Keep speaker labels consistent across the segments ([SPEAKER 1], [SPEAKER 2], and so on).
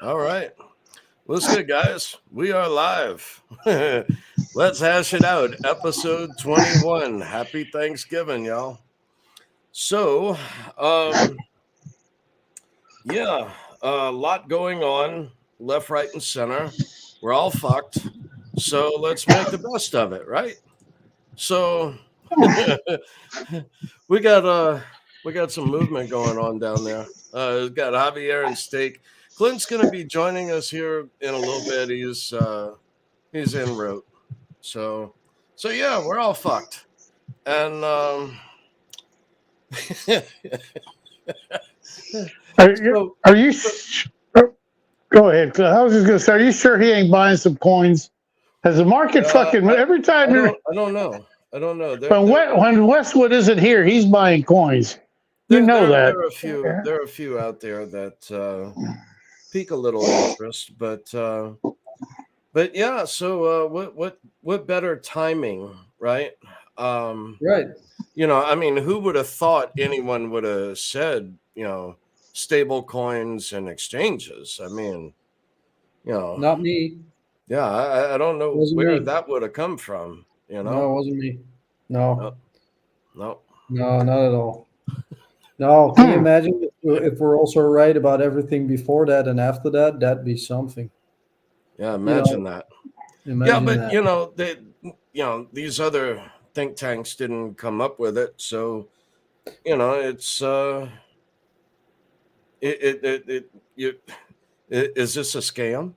[SPEAKER 1] All right. What's good, guys? We are live. Let's hash it out. Episode 21. Happy Thanksgiving, y'all. So, um, yeah, a lot going on left, right, and center. We're all fucked. So let's make the best of it, right? So we got we got some movement going on down there. We've got Javier and Steak. Clint's gonna be joining us here in a little bit. He's en route. So yeah, we're all fucked. And
[SPEAKER 2] Are you? Go ahead. I was just gonna say, are you sure he ain't buying some coins? Has the market fucking every time?
[SPEAKER 1] I don't know. I don't know.
[SPEAKER 2] When Westwood isn't here, he's buying coins. You know that.
[SPEAKER 1] There are a few out there that pique a little interest, but yeah. So what better timing, right?
[SPEAKER 3] Right.
[SPEAKER 1] You know, I mean, who would have thought anyone would have said, stable coins and exchanges? I mean,
[SPEAKER 3] Not me.
[SPEAKER 1] Yeah, I don't know where that would have come from.
[SPEAKER 3] No, it wasn't me. No,
[SPEAKER 1] not
[SPEAKER 3] at all. No, can you imagine if we're also right about everything before that and after that? That'd be something.
[SPEAKER 1] Yeah, imagine that. Yeah, but they, these other think tanks didn't come up with it, so it's is this a scam?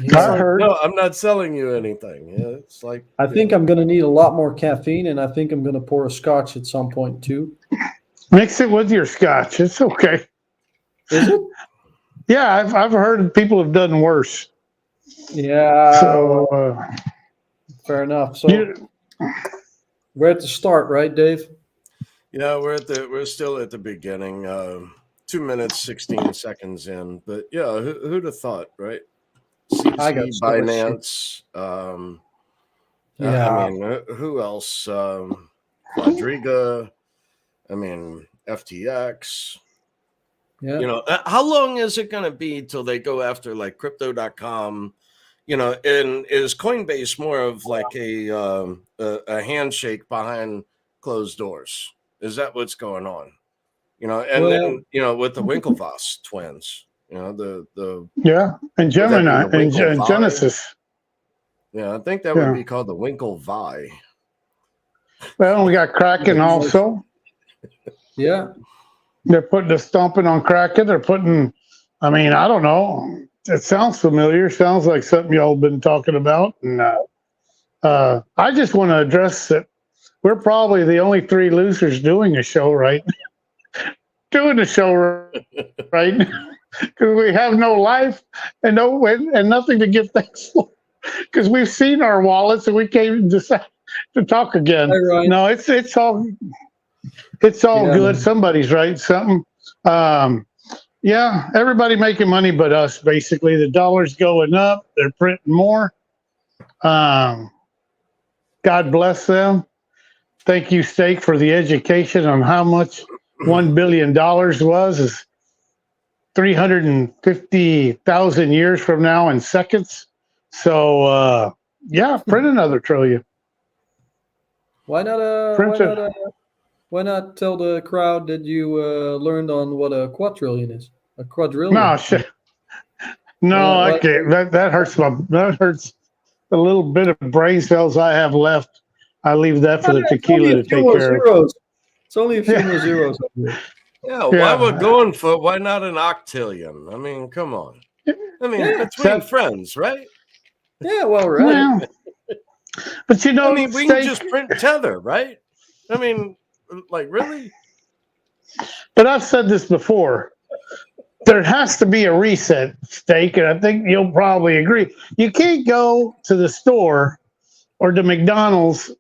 [SPEAKER 1] No, I'm not selling you anything. Yeah, it's like
[SPEAKER 3] I think I'm going to need a lot more caffeine, and I think I'm going to pour a scotch at some point too.
[SPEAKER 2] Mix it with your scotch. It's okay.
[SPEAKER 3] Is it?
[SPEAKER 2] Yeah, I've heard people have done worse.
[SPEAKER 3] Yeah.
[SPEAKER 2] So
[SPEAKER 3] fair enough. So we're at the start, right, Dave?
[SPEAKER 1] Yeah, we're still at the beginning. 2 minutes 16 seconds in, but yeah, who'd have thought, right?
[SPEAKER 3] I got
[SPEAKER 1] Binance.
[SPEAKER 3] Yeah.
[SPEAKER 1] I mean, who else? Quadriga. I mean, FTX.
[SPEAKER 3] Yeah.
[SPEAKER 1] How long is it going to be till they go after like crypto.com? And is Coinbase more of like a handshake behind closed doors? Is that what's going on? Then with the Winklevoss twins,
[SPEAKER 2] and Gemini and Genesis.
[SPEAKER 1] Yeah, I think that would be called the Winklevi.
[SPEAKER 2] Well, we got Kraken also.
[SPEAKER 3] Yeah.
[SPEAKER 2] They're putting the stomping on Kraken. They're putting, I mean, I don't know. It sounds familiar. Sounds like something y'all been talking about. And I just want to address that we're probably the only three losers doing a show right. Doing the show right. Because we have no life and nothing to give thanks for. Because we've seen our wallets and we came to talk again.
[SPEAKER 3] Right.
[SPEAKER 2] No, it's all good. Somebody's right. Something. Yeah, everybody making money but us. Basically, the dollar's going up. They're printing more. God bless them. Thank you, Steak, for the education on how much $1 billion was. Is 350,000 years from now in seconds. So, print another trillion.
[SPEAKER 3] Why not tell the crowd that you learned on what a quadrillion is? A quadrillion.
[SPEAKER 2] No, shit. No, I can't. That hurts that hurts a little bit of brain cells I have left. I leave that for the tequila to take care of.
[SPEAKER 3] It's only a few more zeros.
[SPEAKER 1] Yeah, why we're going for? Why not an octillion? I mean, come on. I mean, between friends, right?
[SPEAKER 3] Yeah, well, right.
[SPEAKER 2] Yeah. But we
[SPEAKER 1] can just print tether, right? I mean, like, really?
[SPEAKER 2] But I've said this before. There has to be a reset, Steak, and I think you'll probably agree. You can't go to the store or to McDonald's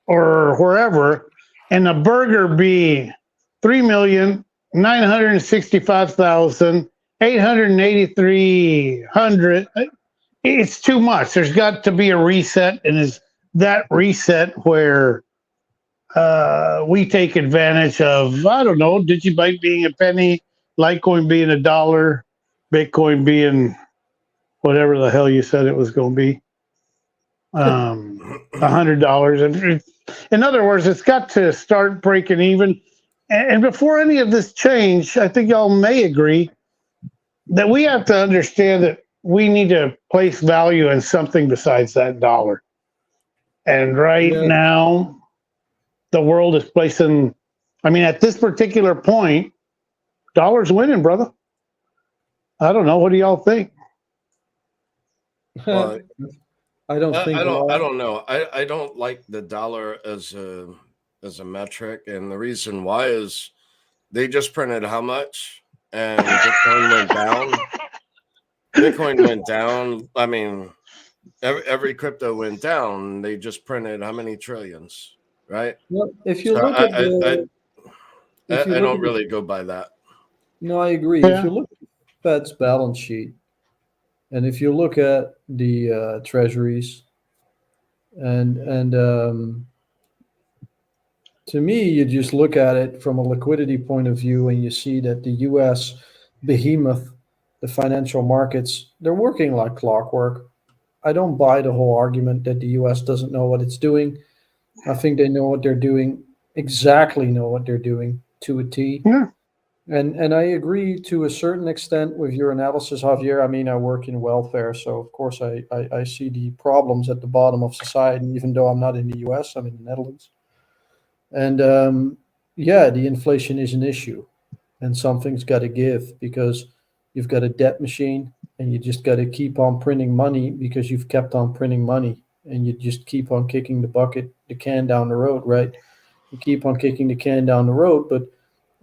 [SPEAKER 2] or wherever and a burger be 3,965,883. It's too much. There's got to be a reset, and is that reset where we take advantage of, I don't know, DigiByte being a penny, Litecoin being $1, Bitcoin being whatever the hell you said it was going to be, $100. And in other words, it's got to start breaking even. And before any of this change, I think y'all may agree that we have to understand that we need to place value in something besides that dollar. And right now, the world is placing, I mean, at this particular point, dollar's winning, brother. I don't know. What do y'all think?
[SPEAKER 1] Well,
[SPEAKER 3] I don't think.
[SPEAKER 1] I don't know. I don't like the dollar as a metric, and the reason why is they just printed how much, and Bitcoin went down. Bitcoin went down. I mean, every crypto went down. They just printed how many trillions, right?
[SPEAKER 3] Well, if you
[SPEAKER 1] So
[SPEAKER 3] look at the,
[SPEAKER 1] I don't really go by that.
[SPEAKER 3] no, I agree.
[SPEAKER 2] Yeah.
[SPEAKER 3] If you look at the Fed's balance sheet, and if you look at the treasuries, and to me, you just look at it from a liquidity point of view, and you see that the U.S. behemoth, the financial markets, they're working like clockwork. I don't buy the whole argument that the U.S. doesn't know what it's doing. I think they know what they're doing, exactly know what they're doing to a T.
[SPEAKER 2] Yeah.
[SPEAKER 3] And I agree to a certain extent with your analysis, Javier. I mean, I work in welfare, so of course I see the problems at the bottom of society, even though I'm not in the US, I'm in the Netherlands. And yeah, the inflation is an issue, and something's got to give because you've got a debt machine, and you just got to keep on printing money because you've kept on printing money, and you just keep on kicking the can down the road, right? You keep on kicking the can down the road, but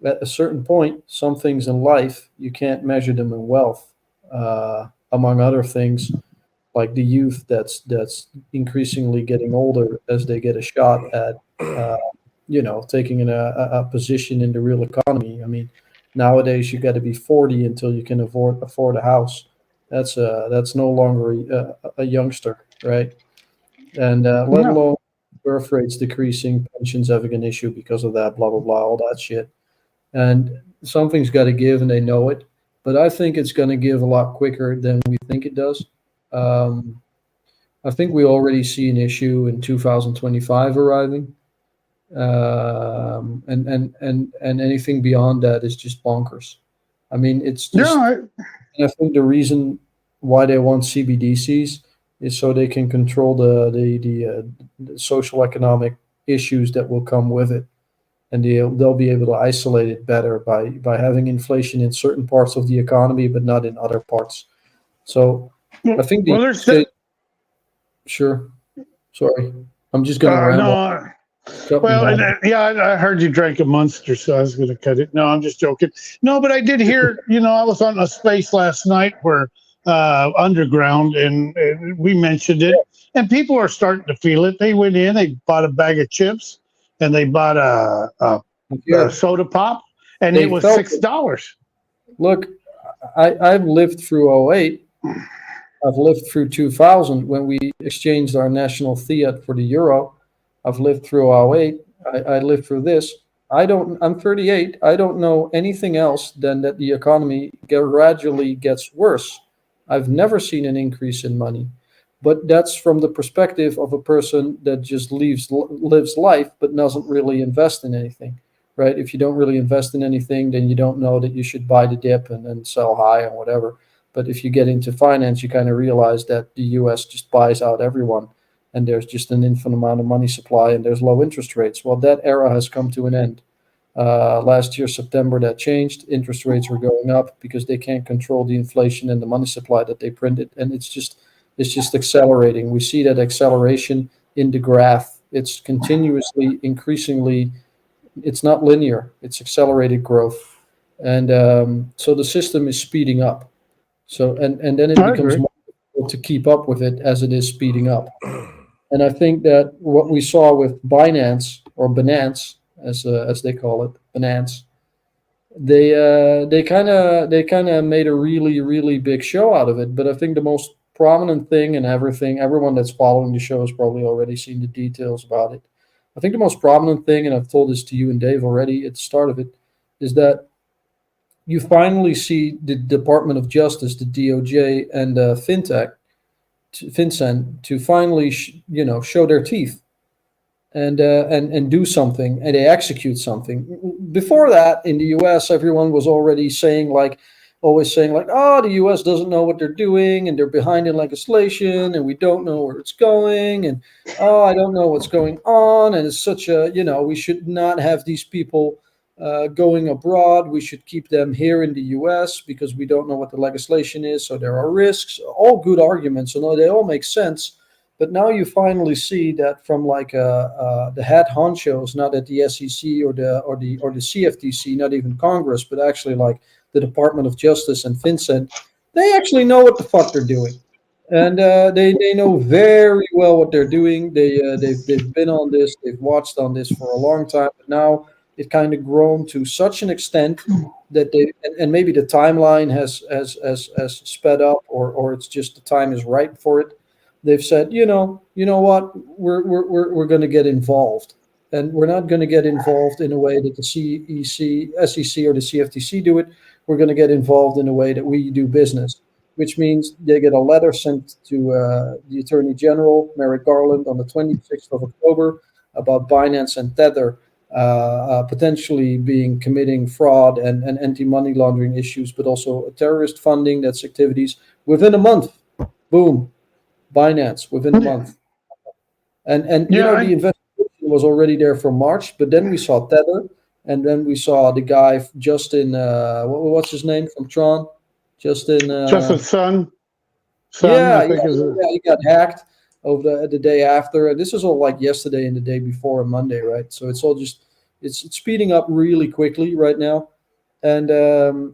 [SPEAKER 3] at a certain point, some things in life, you can't measure them in wealth, among other things, like the youth that's increasingly getting older as they get a shot at, taking a position in the real economy. I mean, nowadays you got to be 40 until you can afford a house. That's no longer a youngster, right? And let alone birth rates decreasing, pensions having an issue because of that, blah blah blah, all that shit. And something's got to give, and they know it. But I think it's going to give a lot quicker than we think it does. I think we already see an issue in 2025 arriving, and anything beyond that is just bonkers. I mean, it's just. And I think the reason why they want CBDCs is so they can control the social economic issues that will come with it, and they'll be able to isolate it better by having inflation in certain parts of the economy, but not in other parts. So I think sure. Sorry, I'm just going to ramble.
[SPEAKER 2] I heard you drank a Monster, so I was going to cut it. No, I'm just joking. No, but I did hear. I was on a space last night where underground, and we mentioned it, and people are starting to feel it. They went in, they bought a bag of chips, and they bought a soda pop, and it was $6.
[SPEAKER 3] Look, I've lived through 08. I've lived through 2000 when we exchanged our national fiat for the euro. I've lived through 08. I lived through this. I'm 38. I don't know anything else than that the economy gradually gets worse. I've never seen an increase in money. But that's from the perspective of a person that just lives life but doesn't really invest in anything, right? If you don't really invest in anything, then you don't know that you should buy the dip and then sell high and whatever. But if you get into finance, you kind of realize that the U.S. just buys out everyone, and there's just an infinite amount of money supply, and there's low interest rates. Well, that era has come to an end. Last year, September, that changed. Interest rates were going up because they can't control the inflation and the money supply that they printed, and it's just accelerating. We see that acceleration in the graph. It's continuously, increasingly, it's not linear. It's accelerated growth. And so the system is speeding up. So, and then it becomes more difficult to keep up with it as it is speeding up. And I think that what we saw with Binance, or Binance, as they call it, Binance, they kind of made a really, really big show out of it. But I think the most prominent thing, and everyone that's following the show has probably already seen the details about it. I think the most prominent thing, and I've told this to you and Dave already at the start of it, is that you finally see the Department of Justice, the DOJ, and FinCEN to finally, show their teeth and do something, and they execute something. Before that, in the U.S., everyone was already always saying, oh, the U.S. doesn't know what they're doing, and they're behind in legislation, and we don't know where it's going, and oh, I don't know what's going on, and it's such a, we should not have these people going abroad. We should keep them here in the U.S. because we don't know what the legislation is, so there are risks. All good arguments, and they all make sense. But now you finally see that from the head honchos, not at the SEC or the CFTC, not even Congress, but actually like the Department of Justice and FinCEN, they actually know what the fuck they're doing, and they know very well what they're doing. They've been on this, they've watched on this for a long time, but now it kind of grown to such an extent that and maybe the timeline has sped up, or it's just the time is right for it. They've said, you know what, we're going to get involved, and we're not going to get involved in a way that the SEC, or the CFTC do it. We're going to get involved in a way that we do business, which means they get a letter sent to the Attorney General, Merrick Garland, on the 26th of October about Binance and Tether potentially committing fraud and anti-money laundering issues, but also terrorist funding, that's activities. Within a month, boom. Binance within a month, and the investigation was already there from March, but then we saw Tether, and then we saw the guy Justin, what's his name from Tron,
[SPEAKER 2] Justin's son.
[SPEAKER 3] He got hacked over the day after, and this is all like yesterday and the day before and Monday, right? So it's all just it's speeding up really quickly right now. And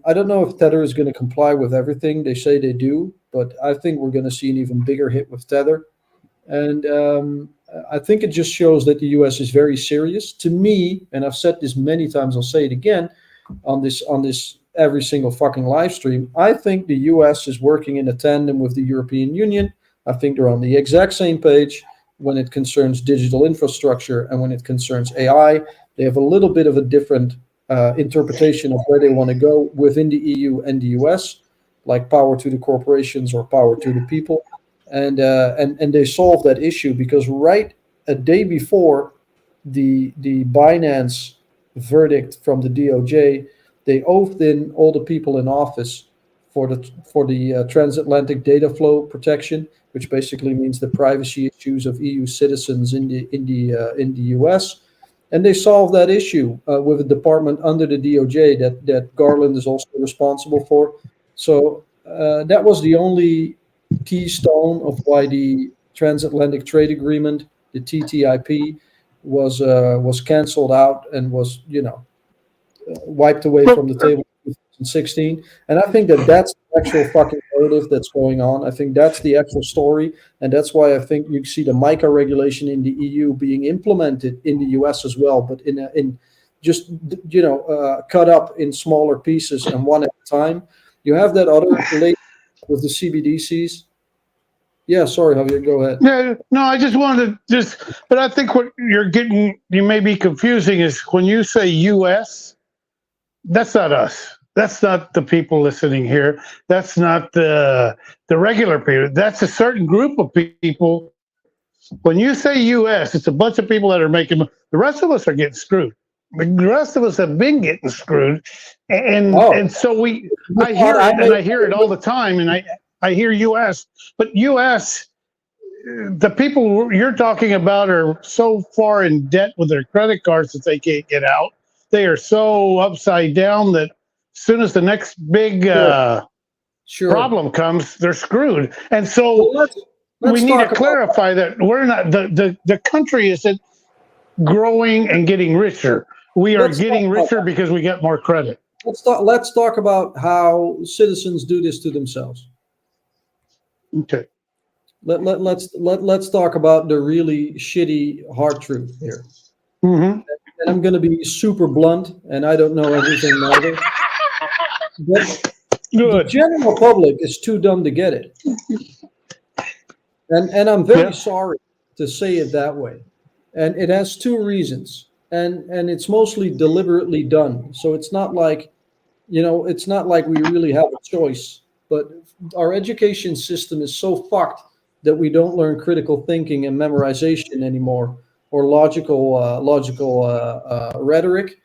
[SPEAKER 3] I don't know if Tether is going to comply with everything. They say they do, but I think we're going to see an even bigger hit with Tether. And I think it just shows that the U.S. is very serious. To me, and I've said this many times, I'll say it again on this every single fucking live stream, I think the U.S. is working in a tandem with the European Union. I think they're on the exact same page when it concerns digital infrastructure and when it concerns AI. They have a little bit of a different interpretation of where they want to go within the EU and the US, like power to the corporations or power to the people, and they solved that issue because right a day before the Binance verdict from the DOJ, they oathed in all the people in office for the transatlantic data flow protection, which basically means the privacy issues of EU citizens in the US. And they solved that issue with a department under the DOJ that Garland is also responsible for. So that was the only keystone of why the Transatlantic Trade Agreement, the TTIP, was canceled out and was wiped away from the table in 2016. And I think that's the actual fucking narrative that's going on. I think that's the actual story, and that's why I think you see the MiCA regulation in the EU being implemented in the US as well, but cut up in smaller pieces and one at a time. You have that other late with the CBDCs. Yeah, sorry, Javier, go ahead.
[SPEAKER 2] Yeah, no, I just wanted to but I think what you may be confusing is when you say US, that's not us. That's not the people listening here. That's not the regular people. That's a certain group of people. When you say U.S., it's a bunch of people that are making. The rest of us are getting screwed. The rest of us have been getting screwed, and so I hear it all the time, and I hear U.S. But U.S. the people you're talking about are so far in debt with their credit cards that they can't get out. They are so upside down that as soon as the next big problem comes, they're screwed. And so let's we need to clarify that we're not the country isn't growing and getting richer. We are getting richer because we get more credit.
[SPEAKER 3] Let's talk about how citizens do this to themselves.
[SPEAKER 2] Okay.
[SPEAKER 3] Let's talk about the really shitty hard truth here.
[SPEAKER 2] Mm-hmm.
[SPEAKER 3] And I'm going to be super blunt, and I don't know everything either. But the general public is too dumb to get it. And I'm very sorry to say it that way. and it has two reasons, and it's mostly deliberately done. So it's not like, it's not like we really have a choice, but our education system is so fucked that we don't learn critical thinking and memorization anymore, or logical rhetoric.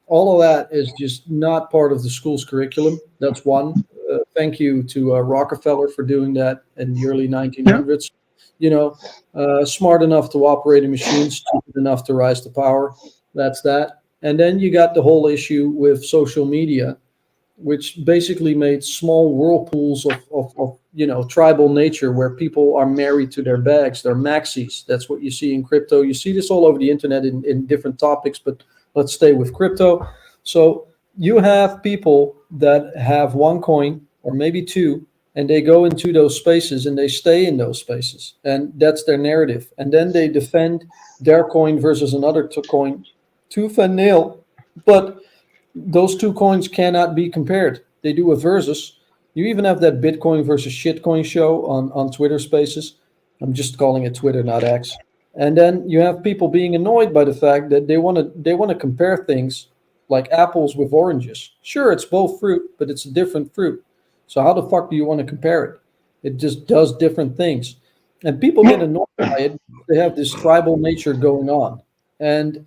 [SPEAKER 3] All of that is just not part of the school's curriculum. That's one. Thank you to Rockefeller for doing that in the early 1900s. Smart enough to operate a machine, stupid enough to rise to power. That's that. And then you got the whole issue with social media, which basically made small whirlpools of tribal nature, where people are married to their bags, their maxis. That's what you see in crypto. You see this all over the internet in different topics, but let's stay with crypto. So you have people that have one coin or maybe two, and they go into those spaces and they stay in those spaces, and that's their narrative. And then they defend their coin versus another coin tooth and nail. But those two coins cannot be compared. They do a versus. You even have that Bitcoin versus shitcoin show on Twitter Spaces. I'm just calling it Twitter, not X. And then you have people being annoyed by the fact that they want to compare things like apples with oranges. Sure, it's both fruit, but it's a different fruit. So how the fuck do you want to compare it? It just does different things. And people get annoyed by it. They have this tribal nature going on. And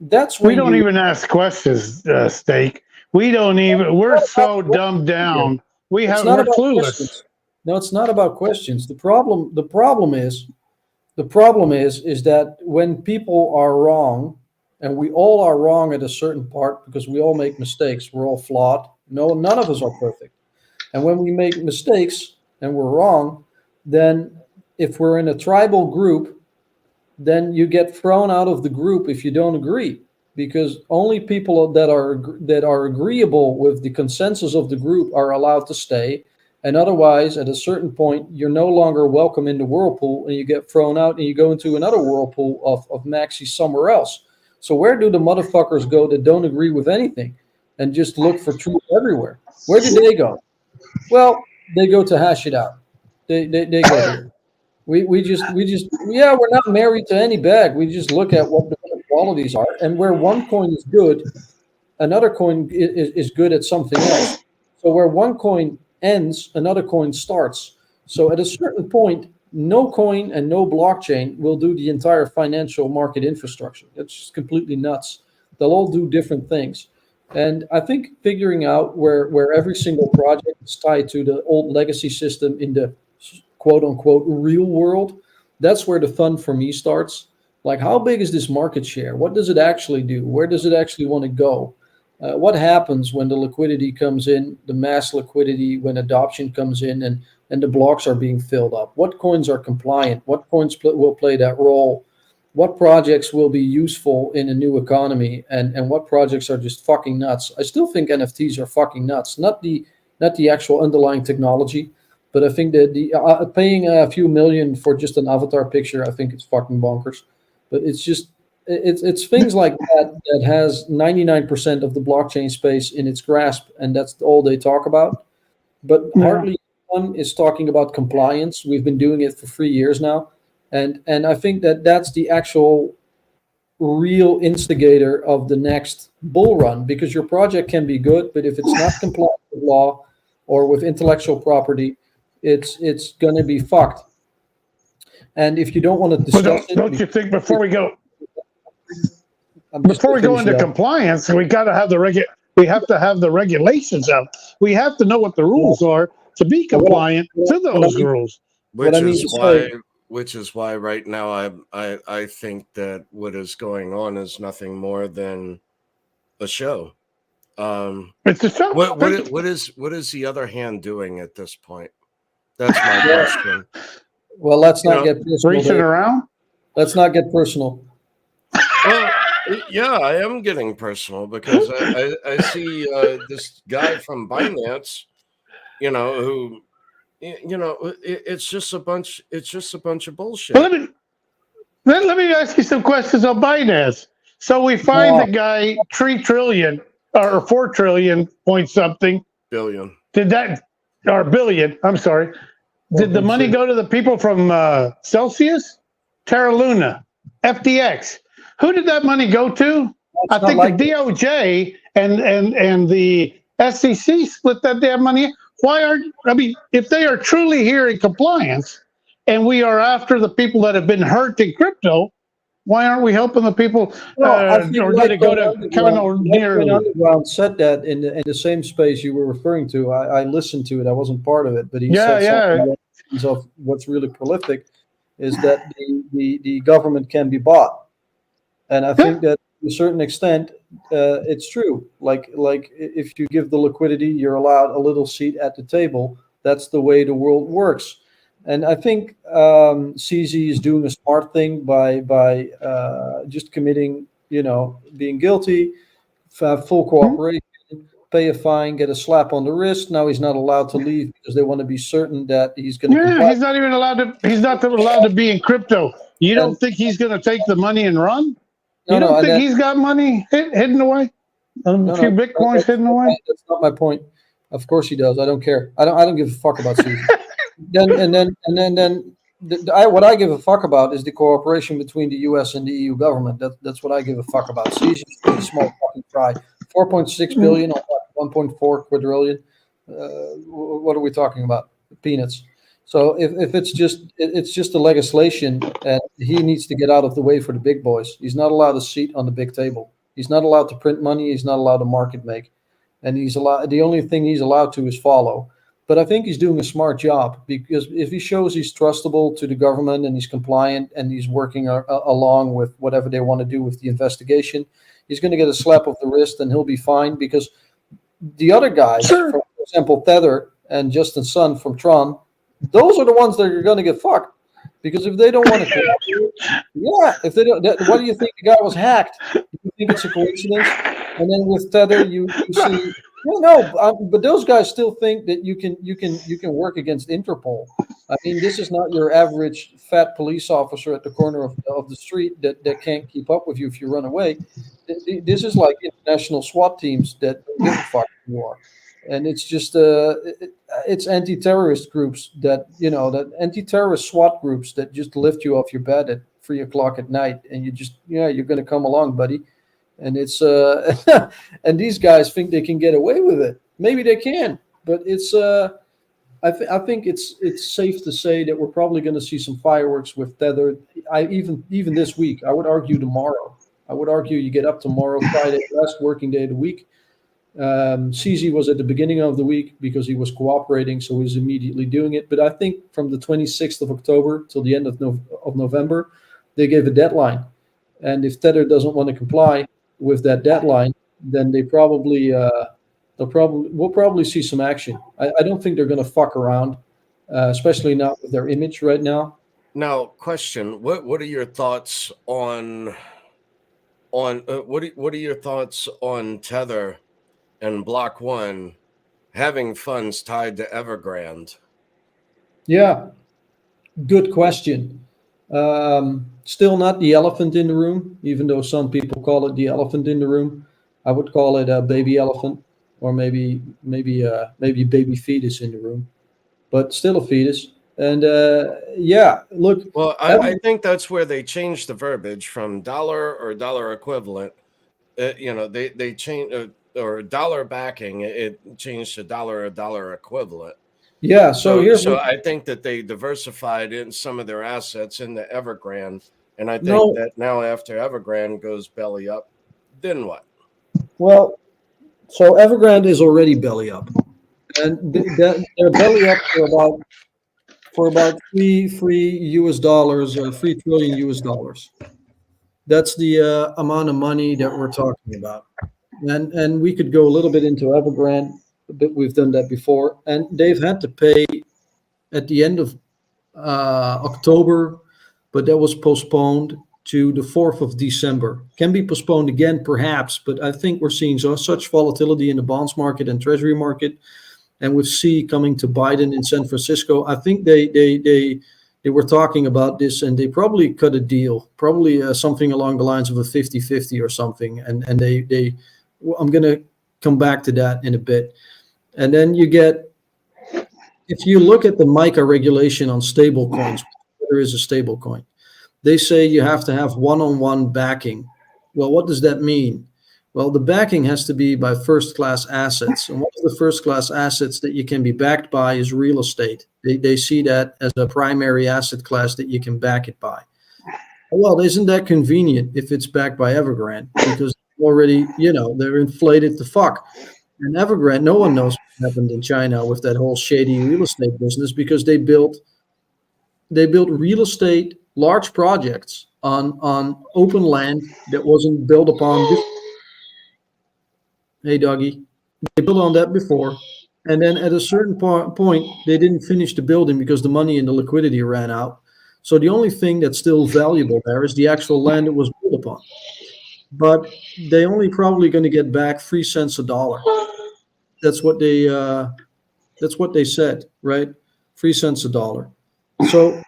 [SPEAKER 3] that's when
[SPEAKER 2] we don't even ask questions, Steak. We don't even. We're so dumbed down. We're clueless.
[SPEAKER 3] Questions. No, it's not about questions. The problem is that when people are wrong, and we all are wrong at a certain part, because we all make mistakes. We're all flawed. None of us are perfect. And when we make mistakes and we're wrong, then if we're in a tribal group, then you get thrown out of the group if you don't agree, because only people that are agreeable with the consensus of the group are allowed to stay. And otherwise, at a certain point, you're no longer welcome in the whirlpool, and you get thrown out and you go into another whirlpool of maxi somewhere else. So where do the motherfuckers go that don't agree with anything and just look for truth everywhere? Where do they go? Well, they go to hash it out. They go here. We're not married to any bag. We just look at what the qualities are, and where one coin is good, another coin is good at something else. So where one coin ends, another coin starts. So at a certain point, no coin and no blockchain will do the entire financial market infrastructure. It's just completely nuts. They'll all do different things. And I think figuring out where every single project is tied to the old legacy system in the quote unquote real world, that's where the fun for me starts. Like, how big is this market share? What does it actually do? Where does it actually want to go? What happens when the liquidity comes in, the mass liquidity, when adoption comes in and the blocks are being filled up? What coins are compliant? What coins will play that role? What projects will be useful in a new economy, and what projects are just fucking nuts? I still think NFTs are fucking nuts. Not the actual underlying technology, but I think that the paying a few million for just an avatar picture, I think it's fucking bonkers. But it's just it's things like that has 99% of the blockchain space in its grasp, and that's all they talk about. But hardly anyone is talking about compliance. We've been doing it for 3 years now. And I think that's the actual real instigator of the next bull run, because your project can be good, but if it's not compliant with law or with intellectual property, it's going to be fucked. And if you don't want to discuss
[SPEAKER 2] don't you think before we go into compliance, we got to have we have to have the regulations out. We have to know what the rules are to be compliant to those rules.
[SPEAKER 1] Which is why right now I think that what is going on is nothing more than a show.
[SPEAKER 2] It's a show.
[SPEAKER 1] What is the other hand doing at this point? That's my question.
[SPEAKER 3] Well, let's not get personal.
[SPEAKER 2] Reaching around?
[SPEAKER 3] Let's not get personal.
[SPEAKER 1] Well, yeah, I am getting personal because I see this guy from Binance, who, it's just a bunch of bullshit.
[SPEAKER 2] Well, let me ask you some questions on Binance. So we find the guy 3 trillion or 4 trillion point something
[SPEAKER 1] billion.
[SPEAKER 2] Billion? I'm sorry. Did the money go to the people from Celsius, Terra Luna? FTX. Who did that money go to? I
[SPEAKER 3] not
[SPEAKER 2] think
[SPEAKER 3] like
[SPEAKER 2] the DOJ and the SEC split that damn money. Why are I mean, if they are truly here in compliance, and we are after the people that have been hurt in crypto, why aren't we helping the people?
[SPEAKER 3] Well, I think
[SPEAKER 2] Or did it go to Kevin
[SPEAKER 3] Lightcoin
[SPEAKER 2] O'Neill?
[SPEAKER 3] Underground said that in the same space you were referring to. I listened to it. I wasn't part of it, but he said something of what's really prolific is that the government can be bought, and I think that to a certain extent it's true. Like if you give the liquidity, you're allowed a little seat at the table. That's the way the world works. And I think CZ is doing a smart thing by just committing, being guilty, have full cooperation, pay a fine, get a slap on the wrist. Now he's not allowed to leave because they want to be certain that he's going to comply.
[SPEAKER 2] He's not even allowed to. He's not allowed to be in crypto. You don't think he's going to take the money and run? You don't think he's got money hidden away? A few bitcoins hidden away?
[SPEAKER 3] That's not my point. Of course he does. I don't care. I don't give a fuck about CZ. What I give a fuck about is the cooperation between the U.S. and the EU government. That's what I give a fuck about. CZ is a small fucking fry. 4.6 billion on 1.4 quadrillion. What are we talking about? Peanuts. So if it's just a legislation, and he needs to get out of the way for the big boys. He's not allowed a seat on the big table. He's not allowed to print money. He's not allowed to market make, and the only thing he's allowed to is follow. But I think he's doing a smart job, because if he shows he's trustable to the government and he's compliant and he's working along with whatever they want to do with the investigation, he's going to get a slap of the wrist and he'll be fine, because the other guys, for example, Tether and Justin Sun from Tron, those are the ones that are going to get fucked. Because if they don't want to, if they don't, what do you think? The guy was hacked. You think it's a coincidence? And then with Tether, you see. But those guys still think that you can work against Interpol. I mean, this is not your average fat police officer at the corner of the street that can't keep up with you if you run away. This is like international SWAT teams that don't give a fuck who you are. And it's just it's anti-terrorist groups that anti-terrorist SWAT groups that just lift you off your bed at 3:00 at night, and you're going to come along, buddy. And it's and these guys think they can get away with it. Maybe they can, but it's I think it's safe to say that we're probably going to see some fireworks with Tether. Even this week, I would argue tomorrow. I would argue you get up tomorrow, Friday, last working day of the week. CZ was at the beginning of the week because he was cooperating, so he was immediately doing it. But I think from the 26th of October till the end of November, they gave a deadline. And if Tether doesn't want to comply with that deadline, then we'll probably see some action. I don't think they're going to fuck around, especially not with their image right now.
[SPEAKER 1] Now, question: What are your thoughts on what are your thoughts on Tether and Block One having funds tied to Evergrande?
[SPEAKER 3] Yeah, good question. Still not the elephant in the room, even though some people call it the elephant in the room. I would call it a baby elephant, or maybe baby fetus in the room, but still a fetus. And look.
[SPEAKER 1] Well, I think that's where they changed the verbiage from dollar or dollar equivalent. They changed or dollar backing. It changed to dollar or dollar equivalent.
[SPEAKER 3] Yeah, so
[SPEAKER 1] I think that they diversified in some of their assets into Evergrande, and I think that now after Evergrande goes belly up, then what?
[SPEAKER 3] Well, so Evergrande is already belly up, and they're belly up for about $3 trillion. That's the amount of money that we're talking about, and we could go a little bit into Evergrande. But we've done that before, and they've had to pay at the end of October, but that was postponed to the 4th of December. Can be postponed again, perhaps, but I think we're seeing such volatility in the bonds market and treasury market, and with C coming to Biden in San Francisco, I think they were talking about this, and they probably cut a deal, probably something along the lines of a 50-50 or something, and I'm going to come back to that in a bit. And then you get, if you look at the MiCA regulation on stable coins, there is a stable coin. They say you have to have one-on-one backing. Well, what does that mean? Well, the backing has to be by first-class assets. And one of the first-class assets that you can be backed by is real estate. They see that as a primary asset class that you can back it by. Well, isn't that convenient if it's backed by Evergrande? Because already, they're inflated to fuck. And Evergrande, no one knows what happened in China with that whole shady real estate business, because they built real estate, large projects on open land that wasn't built upon before. Hey, doggy. They built on that before. And then at a certain point, they didn't finish the building because the money and the liquidity ran out. So the only thing that's still valuable there is the actual land it was built upon. But they only probably going to get back 3 cents a dollar. That's what they said, right? 3 cents a dollar. So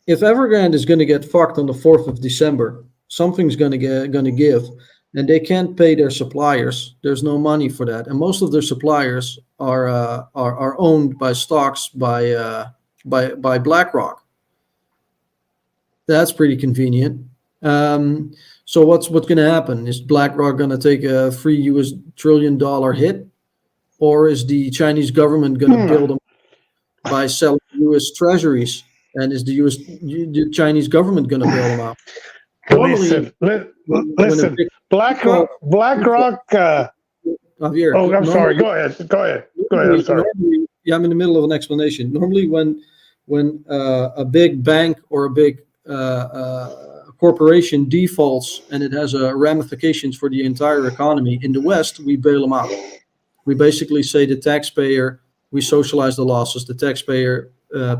[SPEAKER 3] if Evergrande is going to get fucked on the 4th of December, something's going to give, and they can't pay their suppliers. There's no money for that, and most of their suppliers are owned by stocks by BlackRock. That's pretty convenient. So what's going to happen? Is BlackRock going to take a $3 trillion hit, or is the Chinese government going to build them by selling U.S. treasuries? And is the Chinese government going to bail them out?
[SPEAKER 2] Listen, BlackRock.
[SPEAKER 3] Javier,
[SPEAKER 2] Oh, I'm sorry. Go ahead. I'm sorry.
[SPEAKER 3] I'm in the middle of an explanation. Normally, when a big bank or a big corporation defaults and it has ramifications for the entire economy in the West, we bail them out. We basically say the taxpayer, we socialize the losses. The taxpayer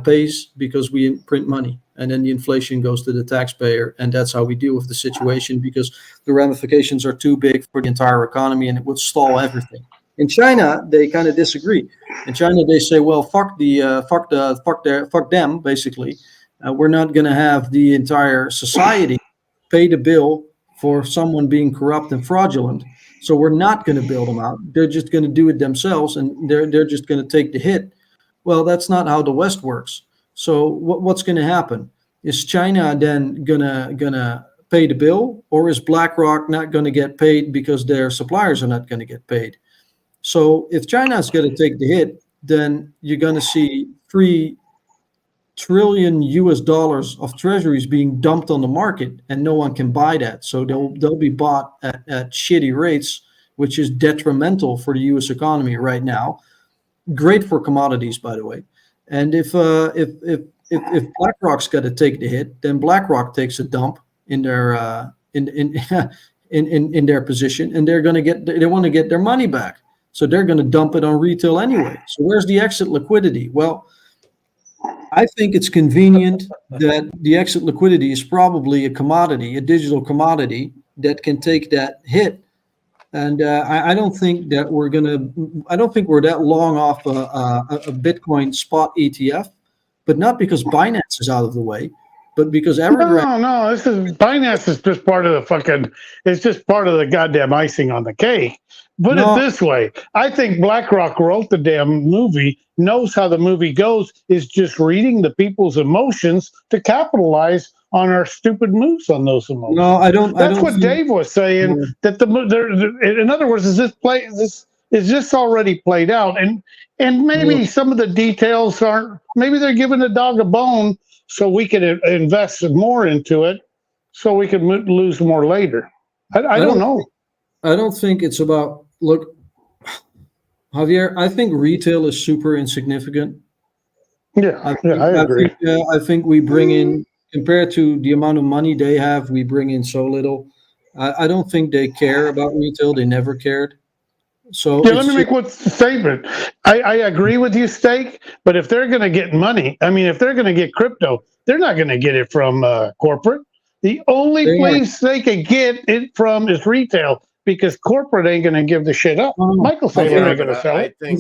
[SPEAKER 3] pays because we print money, and then the inflation goes to the taxpayer, and that's how we deal with the situation, because the ramifications are too big for the entire economy and it would stall everything. In China, they kind of disagree. In China, they say, well, fuck them, basically. We're not going to have the entire society pay the bill for someone being corrupt and fraudulent. So we're not going to bail them out. They're just going to do it themselves, and they're just going to take the hit. Well, that's not how the West works. So what's going to happen? Is China then gonna pay the bill, or is BlackRock not going to get paid because their suppliers are not going to get paid? So if China is going to take the hit, then you're going to see $3 trillion of treasuries being dumped on the market, and no one can buy that. So they'll be bought at shitty rates, which is detrimental for the U.S. economy right now. Great for commodities, by the way. And if BlackRock's got to take the hit, then BlackRock takes a dump in their in their position, and they want to get their money back. So they're going to dump it on retail anyway. So where's the exit liquidity? Well, I think it's convenient that the exit liquidity is probably a commodity, a digital commodity that can take that hit. And I don't think that we're that long off a Bitcoin spot ETF, but not because Binance is out of the way, but because Evergrande.
[SPEAKER 2] No, Binance is just part of it's just part of the goddamn icing on the cake. Put it this way, I think BlackRock wrote the damn movie, knows how the movie goes, is just reading the people's emotions to capitalize on our stupid moves on those emotions.
[SPEAKER 3] No, I don't.
[SPEAKER 2] That's what Dave was saying. That in other words, is this already played out, and maybe some of the details aren't. Maybe they're giving the dog a bone so we can invest more into it, so we can lose more later. I don't know.
[SPEAKER 3] I don't think it's about. Look, Javier, I think retail is super insignificant.
[SPEAKER 2] Yeah, I agree.
[SPEAKER 3] I think we bring in, compared to the amount of money they have, we bring in so little. I don't think they care about retail. They never cared. So
[SPEAKER 2] let me make one statement. I agree with you, Steak, but if they're going to get money, if they're going to get crypto, they're not going to get it from corporate. The only place they can get it from is retail, because corporate ain't going to give the shit up. Michael said they're not going to sell it.
[SPEAKER 3] Wait.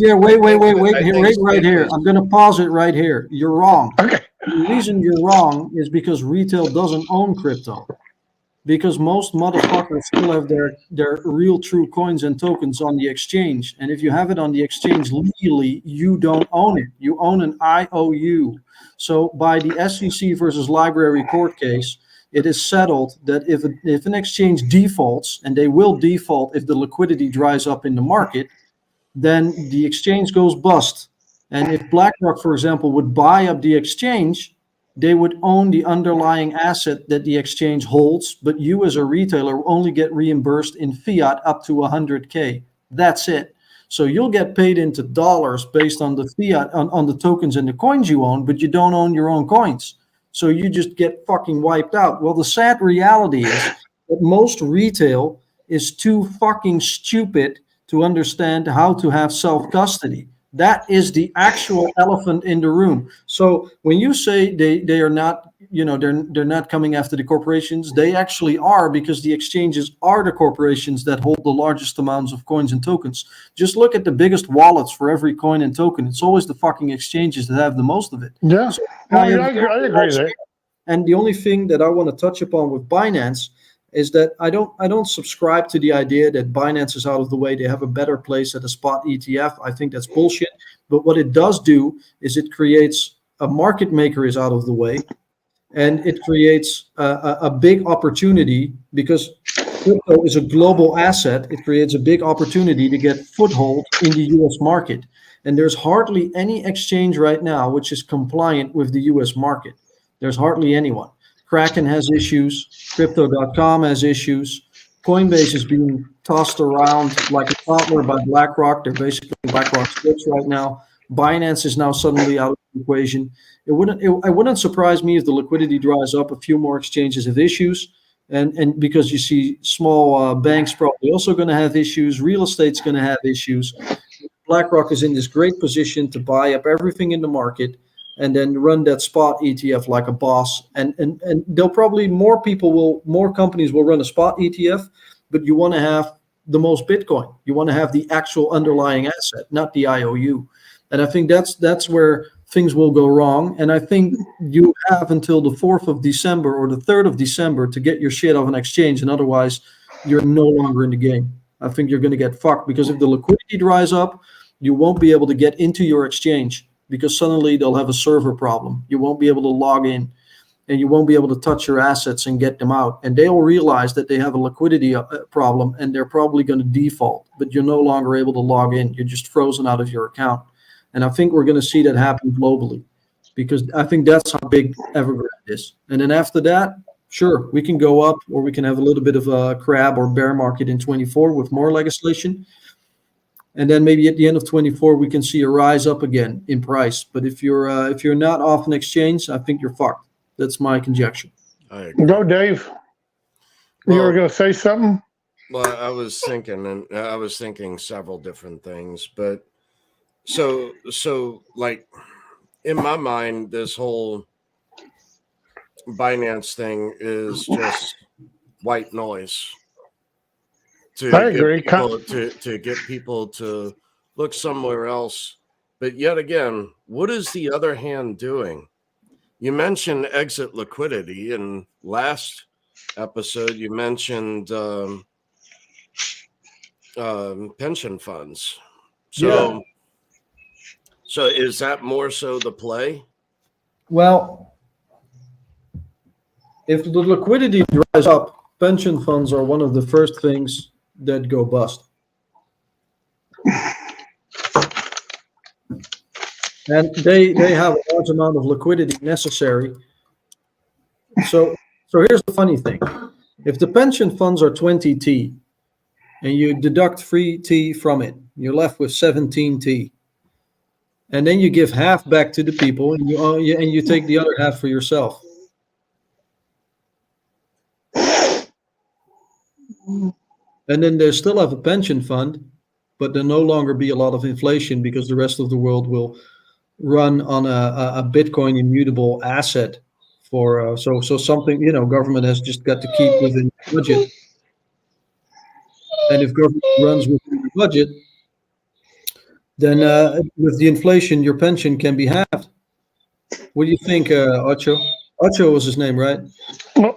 [SPEAKER 3] Right here. I'm going to pause it right here. You're wrong.
[SPEAKER 2] Okay.
[SPEAKER 3] The reason you're wrong is because retail doesn't own crypto. because most motherfuckers still have their real true coins and tokens on the exchange. And if you have it on the exchange legally, you don't own it. You own an IOU. So by the SEC versus Library court case, it is settled that if an exchange defaults, and they will default if the liquidity dries up in the market, then the exchange goes bust. And if BlackRock, for example, would buy up the exchange, they would own the underlying asset that the exchange holds, but you as a retailer only get reimbursed in fiat up to 100K. That's it. So you'll get paid into dollars based on the fiat, on the tokens and the coins you own, but you don't own your own coins. So you just get fucking wiped out. Well, the sad reality is that most retail is too fucking stupid to understand how to have self-custody. That is the actual elephant in the room. So when you say they are not, they're not coming after the corporations, they actually are, because the exchanges are the corporations that hold the largest amounts of coins and tokens. Just look at the biggest wallets for every coin and token. It's always the fucking exchanges that have the most of it.
[SPEAKER 2] Yeah,
[SPEAKER 3] So
[SPEAKER 2] I agree there.
[SPEAKER 3] and the only thing that I want to touch upon with Binance is that I don't subscribe to the idea that Binance is out of the way. They have a better place at a spot ETF. I think that's bullshit. But what it does do is it creates a market maker is out of the way, and it creates a big opportunity, because crypto is a global asset. It creates a big opportunity to get foothold in the US market. And there's hardly any exchange right now which is compliant with the US market. There's hardly anyone. Kraken has issues. Crypto.com has issues. Coinbase is being tossed around like a toddler by BlackRock. They're basically BlackRock splits right now. Binance is now suddenly out of the equation. It wouldn't surprise me if the liquidity dries up. A few more exchanges have issues, and because you see small banks probably also going to have issues. Real estate's going to have issues. BlackRock is in this great position to buy up everything in the market and then run that spot ETF like a boss. And they'll probably more companies will run a spot ETF, but you want to have the most Bitcoin. You want to have the actual underlying asset, not the IOU. And I think that's where things will go wrong. And I think you have until the 4th of December or the 3rd of December to get your shit off an exchange. And otherwise, you're no longer in the game. I think you're going to get fucked, because if the liquidity dries up, you won't be able to get into your exchange, because suddenly they'll have a server problem. You won't be able to log in, and you won't be able to touch your assets and get them out. And they'll realize that they have a liquidity problem, and they're probably going to default, but you're no longer able to log in. You're just frozen out of your account. And I think we're going to see that happen globally, because I think that's how big Evergrande is. And then after that, sure, we can go up, or we can have a little bit of a crab or bear market in 24 with more legislation. And then maybe at the end of 24, we can see a rise up again in price. But if you're not off an exchange, I think you're fucked. That's my conjecture.
[SPEAKER 2] Go, Dave. You were going to say something?
[SPEAKER 1] Well, I was thinking several different things, but so like in my mind, this whole Binance thing is just white noise.
[SPEAKER 2] I agree.
[SPEAKER 1] To get people to look somewhere else. But yet again, what is the other hand doing? You mentioned exit liquidity, and last episode you mentioned pension funds. So is that more so the play?
[SPEAKER 3] Well, if the liquidity dries up, pension funds are one of the first things that go bust. And they have a large amount of liquidity necessary. So here's the funny thing. If the pension funds are 20T and you deduct 3T from it, you're left with 17T. And then you give half back to the people, and you take the other half for yourself. And then they still have a pension fund, but there'll no longer be a lot of inflation, because the rest of the world will run on a Bitcoin immutable asset for so something, government has just got to keep within the budget. And if government runs within the budget, then with the inflation, your pension can be halved. What do you think, Ocho? Ocho was his name, right?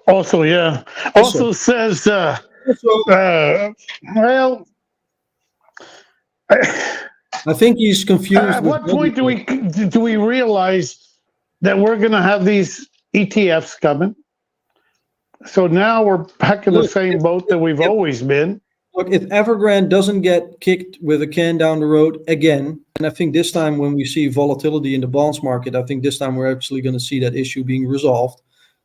[SPEAKER 2] Also, yeah. Also says, well,
[SPEAKER 3] I think he's confused.
[SPEAKER 2] at what point do we realize that we're going to have these ETFs coming? So now we're back in the same boat that we've always been.
[SPEAKER 3] Look, if Evergrande doesn't get kicked with a can down the road again, and I think this time when we see volatility in the bonds market, I think this time we're actually going to see that issue being resolved,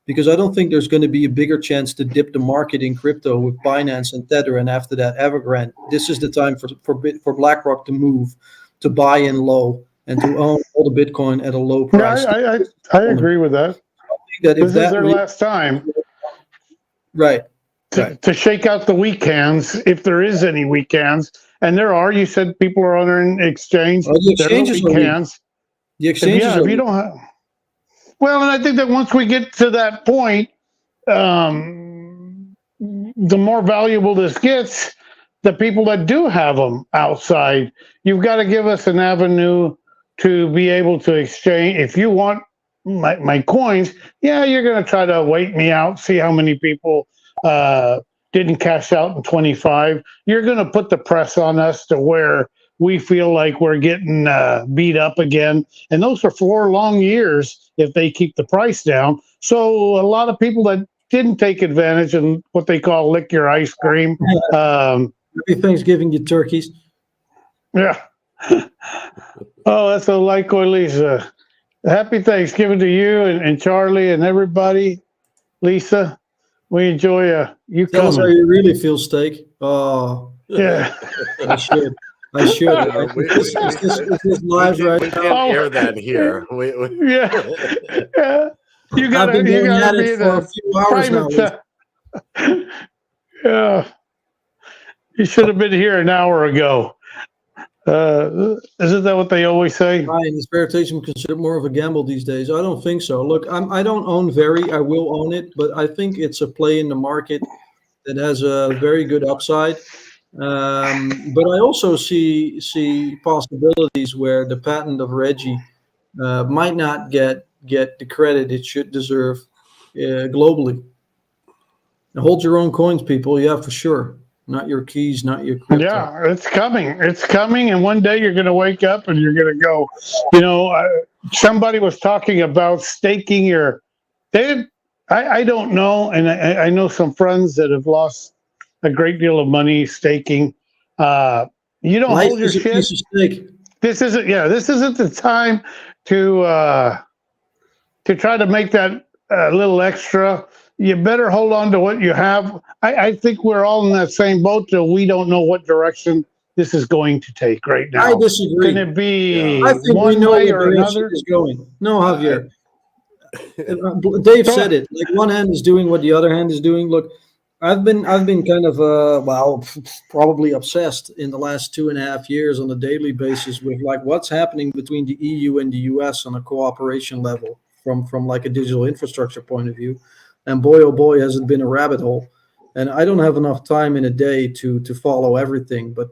[SPEAKER 3] because I don't think there's going to be a bigger chance to dip the market in crypto with Binance and Tether, and after that Evergrande. This is the time for BlackRock to move, to buy in low, and to own all the Bitcoin at a low price.
[SPEAKER 2] Yeah, I agree with that.
[SPEAKER 3] That if
[SPEAKER 2] this is their last time.
[SPEAKER 3] Right.
[SPEAKER 2] To shake out the weak hands, if there is any weak hands, and there are. You said people are on an exchange.
[SPEAKER 3] The exchanges
[SPEAKER 2] weak hands.
[SPEAKER 3] The exchanges.
[SPEAKER 2] If you don't have. Well, and I think that once we get to that point, the more valuable this gets, the people that do have them outside, you've got to give us an avenue to be able to exchange. If you want my coins, you're going to try to wait me out, see how many people didn't cash out in 25. You're going to put the press on us to where we feel like we're getting beat up again. And those are 4 long years if they keep the price down. So a lot of people that didn't take advantage and what they call lick your ice cream.
[SPEAKER 3] Happy Thanksgiving, you turkeys.
[SPEAKER 2] Yeah. Oh, that's a like Lisa. Happy Thanksgiving to you and Charlie and everybody. Lisa, we enjoy you
[SPEAKER 3] Tell us how
[SPEAKER 2] coming.
[SPEAKER 3] you really feel, Steak. Oh,
[SPEAKER 2] Yeah.
[SPEAKER 3] I should. This is live right
[SPEAKER 1] we
[SPEAKER 3] now.
[SPEAKER 1] can't air that here.
[SPEAKER 2] Yeah. You gotta,
[SPEAKER 3] I've been
[SPEAKER 2] you
[SPEAKER 3] going at
[SPEAKER 2] gotta be
[SPEAKER 3] it for a few hours now.
[SPEAKER 2] private. Yeah. You should have been here an hour ago. Isn't that what they always say?
[SPEAKER 3] Ryan, is vegetation considered more of a gamble these days? I don't think so. Look, I don't own Very. I will own it, but I think it's a play in the market that has a very good upside. But I also see possibilities where the patent of Reggie might not get the credit it should deserve globally. Now, hold your own coins, people. Yeah, for sure. Not your keys, not your crypto.
[SPEAKER 2] Yeah, it's coming. It's coming. And one day you're going to wake up and you're going to go, somebody was talking about staking your, I don't know. And I know some friends that have lost a great deal of money staking. You don't
[SPEAKER 3] Life
[SPEAKER 2] hold your
[SPEAKER 3] is a
[SPEAKER 2] shit.
[SPEAKER 3] piece of steak.
[SPEAKER 2] This isn't the time to try to make that little extra. You better hold on to what you have. I think we're all in that same boat that we don't know what direction this is going to take right now.
[SPEAKER 3] I disagree.
[SPEAKER 2] Can it be
[SPEAKER 3] I think
[SPEAKER 2] one
[SPEAKER 3] we know
[SPEAKER 2] way
[SPEAKER 3] where
[SPEAKER 2] or
[SPEAKER 3] the
[SPEAKER 2] another?
[SPEAKER 3] direction is going. No, Javier. Dave said it. Like one hand is doing what the other hand is doing. Look, I've been kind of probably obsessed in the last 2.5 years on a daily basis with like what's happening between the EU and the US on a cooperation level from like a digital infrastructure point of view. And boy, oh boy, has it been a rabbit hole. And I don't have enough time in a day to follow everything, but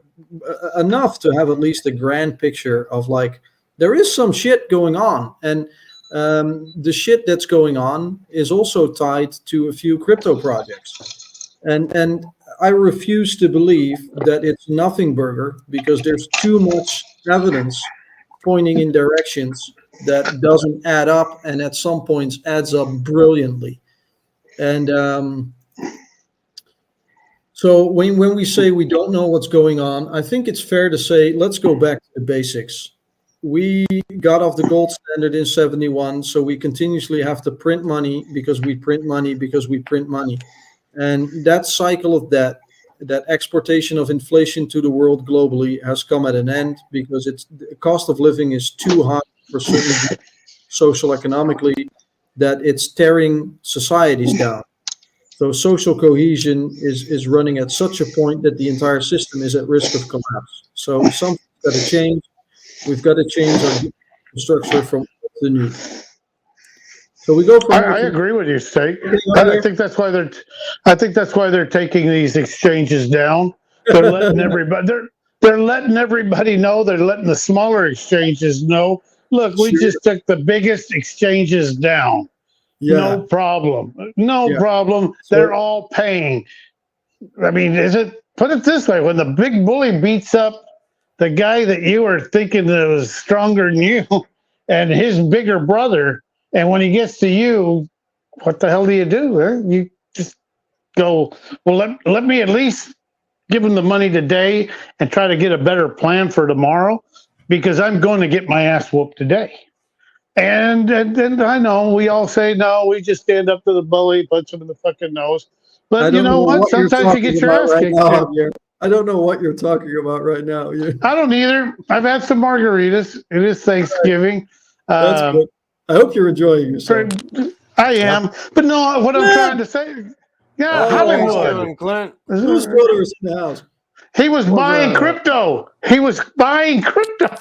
[SPEAKER 3] enough to have at least a grand picture of like, there is some shit going on. And the shit that's going on is also tied to a few crypto projects. And I refuse to believe that it's nothing burger because there's too much evidence pointing in directions that doesn't add up and at some points adds up brilliantly. And so when we say we don't know what's going on, I think it's fair to say, let's go back to the basics. We got off the gold standard in 71, so we continuously have to print money because we print money because we print money. And that cycle of that exportation of inflation to the world globally has come at an end because the cost of living is too high for certain social economically that it's tearing societies down. So social cohesion is running at such a point that the entire system is at risk of collapse. So something's got to change. We've got to change our structure from the new. So we go from.
[SPEAKER 2] I agree with you, Steak. I think that's why they're taking these exchanges down. They're letting everybody. They're letting everybody know. They're letting the smaller exchanges know. Look, we just took the biggest exchanges down. No problem. No
[SPEAKER 3] Yeah.
[SPEAKER 2] problem.
[SPEAKER 3] So-
[SPEAKER 2] They're all paying. I mean, put it this way, when the big bully beats up the guy that you were thinking that was stronger than you and his bigger brother, and when he gets to you, what the hell do? You just go, well, let me at least give him the money today and try to get a better plan for tomorrow, because I'm going to get my ass whooped today. And I know we all say, no, we just stand up to the bully, punch him in the fucking nose. But you know what? Sometimes you get your ass kicked.
[SPEAKER 3] I don't know what you're talking about right now.
[SPEAKER 2] I don't either. I've had some margaritas. It is Thanksgiving.
[SPEAKER 3] That's good. I hope you're enjoying yourself.
[SPEAKER 2] I am. But no, what I'm trying to say, Hollywood.
[SPEAKER 1] Thanksgiving, Clint.
[SPEAKER 3] Whose brother is in the house?
[SPEAKER 2] He was buying crypto. He was buying crypto.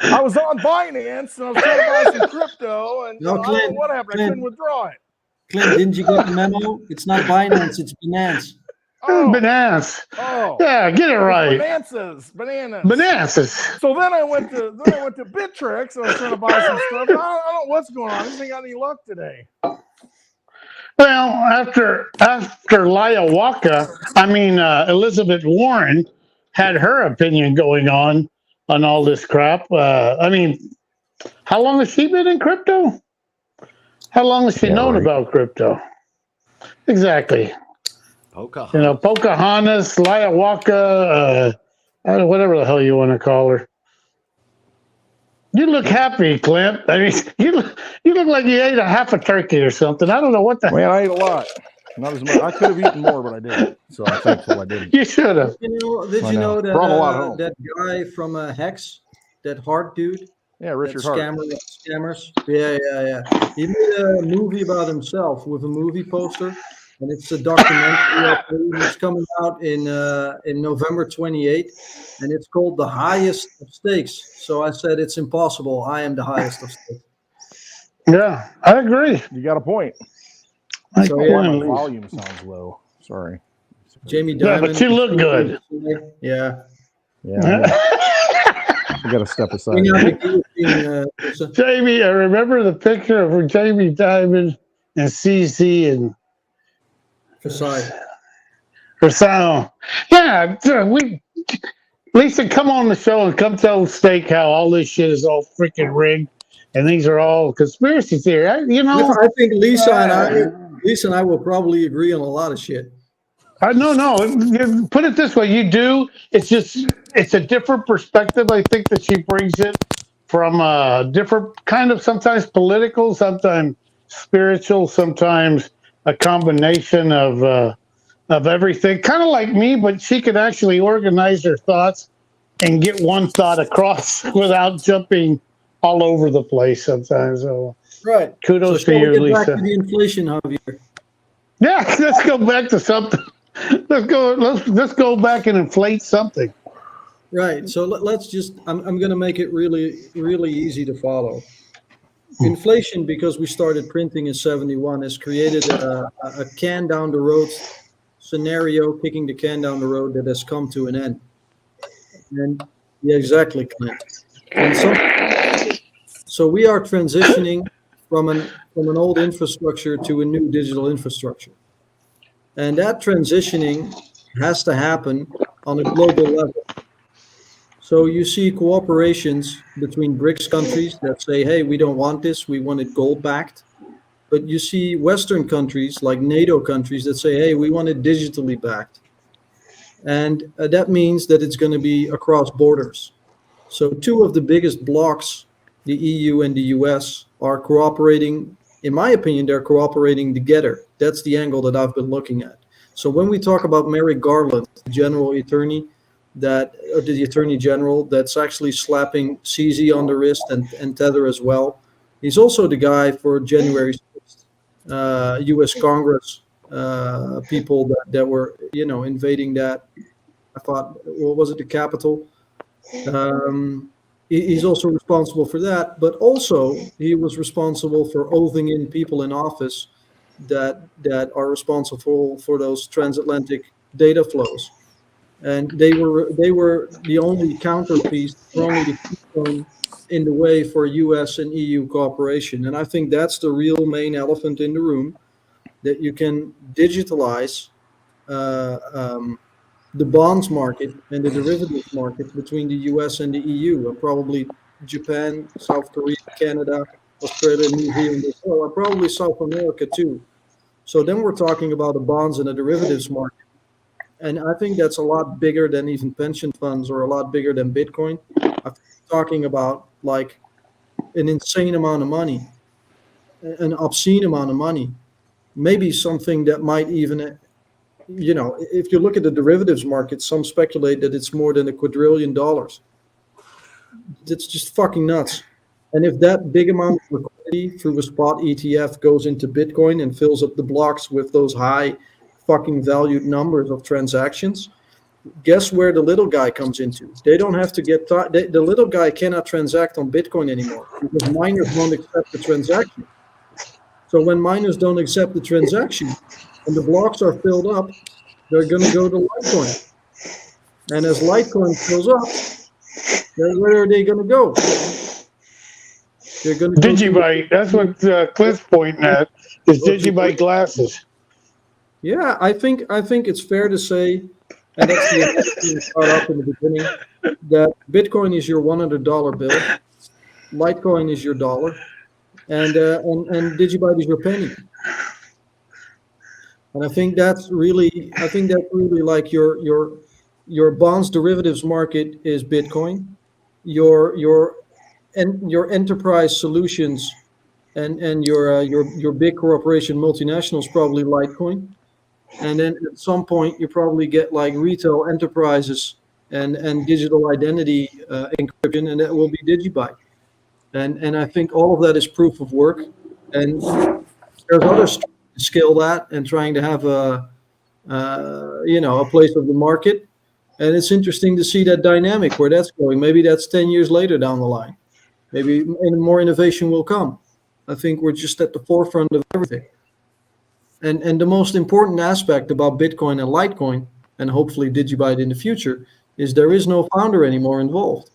[SPEAKER 4] I was on Binance and I was trying to buy some crypto, and
[SPEAKER 3] No,
[SPEAKER 4] I don't know
[SPEAKER 3] Clint,
[SPEAKER 4] what happened. I couldn't withdraw it.
[SPEAKER 3] Clint, didn't you get the memo? It's not Binance, it's Binance.
[SPEAKER 4] Oh,
[SPEAKER 2] Bananas.
[SPEAKER 4] oh,
[SPEAKER 2] Yeah, get it right.
[SPEAKER 4] Bananas. So then I went to Bittrex and I was trying to buy some stuff. I don't know what's going on. I didn't got any luck today.
[SPEAKER 2] Well, after Elizabeth Warren had her opinion going on all this crap. How long has she been in crypto? How long has she known about crypto? Exactly. Pocahontas, Liawaka, whatever the hell you want to call her. You look happy, Clint. I mean, you look like you ate a half a turkey or something. I don't know what the hell.
[SPEAKER 4] Man, I ate a lot. Not as much. I could have eaten more, but I didn't. So I'm thankful I didn't.
[SPEAKER 2] You should have.
[SPEAKER 3] Did you know
[SPEAKER 4] Brought a lot home.
[SPEAKER 3] that guy from Hex, that Hart dude?
[SPEAKER 4] Yeah, Richard Hart.
[SPEAKER 3] Scammers. Yeah. He made a movie about himself with a movie poster, and it's a documentary. It's coming out in November 28th, and it's called The Highest of Stakes. So I said it's impossible. I am the highest of stakes.
[SPEAKER 2] Yeah, I agree.
[SPEAKER 4] You got a point.
[SPEAKER 3] So,
[SPEAKER 4] My volume sounds low. Sorry.
[SPEAKER 3] Jamie Dimon.
[SPEAKER 2] Yeah, but you look good.
[SPEAKER 3] Yeah.
[SPEAKER 4] I got to step aside.
[SPEAKER 2] Jamie, I remember the picture of Jamie Dimon and CC and Versailles. Yeah, Lisa, come on the show and come tell Steak how all this shit is all freaking rigged, and these are all conspiracy theory. I
[SPEAKER 3] think Lisa and I will probably agree on a lot of shit.
[SPEAKER 2] No. Put it this way: you do. It's a different perspective. I think that she brings it from a different kind of, sometimes political, sometimes spiritual, sometimes a combination of everything. Kind of like me, but she could actually organize her thoughts and get one thought across without jumping all over the place sometimes. So,
[SPEAKER 3] right.
[SPEAKER 2] Kudos to you, Lisa.
[SPEAKER 3] Back to the inflation, Javier.
[SPEAKER 2] Yeah, let's go back to something. Let's go back and inflate something.
[SPEAKER 3] Right. So let's just. I'm going to make it really, really easy to follow. Inflation, because we started printing in '71, has created a can down the road scenario, kicking the can down the road that has come to an end. And yeah, exactly, Clint. And so we are transitioning from an old infrastructure to a new digital infrastructure. And that transitioning has to happen on a global level. So you see cooperations between BRICS countries that say, hey, we don't want this, we want it gold backed. But you see Western countries like NATO countries that say, hey, we want it digitally backed. And that means that it's going to be across borders. So two of the biggest blocs, the EU and the US, are cooperating. In my opinion, they're cooperating together. That's the angle that I've been looking at. So when we talk about Merrick Garland, the general attorney, the attorney general that's actually slapping CZ on the wrist and Tether as well. He's also the guy for January 6th, U.S. Congress people that were, invading that. I thought, what was it, the Capitol? He's also responsible for that, but also he was responsible for oathing in people in office that are responsible for those transatlantic data flows. and they were the only counterpiece, were only the keystone in the way for U.S. and EU cooperation. And I think that's the real main elephant in the room, that you can digitalize the bonds market and the derivatives market between the US and the EU, and probably Japan, South Korea, Canada, Australia, New Zealand as well, and probably South America too. So then we're talking about the bonds and the derivatives market. And I think that's a lot bigger than even pension funds, or a lot bigger than Bitcoin. I'm talking about like an insane amount of money, an obscene amount of money, maybe something that might even, if you look at the derivatives market, some speculate that it's more than $1 quadrillion. It's just fucking nuts. And if that big amount of liquidity through a spot ETF goes into Bitcoin and fills up the blocks with those high fucking valued numbers of transactions, guess where the little guy comes into? They don't have to get the little guy cannot transact on Bitcoin anymore, because miners won't accept the transaction. So when miners don't accept the transaction and the blocks are filled up, they're going to go to Litecoin. And as Litecoin fills up, where are they going to go? They're going to
[SPEAKER 2] DigiByte. That's what Cliff's pointing at, is DigiByte glasses.
[SPEAKER 3] Yeah, I think it's fair to say, and that's the thing brought up in the beginning, that Bitcoin is your $100 bill, Litecoin is your dollar, and DigiByte is your penny. And I think that's really like your bonds derivatives market is Bitcoin, your enterprise solutions and your big corporation multinationals probably Litecoin. And then at some point, you probably get like retail enterprises and digital identity encryption, and that will be DigiByte. And I think all of that is proof of work. And there's others trying to scale that and trying to have a place of the market. And it's interesting to see that dynamic, where that's going. Maybe that's 10 years later down the line. Maybe more innovation will come. I think we're just at the forefront of everything. And the most important aspect about Bitcoin and Litecoin, and hopefully DigiByte in the future, is there is no founder anymore involved.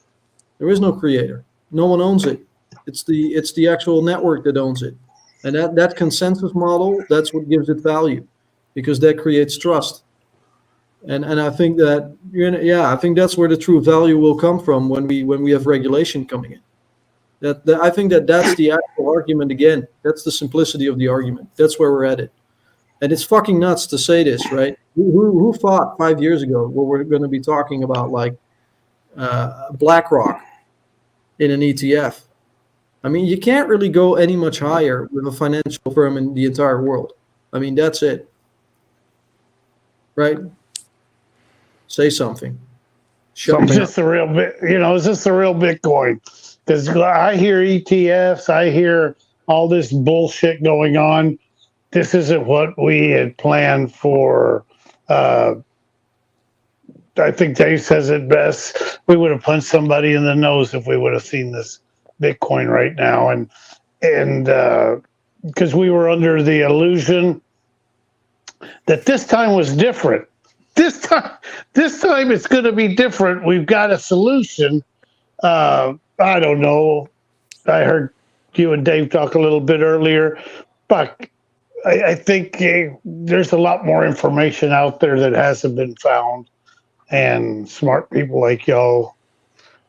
[SPEAKER 3] There is no creator. No one owns it. It's the actual network that owns it. And that consensus model, that's what gives it value, because that creates trust. And I think that, I think that's where the true value will come from when we have regulation coming in. I think that's the actual argument again. That's the simplicity of the argument. That's where we're at it. And it's fucking nuts to say this, right? Who thought 5 years ago what we're going to be talking about, like BlackRock in an ETF? I mean, you can't really go any much higher with a financial firm in the entire world. I mean, that's it. Right? Say something.
[SPEAKER 2] Is this the real is this the real Bitcoin? Because I hear ETFs, I hear all this bullshit going on. This isn't what we had planned for. I think Dave says it best. We would have punched somebody in the nose if we would have seen this Bitcoin right now. And because we were under the illusion that this time was different. This time it's going to be different. We've got a solution. I don't know. I heard you and Dave talk a little bit earlier, but I think there's a lot more information out there that hasn't been found, and smart people like y'all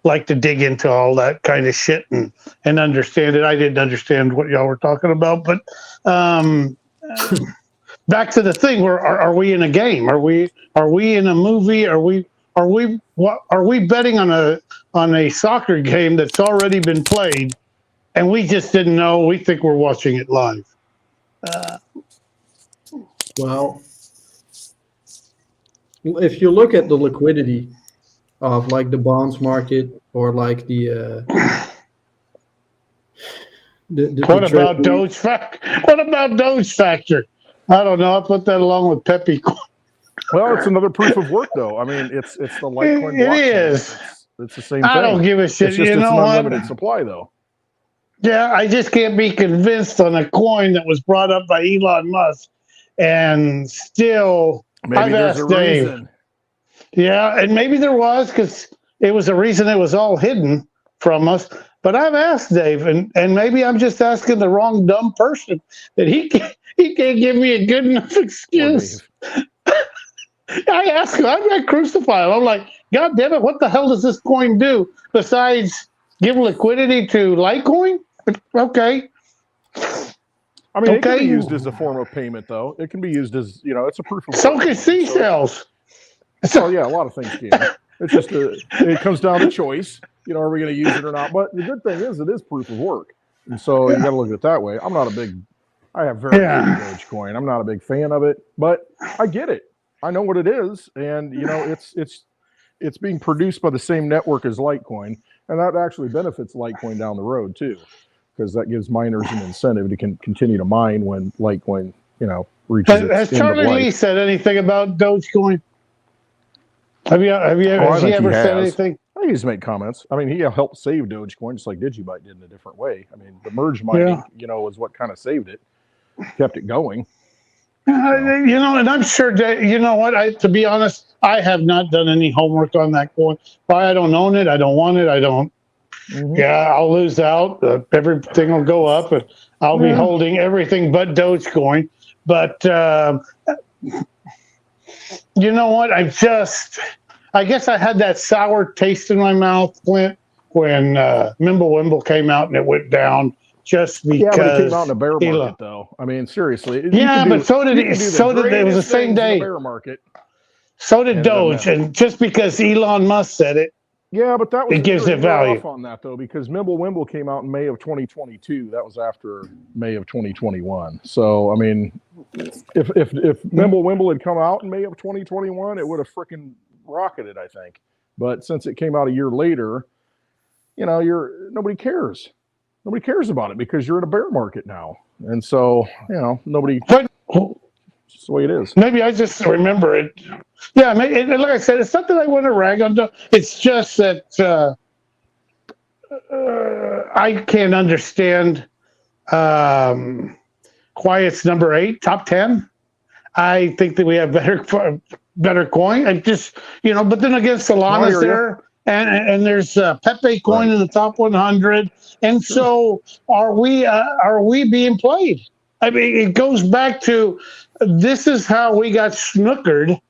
[SPEAKER 2] like to dig into all that kind of shit and understand it. I didn't understand what y'all were talking about, but back to the thing. Are we in a game? Are we in a movie? Are we betting on a soccer game that's already been played, and we just didn't know? We think we're watching it live.
[SPEAKER 3] Well, if you look at the liquidity of like the bonds market, or like the
[SPEAKER 2] what about Doge Factor? What about Doge Factor? I don't know. I put that along with Pepe.
[SPEAKER 4] Well, it's another proof of work, though. I mean, it's the Litecoin blockchain.
[SPEAKER 2] It is.
[SPEAKER 4] It's the same thing.
[SPEAKER 2] I don't give a shit.
[SPEAKER 4] It's just
[SPEAKER 2] you know
[SPEAKER 4] an
[SPEAKER 2] what?
[SPEAKER 4] unlimited supply, though.
[SPEAKER 2] Yeah, I just can't be convinced on a coin that was brought up by Elon Musk, and still,
[SPEAKER 4] Maybe
[SPEAKER 2] I've
[SPEAKER 4] there's a
[SPEAKER 2] asked Dave.
[SPEAKER 4] reason.
[SPEAKER 2] Yeah, and maybe there was because it was a reason it was all hidden from us. But I've asked Dave, and maybe I'm just asking the wrong dumb person that he can't give me a good enough excuse. I asked him, I crucify him. I'm like, God damn it, what the hell does this coin do besides give liquidity to Litecoin? Okay.
[SPEAKER 4] I mean, it can be used as a form of payment, though. It can be used as, it's a proof of
[SPEAKER 2] So
[SPEAKER 4] work.
[SPEAKER 2] can seashells.
[SPEAKER 4] So yeah, a lot of things can. It's just it comes down to choice. Are we going to use it or not? But the good thing is, it is proof of work, and so you got to look at it that way. I have very little Dogecoin. I'm not a big fan of it, but I get it. I know what it is, and it's being produced by the same network as Litecoin, and that actually benefits Litecoin down the road too, because that gives miners an incentive to continue to mine when Litecoin, reaches its
[SPEAKER 2] Has
[SPEAKER 4] end of
[SPEAKER 2] Charlie Lee
[SPEAKER 4] life.
[SPEAKER 2] said anything about Dogecoin? Has he ever said anything?
[SPEAKER 4] I think he's made comments. I mean, he helped save Dogecoin just like DigiByte did in a different way. I mean, the merge mining, was what kind of saved it, kept it going.
[SPEAKER 2] And I'm sure that, to be honest, I have not done any homework on that coin. Why I don't own it, I don't want it, I don't. Mm-hmm. Yeah, I'll lose out. Everything will go up, and I'll be holding everything but Dogecoin. But you know what? I guess I had that sour taste in my mouth, Clint, when Mimblewimble came out and it went down. Just because
[SPEAKER 4] but it came out in a bear market, though. I mean, seriously.
[SPEAKER 2] But so did it. So did it was the same day.
[SPEAKER 4] Bear market.
[SPEAKER 2] So did Doge, and just because Elon Musk said it,
[SPEAKER 4] but that was
[SPEAKER 2] it gives it value.
[SPEAKER 4] Off on that though, because Mimblewimble came out in May of 2022. That was after May of 2021. So I mean, if Mimblewimble had come out in May of 2021, it would have freaking rocketed, I think. But since it came out a year later, nobody cares. Nobody cares about it because you're in a bear market now. And so, nobody. But it's the way it is.
[SPEAKER 2] Maybe I just remember it. Yeah, like I said, it's not that I want to rag on. It's just that I can't understand why it's number 8, top 10. I think that we have better coin. I just, but then again, Solana's there. And there's Pepe coin in the top 100, and so are we being played? I mean, it goes back to this is how we got snookered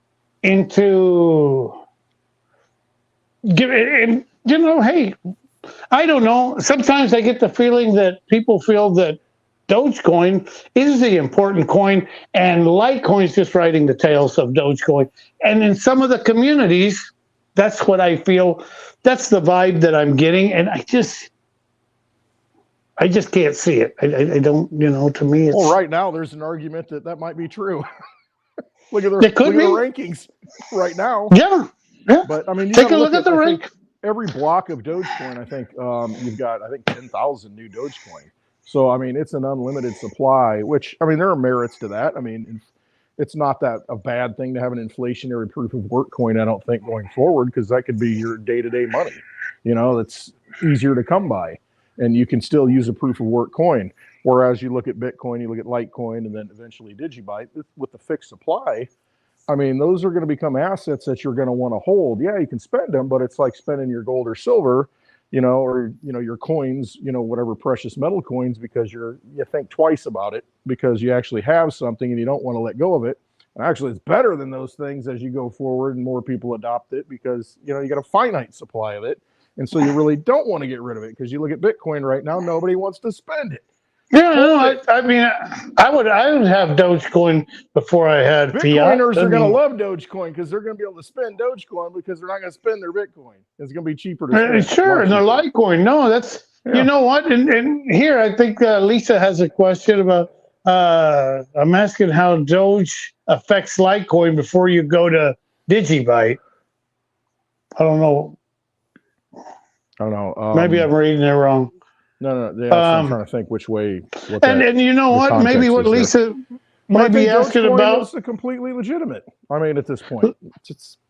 [SPEAKER 2] into giving. Hey, I don't know. Sometimes I get the feeling that people feel that Dogecoin is the important coin, and Litecoin's just riding the tails of Dogecoin. And in some of the communities, that's what I feel. That's the vibe that I'm getting, and I just can't see it. I don't, to me it's...
[SPEAKER 4] Well, right now there's an argument that might be true. Look at the rankings right now.
[SPEAKER 2] Yeah.
[SPEAKER 4] But I mean,
[SPEAKER 2] take a look at the rank.
[SPEAKER 4] Every block of Dogecoin, I think you've got 10,000 new Dogecoin. So I mean, it's an unlimited supply. Which I mean, there are merits to that. I mean, it's not that a bad thing to have an inflationary proof of work coin, I don't think, going forward, because that could be your day-to-day money. That's easier to come by, and you can still use a proof of work coin. Whereas you look at Bitcoin, you look at Litecoin, and then eventually DigiByte with the fixed supply. I mean, those are going to become assets that you're going to want to hold. Yeah, you can spend them, but it's like spending your gold or silver, or your coins, whatever precious metal coins, because you think twice about it because you actually have something and you don't want to let go of it. And actually, it's better than those things as you go forward and more people adopt it because you got a finite supply of it, and so you really don't want to get rid of it because you look at Bitcoin right now, nobody wants to spend it.
[SPEAKER 2] Yeah, no, I mean, I would have Dogecoin before I had fiat.
[SPEAKER 4] Bitcoiners are going to love Dogecoin because they're going to be able to spend Dogecoin because they're not going to spend their Bitcoin. It's going to be cheaper to spend.
[SPEAKER 2] Sure, and their Litecoin. No, that's you know what? And here I think Lisa has a question about. I'm asking how Doge affects Litecoin before you go to DigiByte. I don't know. Maybe I'm reading it wrong.
[SPEAKER 4] No. I'm trying to think which way.
[SPEAKER 2] And you know what? Maybe what Lisa might be asking about
[SPEAKER 4] is completely legitimate. I mean, at this point,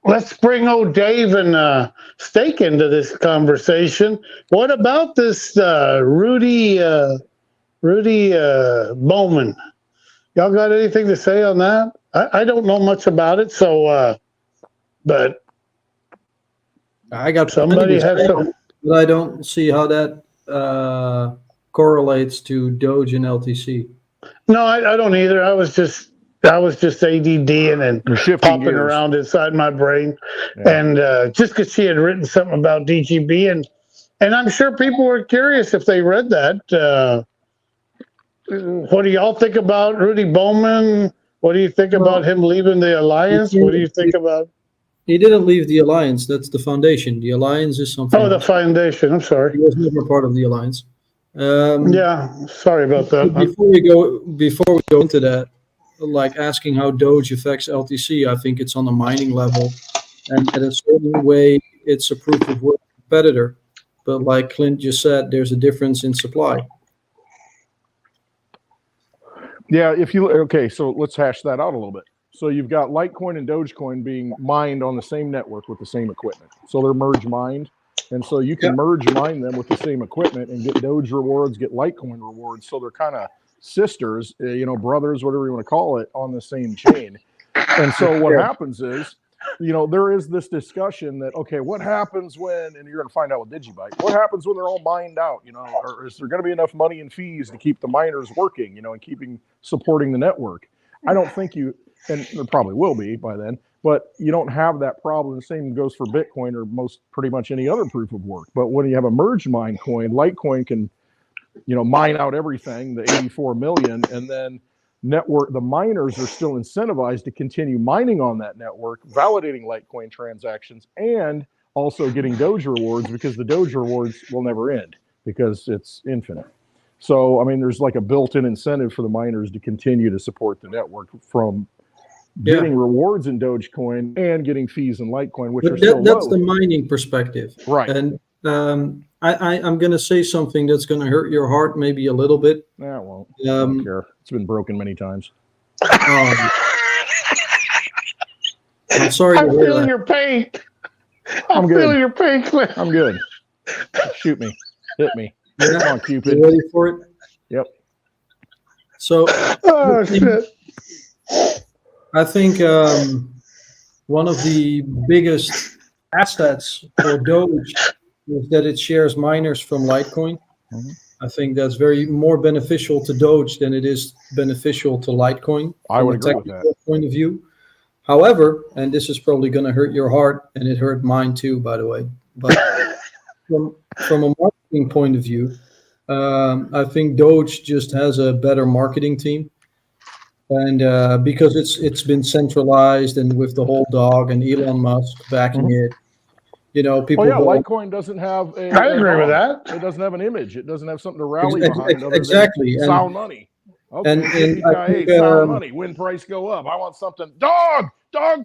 [SPEAKER 2] let's bring old Dave and Steak into this conversation. What about this Rudy Bowman? Y'all got anything to say on that? I don't know much about it, so but
[SPEAKER 3] I got
[SPEAKER 2] Somebody has to.
[SPEAKER 3] but I don't see how that correlates to Doge and LTC.
[SPEAKER 2] No, I don't either. I was just ADD and then
[SPEAKER 4] You're shifting
[SPEAKER 2] popping
[SPEAKER 4] gears.
[SPEAKER 2] around inside my brain,
[SPEAKER 4] Yeah.
[SPEAKER 2] and just because she had written something about DGB, and I'm sure people were curious if they read that. What do y'all think about Rudy Bowman? What do you think about him leaving the alliance? What do you think about?
[SPEAKER 3] He didn't leave the alliance. That's the foundation. The alliance is something.
[SPEAKER 2] Oh, the
[SPEAKER 3] else.
[SPEAKER 2] foundation. I'm
[SPEAKER 3] He
[SPEAKER 2] sorry.
[SPEAKER 3] was never part of the alliance.
[SPEAKER 2] Yeah, sorry about that.
[SPEAKER 3] Before we go into that, like asking how Doge affects LTC, I think it's on a mining level, and in a certain way, it's a proof of work competitor. But like Clint just said, there's a difference in supply.
[SPEAKER 4] Yeah, so let's hash that out a little bit. So you've got Litecoin and Dogecoin being mined on the same network with the same equipment. So they're merge mined. And so you can merge mine them with the same equipment and get Doge rewards, get Litecoin rewards. So they're kind of sisters, brothers, whatever you want to call it, on the same chain. And so what happens is, there is this discussion that, okay, what happens when, and you're going to find out with DigiByte, what happens when they're all mined out, or is there going to be enough money in fees to keep the miners working, and supporting the network? I don't think and there probably will be by then, but you don't have that problem. The same goes for Bitcoin or pretty much any other proof of work. But when you have a merge mine coin, Litecoin can, mine out everything, the 84 million, and then the miners are still incentivized to continue mining on that network, validating Litecoin transactions, and also getting Doge rewards, because the Doge rewards will never end because it's infinite. So, I mean, there's like a built-in incentive for the miners to continue to support the network from getting rewards in Dogecoin and getting fees in Litecoin, which are still
[SPEAKER 3] That's
[SPEAKER 4] low.
[SPEAKER 3] the mining perspective.
[SPEAKER 4] Right.
[SPEAKER 3] And I'm going to say something that's going to hurt your heart maybe a little bit.
[SPEAKER 4] Yeah, it won't. I don't care. It's been broken many times.
[SPEAKER 3] I'm sorry.
[SPEAKER 2] I'm feeling your pain. I'm feeling your pain, Cliff.
[SPEAKER 4] I'm good. Shoot me. Hit me.
[SPEAKER 3] Yeah.
[SPEAKER 4] Come on, Cupid.
[SPEAKER 3] You ready for it?
[SPEAKER 4] Yep.
[SPEAKER 3] So,
[SPEAKER 2] shit.
[SPEAKER 3] I think one of the biggest assets for Doge is that it shares miners from Litecoin.
[SPEAKER 4] Mm-hmm.
[SPEAKER 3] I think that's more beneficial to Doge than it is beneficial to Litecoin.
[SPEAKER 4] I would agree with that.
[SPEAKER 3] Point of view. However, and this is probably going to hurt your heart, and it hurt mine too, by the way. But from a marketing point of view, I think Doge just has a better marketing team. And because it's been centralized, and with the whole dog and Elon Musk backing it, people.
[SPEAKER 4] Litecoin doesn't have.
[SPEAKER 2] I agree with that.
[SPEAKER 4] It doesn't have an image. It doesn't have something to rally behind.
[SPEAKER 3] Exactly.
[SPEAKER 4] Sound money. Okay.
[SPEAKER 3] And I think,
[SPEAKER 4] sound money. When price go up, I want something. Dog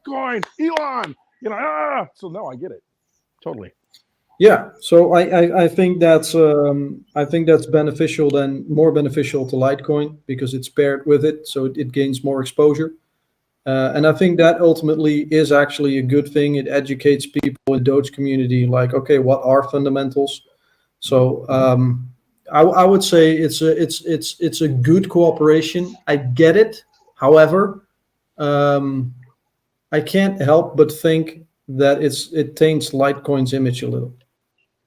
[SPEAKER 4] coin. Elon. So no, I get it. Totally.
[SPEAKER 3] Yeah, so I think that's beneficial, more beneficial to Litecoin, because it's paired with it, so it gains more exposure, and I think that ultimately is actually a good thing. It educates people in the Doge community, like, okay, what are fundamentals? So I would say it's a good cooperation. I get it. However, I can't help but think that it taints Litecoin's image a little.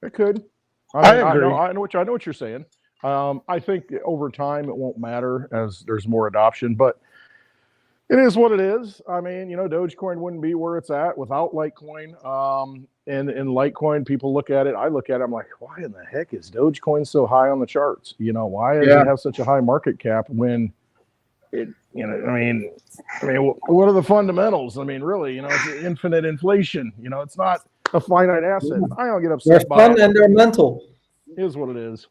[SPEAKER 4] It could.
[SPEAKER 2] I agree.
[SPEAKER 4] I know what you're saying. I think over time it won't matter as there's more adoption, but it is what it is. I mean, Dogecoin wouldn't be where it's at without Litecoin. And in Litecoin, people look at it. I look at it. I'm like, why in the heck is Dogecoin so high on the charts? Why does it have such a high market cap when it? What are the fundamentals? I mean, really, it's infinite inflation. It's not a finite asset. I don't get upset
[SPEAKER 3] They're fun and they're mental.
[SPEAKER 4] Is what it is.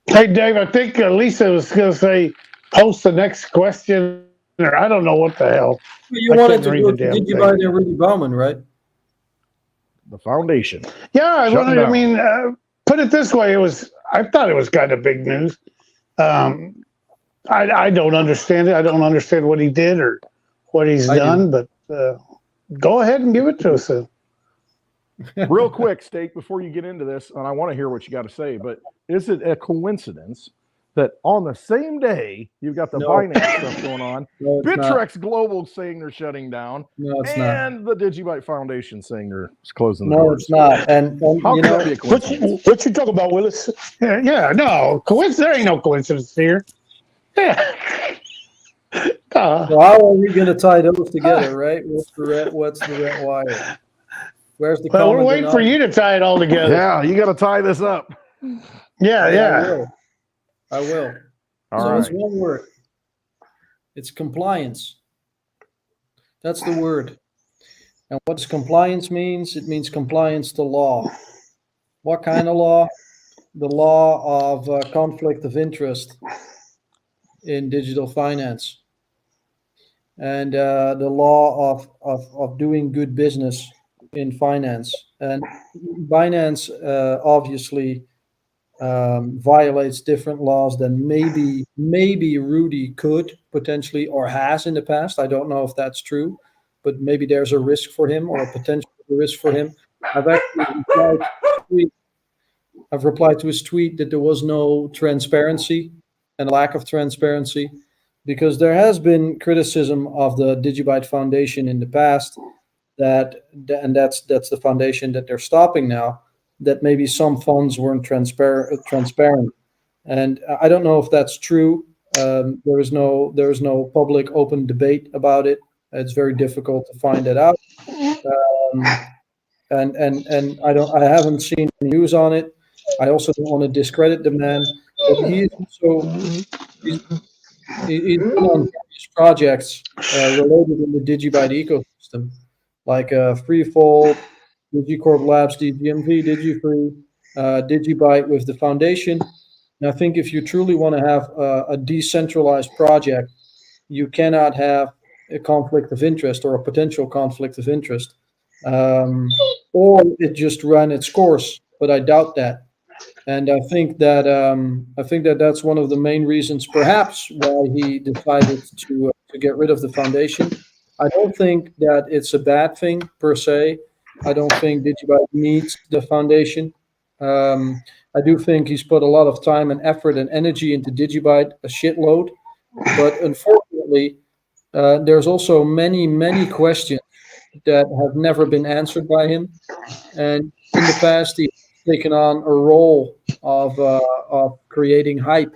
[SPEAKER 2] Hey, Dave, I think Lisa was going to say, post the next question, or I don't know what the hell.
[SPEAKER 3] You wanted to go to DigiByte and Rudy Bauman, right?
[SPEAKER 4] The foundation.
[SPEAKER 2] Yeah, put it this way. I thought it was kind of big news. I don't understand it. I don't understand what he did or what he's done, but go ahead and give it to us.
[SPEAKER 4] Real quick, Steak, before you get into this, and I want to hear what you got to say, but is it a coincidence that on the same day you've got the
[SPEAKER 3] No.
[SPEAKER 4] Binance stuff going on,
[SPEAKER 3] No, it's not.
[SPEAKER 4] Bitrex Global saying they're shutting down,
[SPEAKER 3] No, it's not.
[SPEAKER 4] and the DigiByte Foundation saying they're closing the
[SPEAKER 3] No,
[SPEAKER 4] doors.
[SPEAKER 3] it's not. And
[SPEAKER 4] How
[SPEAKER 3] you
[SPEAKER 4] could
[SPEAKER 3] know,
[SPEAKER 4] that be a coincidence?
[SPEAKER 2] What you talking about, Willis? Yeah, no coincidence. There ain't no coincidence here. Yeah.
[SPEAKER 3] so how are we going to tie those together, right? What's the red wire? Where's the
[SPEAKER 2] Well, we're
[SPEAKER 3] common
[SPEAKER 2] waiting for you to tie it all together.
[SPEAKER 4] Yeah, you got to tie this up.
[SPEAKER 2] Yeah.
[SPEAKER 3] I will.
[SPEAKER 4] All
[SPEAKER 3] So it's
[SPEAKER 4] right.
[SPEAKER 3] one word. It's compliance. That's the word. And what does compliance means? It means compliance to law. What kind of law? The law of conflict of interest in digital finance, and the law of doing good business in finance. And Binance obviously violates different laws than maybe Rudy could potentially or has in the past. I don't know if that's true, but maybe there's a risk for him or a potential risk for him. I've replied to his tweet that there was no transparency and lack of transparency, because there has been criticism of the DigiByte Foundation in the past and that's the foundation that they're stopping now, that maybe some funds weren't transparent. And I don't know if that's true. There is no public open debate about it. It's very difficult to find that out. And I haven't seen news on it. I also don't want to discredit the man, but he's been on various projects related in the DigiByte ecosystem, like Freefold, DigiCorp Labs, DGMV, DigiFree, DigiByte with the foundation. And I think if you truly want to have a decentralized project, you cannot have a conflict of interest or a potential conflict of interest, or it just ran its course. But I doubt that. And I think that that's one of the main reasons, perhaps, why he decided to get rid of the foundation. I don't think that it's a bad thing per se. I don't think DigiByte needs the foundation. I do think he's put a lot of time and effort and energy into DigiByte, a shitload. But unfortunately, there's also many questions that have never been answered by him. And in the past, he's taken on a role of creating hype,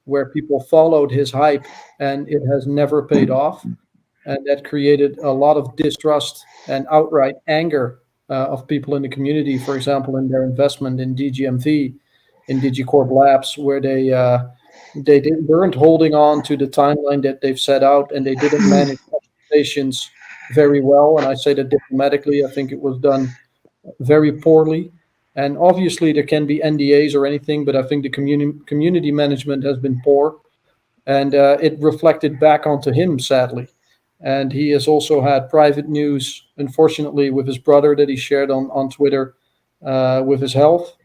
[SPEAKER 3] where people followed his hype, and it has never paid off. And that created a lot of distrust and outright anger of people in the community, for example, in their investment in DGMV, in DigiCorp Labs, where they weren't holding on to the timeline that they've set out, and they didn't manage expectations very well. And I say that diplomatically. I think it was done very poorly. And obviously there can be NDAs or anything, but I think the community management has been poor, and it reflected back onto him, sadly. And he has also had private news, unfortunately, with his brother that he shared on Twitter with his health.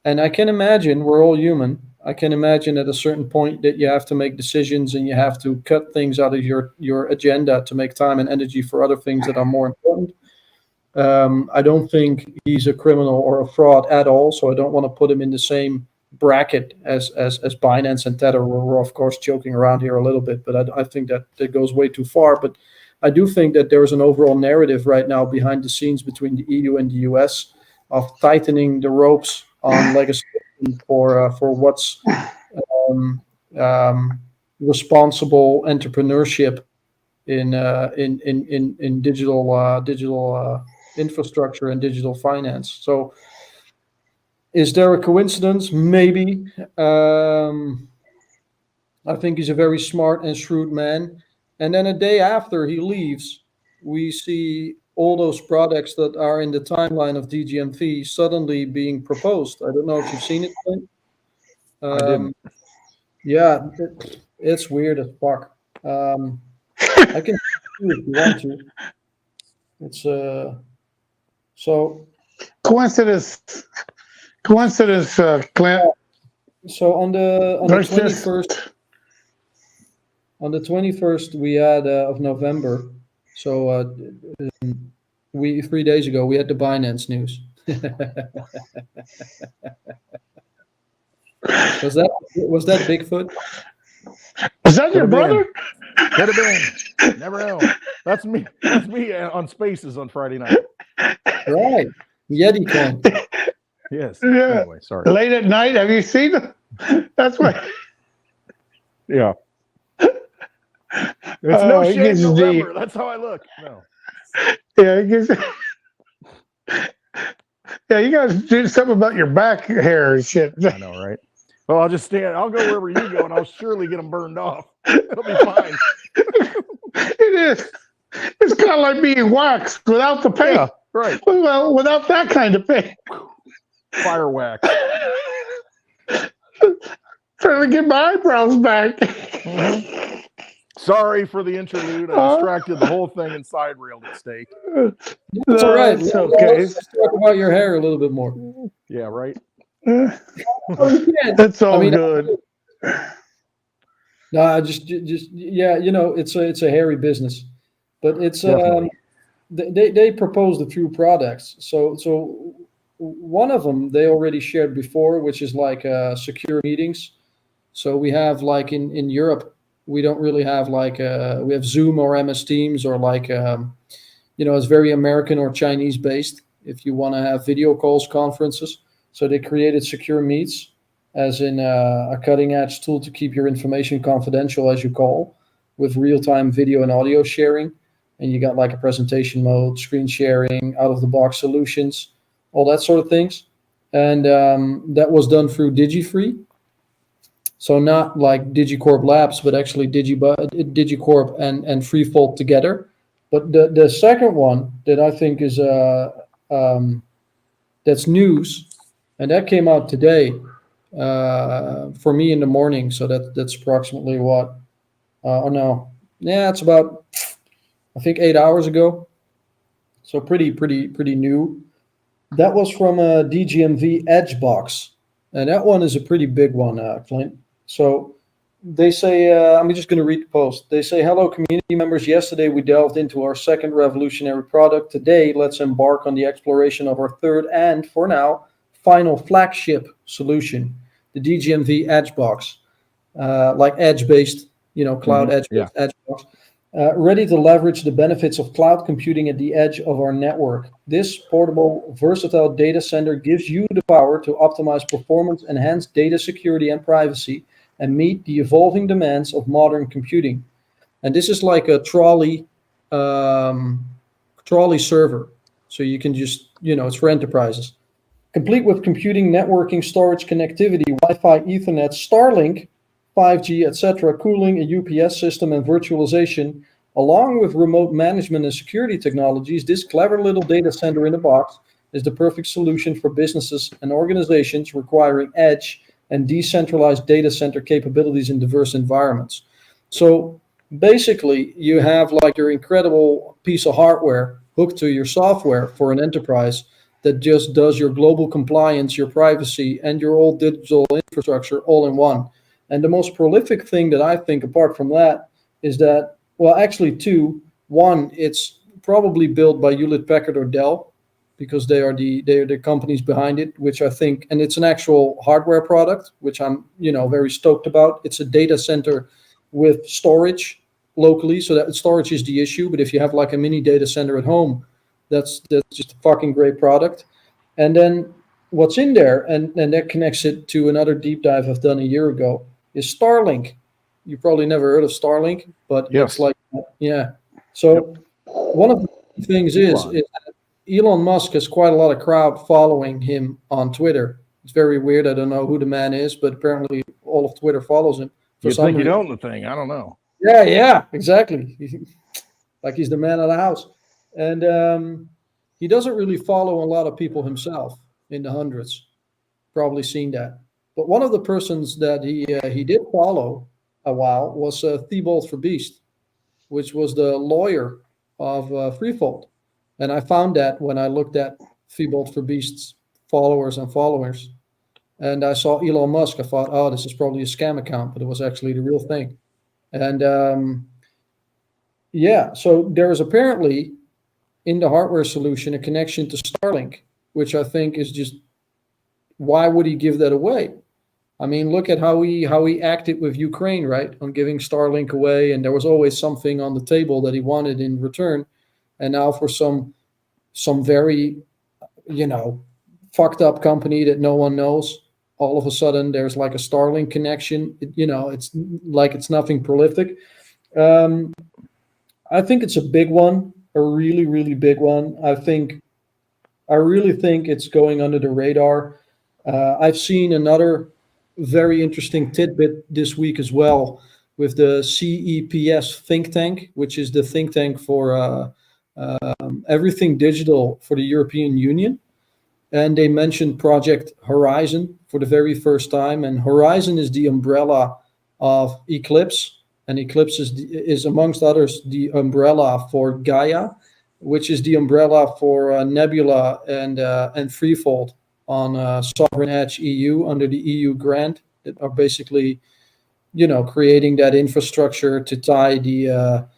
[SPEAKER 3] And I can imagine, we're all human, I can imagine at a certain point that you have to make decisions and you have to cut things out of your agenda to make time and energy for other things that are more important. I don't think he's a criminal or a fraud at all, so I don't want to put him in the same bracket as Binance and Tether. We're of course joking around here a little bit, but I think that goes way too far. But I do think that there is an overall narrative right now behind the scenes between the EU and the US of tightening the ropes on legislation for what's responsible entrepreneurship in digital infrastructure and digital finance. So is there a coincidence? Maybe. I think he's a very smart and shrewd man. And then a day after he leaves, we see all those products that are in the timeline of DGMV suddenly being proposed. I don't know if you've seen it, Clint.
[SPEAKER 4] I didn't.
[SPEAKER 3] Yeah, it's weird as fuck. I can do it if you want to. It's so
[SPEAKER 2] Coincidence, Clint.
[SPEAKER 3] so on the
[SPEAKER 2] There's
[SPEAKER 3] 21st on the 21st we had of November. So 3 days ago we had the Binance news. Was that Bigfoot?
[SPEAKER 2] Is that your
[SPEAKER 4] Could've been.
[SPEAKER 2] brother?
[SPEAKER 4] Could have been. Never know. That's me. That's me on Spaces on Friday night.
[SPEAKER 3] Right. Yeti coin.
[SPEAKER 4] Yes.
[SPEAKER 2] Yeah.
[SPEAKER 4] Anyway, sorry.
[SPEAKER 2] Late at night, have you seen them? That's what.
[SPEAKER 4] Yeah. It's no
[SPEAKER 2] it
[SPEAKER 4] shade
[SPEAKER 2] gets
[SPEAKER 4] November.
[SPEAKER 2] deep.
[SPEAKER 4] That's how I look. No.
[SPEAKER 2] Yeah, it gets. Yeah, you guys do something about your back hair and shit.
[SPEAKER 4] I know, right? Well, I'll just stand. I'll go wherever you go, and I'll surely get them burned off. It'll be fine.
[SPEAKER 2] It is. It's kind of like being waxed without the paint.
[SPEAKER 4] Yeah, right.
[SPEAKER 2] Well, without that kind of paint.
[SPEAKER 4] Fire wax.
[SPEAKER 2] Trying to get my eyebrows back.
[SPEAKER 4] Mm-hmm. Sorry for the interlude. I distracted the whole thing and side railed at stake.
[SPEAKER 3] That's all right.
[SPEAKER 2] It's okay.
[SPEAKER 3] Let's talk about your hair a little bit more.
[SPEAKER 4] Yeah, right.
[SPEAKER 2] That's all good.
[SPEAKER 3] No, just yeah, it's a hairy business, but it's they proposed a few products. So one of them they already shared before, which is like secure meetings. So we have like in Europe, we don't really have like we have Zoom or MS Teams or like it's very American or Chinese based. If you want to have video calls, conferences, so they created Secure Meets, as in a cutting-edge tool to keep your information confidential as you call, with real-time video and audio sharing. And you got like a presentation mode, screen sharing, out-of-the-box solutions, all that sort of things. And that was done through DigiFree. So not like DigiCorp Labs, but actually DigiCorp and Freefold together. But the second one that I think is that's news, and that came out today. For me in the morning, so that's approximately what? It's about I think 8 hours ago. So pretty new. That was from a DGMV Edge box, and that one is a pretty big one, Clint. So they say, I'm just going to read the post. They say, hello, community members. Yesterday we delved into our second revolutionary product. Today, let's embark on the exploration of our third and, for now, final flagship solution, the DGMV Edge box, like edge-based, cloud edge-based Edge box, ready to leverage the benefits of cloud computing at the edge of our network. This portable, versatile data center gives you the power to optimize performance, enhance data security and privacy, and meet the evolving demands of modern computing. And this is like a trolley server, so you can just, it's for enterprises. Complete with computing, networking, storage, connectivity, Wi-Fi, Ethernet, Starlink, 5G, etc., cooling, a UPS system, and virtualization, along with remote management and security technologies, this clever little data center in a box is the perfect solution for businesses and organizations requiring edge and decentralized data center capabilities in diverse environments. So basically, you have like your incredible piece of hardware hooked to your software for an enterprise that just does your global compliance, your privacy, and your old digital infrastructure all in one. And the most prolific thing that I think, apart from that, is that, well, actually two. One, it's probably built by Hewlett Packard or Dell, because they are the companies behind it, which I think, and it's an actual hardware product, which I'm very stoked about. It's a data center with storage locally, so that storage is the issue. But if you have like a mini data center at home, that's just a fucking great product. And then what's in there, and that connects it to another deep dive I've done a year ago, is Starlink. You probably never heard of Starlink, but It's like, So one of the things is that Elon Musk has quite a lot of crowd following him on Twitter. It's very weird. I don't know who the man is, but apparently all of Twitter follows him.
[SPEAKER 4] You think he'd own the thing? I don't know.
[SPEAKER 3] Yeah, exactly. Like he's the man of the house. And he doesn't really follow a lot of people himself, in the hundreds. Probably seen that. But one of the persons that he did follow a while was Thibault Verbiest, which was the lawyer of Freefold. And I found that when I looked at Thibault Verbiest's followers. And I saw Elon Musk. I thought, oh, this is probably a scam account, but it was actually the real thing. And so there is apparently in the hardware solution a connection to Starlink, which I think is just, why would he give that away? I mean, look at how he acted with Ukraine, right? On giving Starlink away, and there was always something on the table that he wanted in return. And now for some very, fucked up company that no one knows, all of a sudden there's like a Starlink connection. It's like it's nothing prolific. I think it's a big one, a really, really big one. I really think it's going under the radar. I've seen another very interesting tidbit this week as well with the CEPS think tank, which is the think tank for everything digital for the European Union. And they mentioned Project Horizon for the very first time. And Horizon is the umbrella of Eclipse. And Eclipse is amongst others, the umbrella for Gaia, which is the umbrella for Nebula and Freefold on Sovereign Edge EU under the EU grant that are basically, creating that infrastructure to tie the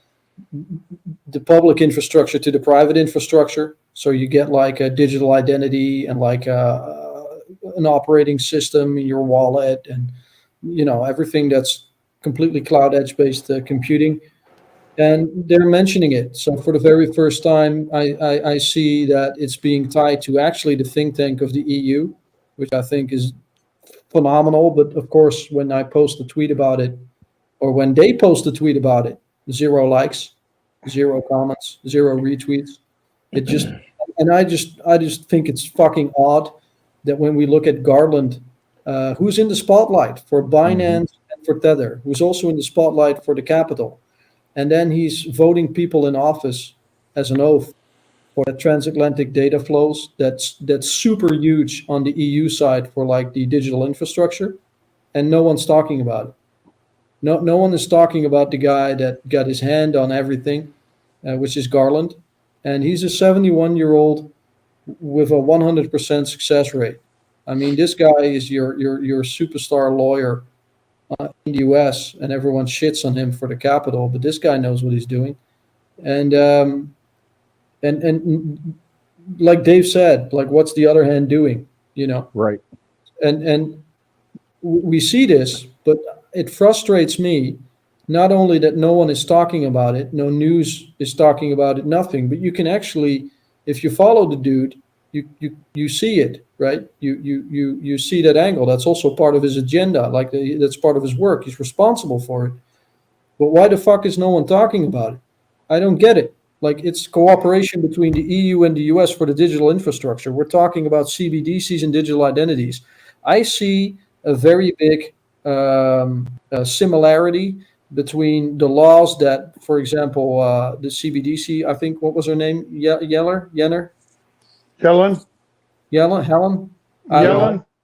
[SPEAKER 3] public infrastructure to the private infrastructure. So you get like a digital identity and like an operating system in your wallet and, everything that's completely cloud edge based computing. And they're mentioning it. So for the very first time, I see that it's being tied to actually the think tank of the EU, which I think is phenomenal. But of course, when I post a tweet about it, or when they post a tweet about it, 0 likes, 0 comments, 0 retweets. I just think it's fucking odd that when we look at Garland, who's in the spotlight for Binance and for Tether, who's also in the spotlight for the Capital. And then he's voting people in office as an oath for the transatlantic data flows. That's super huge on the EU side for like the digital infrastructure, and no one's talking about it. No one is talking about the guy that got his hand on everything, which is Garland, and he's a 71-year-old with a 100% success rate. I mean, this guy is your superstar lawyer in the U.S. and everyone shits on him for the Capitol, but this guy knows what he's doing, and like Dave said, like what's the other hand doing?
[SPEAKER 4] Right.
[SPEAKER 3] And we see this, but it frustrates me not only that no one is talking about it, no news is talking about it, nothing, but you can actually, if you follow the dude, you see it, right? You see that angle. That's also part of his agenda. Like that's part of his work. He's responsible for it. But why the fuck is no one talking about it? I don't get it. Like it's cooperation between the EU and the US for the digital infrastructure. We're talking about CBDCs and digital identities. I see a very big similarity between the laws that, for example, the CBDC, I think, what was her name? Helen?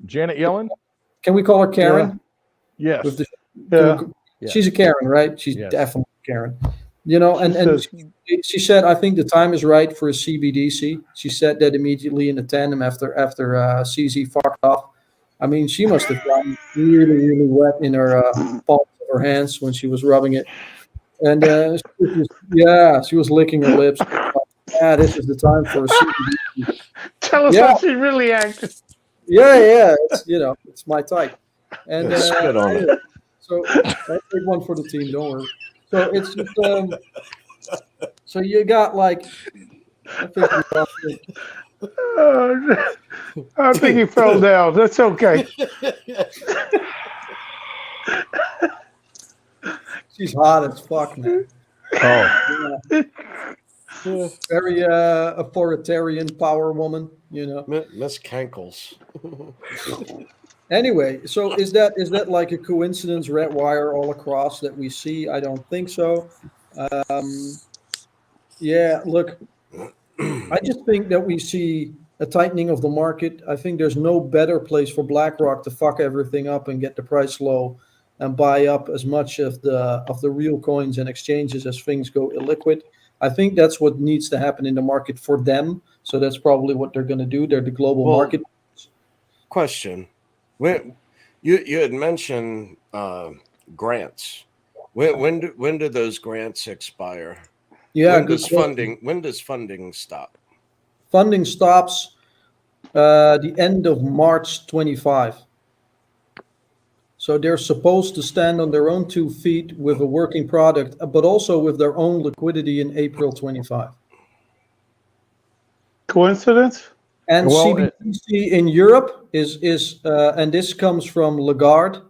[SPEAKER 4] Janet Yellen?
[SPEAKER 3] Can we call her Karen?
[SPEAKER 4] Yes.
[SPEAKER 3] She's a Karen, right? She's definitely a Karen. And she said, I think the time is right for a CBDC. She said that immediately in the tandem after CZ fucked off. I mean, she must have gotten really, really wet in her palms of her hands when she was rubbing it. And she was licking her lips. Yeah, this is the time for a CBDC.
[SPEAKER 2] Tell us how she really acted.
[SPEAKER 3] Yeah, it's my type. And
[SPEAKER 1] spit on it.
[SPEAKER 3] So I'll take one for the team. Don't worry. So it's just, so you got like, I think
[SPEAKER 2] I think he fell down. That's okay.
[SPEAKER 3] She's hot as fuck, man.
[SPEAKER 4] Oh.
[SPEAKER 3] Yeah. Very authoritarian power woman,
[SPEAKER 1] Miss Cankles.
[SPEAKER 3] Anyway, so is that like a coincidence, red wire all across that we see? I don't think so. Look, I just think that we see a tightening of the market. I think there's no better place for BlackRock to fuck everything up and get the price low and buy up as much of the real coins and exchanges as things go illiquid. I think that's what needs to happen in the market for them. So that's probably what they're going to do. They're the global market.
[SPEAKER 1] Question. When you had mentioned grants, when do those grants expire?
[SPEAKER 3] Yeah.
[SPEAKER 1] When does funding stop?
[SPEAKER 3] Funding stops the end of March 25. So they're supposed to stand on their own 2 feet with a working product, but also with their own liquidity in April 25.
[SPEAKER 2] Coincidence?
[SPEAKER 3] And
[SPEAKER 4] Well,
[SPEAKER 3] CBDC in Europe is and this comes from Lagarde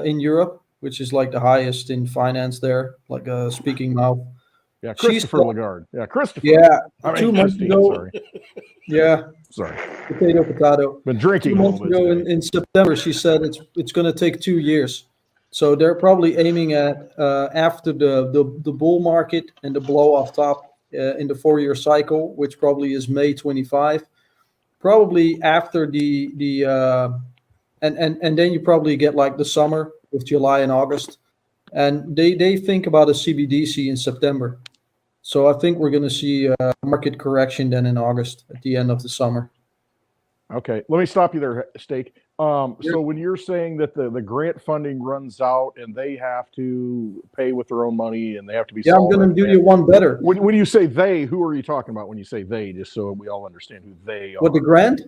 [SPEAKER 3] in Europe, which is like the highest in finance there, like a speaking mouth.
[SPEAKER 4] Yeah,
[SPEAKER 3] She's
[SPEAKER 4] Christopher Lagarde. Yeah, Christopher.
[SPEAKER 3] Yeah,
[SPEAKER 4] I mean,
[SPEAKER 3] 2 months
[SPEAKER 4] Christine,
[SPEAKER 3] ago.
[SPEAKER 4] sorry.
[SPEAKER 3] Yeah,
[SPEAKER 4] Sorry.
[SPEAKER 3] potato.
[SPEAKER 4] Been drinking
[SPEAKER 3] 2
[SPEAKER 4] a
[SPEAKER 3] months
[SPEAKER 4] little bit
[SPEAKER 3] ago
[SPEAKER 4] today.
[SPEAKER 3] in September, she said it's going to take 2 years. So they're probably aiming at after the bull market and the blow off top in the 4-year cycle, which probably is May 25. Probably after and then you probably get like the summer with July and August, and they think about a CBDC in September. So I think we're going to see a market correction then in August at the end of the summer.
[SPEAKER 4] Okay, let me stop you there, Steak. So when you're saying that the grant funding runs out and they have to pay with their own money and they have to be
[SPEAKER 3] I'm going to do you one better.
[SPEAKER 4] When you say they, who are you talking about when you say they, just so we all understand who they are?
[SPEAKER 3] What, the grant?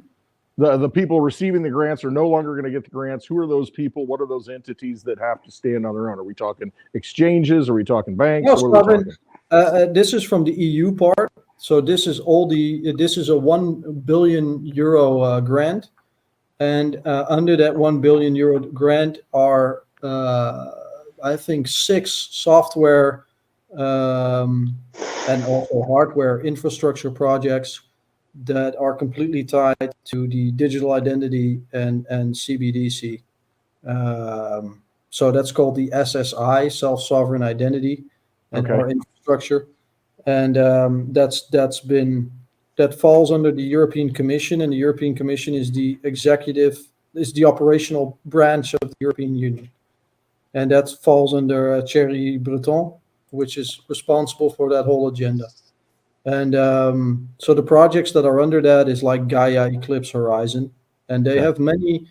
[SPEAKER 4] The people receiving the grants are no longer going to get the grants. Who are those people? What are those entities that have to stand on their own? Are we talking exchanges? Are we talking banks?
[SPEAKER 3] No,
[SPEAKER 4] What are we talking?
[SPEAKER 3] This is from the EU part. So this is this is a 1 billion euro grant. And under that 1 billion euro grant are, I think, 6 software and also hardware infrastructure projects that are completely tied to the digital identity and CBDC. So that's called the SSI, self-sovereign identity, and our infrastructure. And that falls under the European Commission, and the European Commission is the operational branch of the European Union. And that falls under Thierry Breton, which is responsible for that whole agenda. And so the projects that are under that is like Gaia, Eclipse, Horizon, and they have many.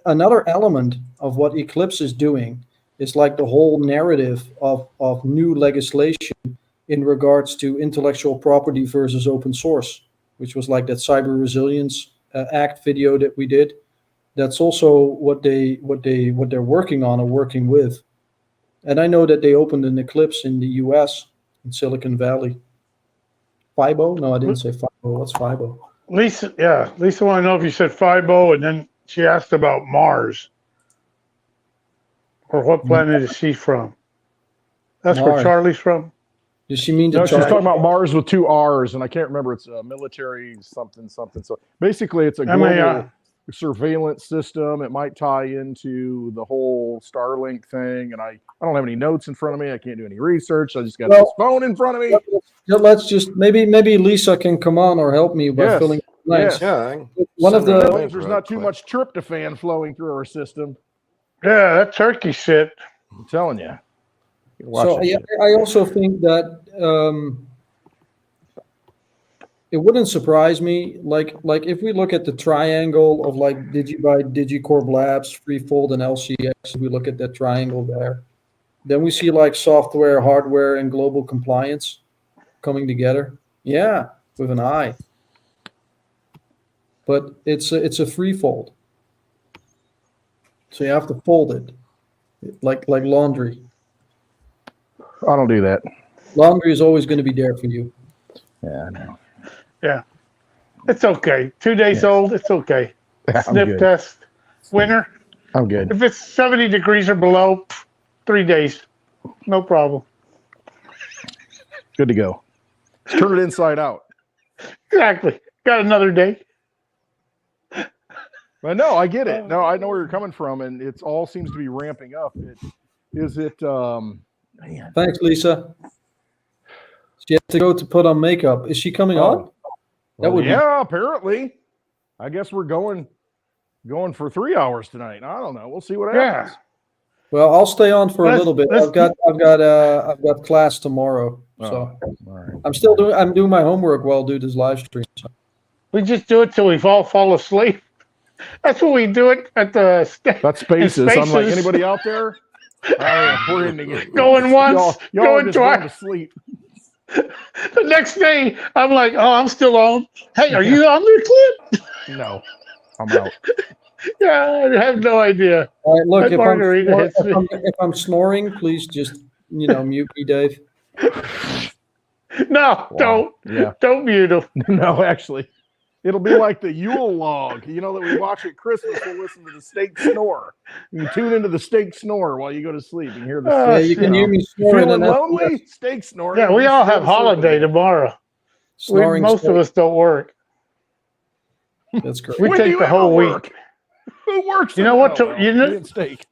[SPEAKER 3] Another element of what Eclipse is doing is like the whole narrative of new legislation in regards to intellectual property versus open source, which was like that Cyber Resilience Act video that we did. That's also what they're working on or working with. And I know that they opened an Eclipse in the US, in Silicon Valley. FIBO? No, I didn't say FIBO. What's FIBO?
[SPEAKER 2] Lisa want to know if you said FIBO, and then she asked about Mars. Or what planet is she from? That's
[SPEAKER 3] Mars.
[SPEAKER 2] where Charlie's from?
[SPEAKER 3] Does she mean
[SPEAKER 4] No,
[SPEAKER 3] to
[SPEAKER 4] she's talking about Mars with 2 R's, and I can't remember. It's a military something. So basically, it's a global surveillance system. It might tie into the whole Starlink thing, and I don't have any notes in front of me. I can't do any research. I just got this phone in front of me.
[SPEAKER 3] Let's just maybe Lisa can come on or help me by filling the blanks.
[SPEAKER 1] Yeah.
[SPEAKER 3] One of the
[SPEAKER 4] There's not too much tryptophan flowing through our system.
[SPEAKER 2] Yeah, that turkey shit.
[SPEAKER 4] I'm telling you.
[SPEAKER 3] So I also think that it wouldn't surprise me, like if we look at the triangle of like DigiByte, DigiCorp Labs, Freefold, and LCX, if we look at that triangle there, then we see like software, hardware, and global compliance coming together. Yeah, with an I. But it's a freefold. So you have to fold it, like laundry.
[SPEAKER 4] I don't do that.
[SPEAKER 3] Laundry is always going to be there for you.
[SPEAKER 4] Yeah, I know.
[SPEAKER 2] Yeah. It's okay. 2 days old, it's okay. Sniff test. Winter.
[SPEAKER 4] I'm good.
[SPEAKER 2] If it's 70 degrees or below, 3 days. No problem.
[SPEAKER 4] Good to go. Let's turn it inside out.
[SPEAKER 2] Exactly. Got another day.
[SPEAKER 4] But no, I get it. No, I know where you're coming from, and it all seems to be ramping up. Man.
[SPEAKER 3] Thanks, Lisa. She has to go to put on makeup. Is she coming on?
[SPEAKER 4] That would apparently. I guess we're going for 3 hours tonight. I don't know. We'll see what happens.
[SPEAKER 3] Well, I'll stay on for a little bit. I've got class tomorrow, so right. I'm doing my homework while I do this live stream. So.
[SPEAKER 2] We just do it till we fall asleep. That's what we do it at the
[SPEAKER 4] That's Spaces. I'm like, anybody out there? We're in again.
[SPEAKER 2] Going once,
[SPEAKER 4] y'all
[SPEAKER 2] going twice.
[SPEAKER 4] To sleep.
[SPEAKER 2] The next day, I'm like, oh, I'm still on. Hey, are you on the clip?
[SPEAKER 4] No, I'm out.
[SPEAKER 2] Yeah, I have no idea.
[SPEAKER 3] All right, look,
[SPEAKER 2] That margarita hits me.
[SPEAKER 3] if I'm snoring, please just, mute me, Dave.
[SPEAKER 2] No,
[SPEAKER 4] Wow.
[SPEAKER 2] don't mute him.
[SPEAKER 4] No, actually, it'll be like the Yule log, that we watch at Christmas. We'll listen to the steak snore. You can tune into the steak snore while you go to sleep. You can hear the
[SPEAKER 2] Oh,
[SPEAKER 3] Yeah, you can hear me snoring.
[SPEAKER 4] feeling
[SPEAKER 3] and that's-
[SPEAKER 4] lonely, steak snore.
[SPEAKER 2] Yeah, we all have holiday tomorrow.
[SPEAKER 3] Snoring.
[SPEAKER 2] Most of us don't work.
[SPEAKER 3] That's great.
[SPEAKER 2] We
[SPEAKER 4] When
[SPEAKER 2] take
[SPEAKER 4] do
[SPEAKER 2] the
[SPEAKER 4] you
[SPEAKER 2] whole
[SPEAKER 4] ever
[SPEAKER 2] week.
[SPEAKER 4] work? Who works?
[SPEAKER 2] You know what?
[SPEAKER 4] Me and steak.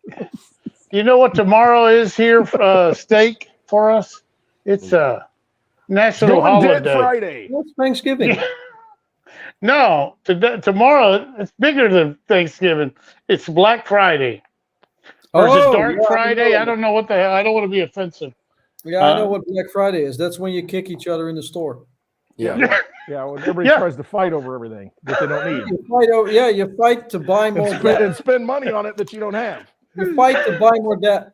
[SPEAKER 2] You know what tomorrow is here, steak for us? It's national
[SPEAKER 4] Doing Dead
[SPEAKER 2] holiday.
[SPEAKER 4] Friday.
[SPEAKER 3] It's Thanksgiving.
[SPEAKER 2] No, tomorrow it's bigger than Thanksgiving. It's Black Friday. Or is it Dark Friday? I don't know what the hell. I don't want to be offensive.
[SPEAKER 3] Yeah, I know what Black Friday is. That's when you kick each other in the store.
[SPEAKER 1] Yeah.
[SPEAKER 4] Yeah, when everybody
[SPEAKER 2] Yeah.
[SPEAKER 4] tries to fight over everything that they don't need.
[SPEAKER 3] You fight to buy more debt.
[SPEAKER 4] And spend money on it that you don't have.
[SPEAKER 3] You fight to buy more debt.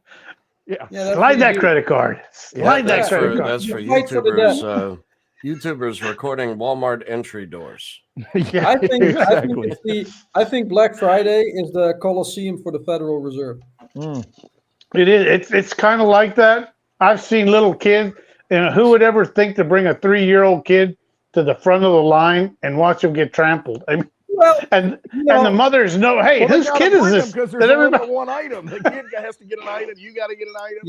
[SPEAKER 4] Yeah.
[SPEAKER 3] That's
[SPEAKER 2] Slide
[SPEAKER 3] what
[SPEAKER 2] that
[SPEAKER 3] you do.
[SPEAKER 2] credit card. Slide that
[SPEAKER 1] That's
[SPEAKER 2] credit
[SPEAKER 1] for,
[SPEAKER 2] card.
[SPEAKER 1] that's for
[SPEAKER 3] You fight for the
[SPEAKER 1] YouTubers. YouTubers recording Walmart entry doors.
[SPEAKER 2] Yeah,
[SPEAKER 3] I think
[SPEAKER 4] exactly.
[SPEAKER 3] I think Black Friday is the Coliseum for the Federal Reserve.
[SPEAKER 2] It is. It's kind of like that. I've seen little kids, and who would ever think to bring a 3-year-old kid to the front of the line and watch him get trampled? I mean,
[SPEAKER 3] Well,
[SPEAKER 2] and the mothers know, hey, whose kid is this?
[SPEAKER 4] Because
[SPEAKER 2] That
[SPEAKER 4] there's only
[SPEAKER 2] everybody,
[SPEAKER 4] one item. The kid has to get an item. You got to get an item.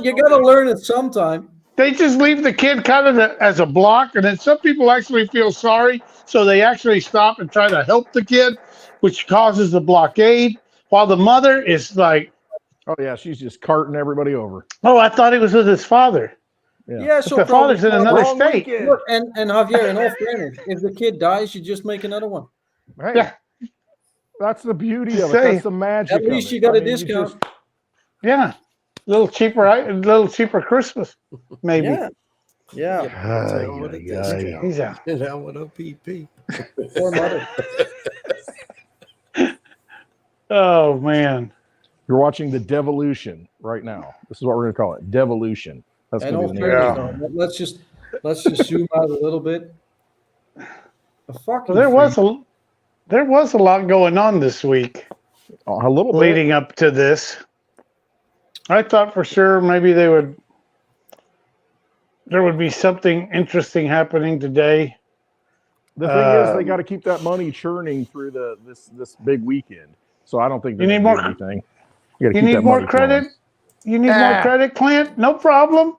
[SPEAKER 3] you gotta learn it sometime.
[SPEAKER 2] they just leave the kid kind of as a block, and then some people actually feel sorry, so they actually stop and try to help the kid, which causes the blockade. While the mother is like,
[SPEAKER 4] Oh yeah, she's just carting everybody over.
[SPEAKER 2] oh, I thought he was with his father.
[SPEAKER 3] Yeah, so
[SPEAKER 2] The father's in another state.
[SPEAKER 3] Look, and Javier, in all fairness, if the kid dies, you just make another one.
[SPEAKER 4] Hey,
[SPEAKER 2] Yeah.
[SPEAKER 4] that's the beauty
[SPEAKER 2] Just
[SPEAKER 4] of it.
[SPEAKER 2] say,
[SPEAKER 4] That's the magic.
[SPEAKER 3] At least
[SPEAKER 4] of
[SPEAKER 3] you
[SPEAKER 4] it.
[SPEAKER 3] got
[SPEAKER 4] I
[SPEAKER 3] a
[SPEAKER 4] mean, you
[SPEAKER 3] discount.
[SPEAKER 4] just-
[SPEAKER 2] Yeah, little cheaper Christmas, maybe.
[SPEAKER 3] Yeah.
[SPEAKER 2] He's out.
[SPEAKER 1] And I want OPP.
[SPEAKER 3] Poor mother.
[SPEAKER 2] Oh man.
[SPEAKER 4] You're watching the Devolution right now. This is what we're going to call it, Devolution. That's
[SPEAKER 3] And
[SPEAKER 4] going
[SPEAKER 3] all
[SPEAKER 4] to be the name.
[SPEAKER 3] fairness, though, let's just zoom out a little bit.
[SPEAKER 2] Well, there was a lot going on this week
[SPEAKER 4] A little bit.
[SPEAKER 2] leading up to this. I thought for sure maybe there would be something interesting happening today.
[SPEAKER 4] The thing is, they got to keep that money churning through this big weekend. So I don't think
[SPEAKER 2] You need
[SPEAKER 4] more
[SPEAKER 2] more-
[SPEAKER 4] anything.
[SPEAKER 2] You
[SPEAKER 4] You, gotta keep
[SPEAKER 2] need
[SPEAKER 4] that
[SPEAKER 2] more
[SPEAKER 4] money
[SPEAKER 2] credit?
[SPEAKER 4] flowing.
[SPEAKER 2] You need more credit, Clint? No problem.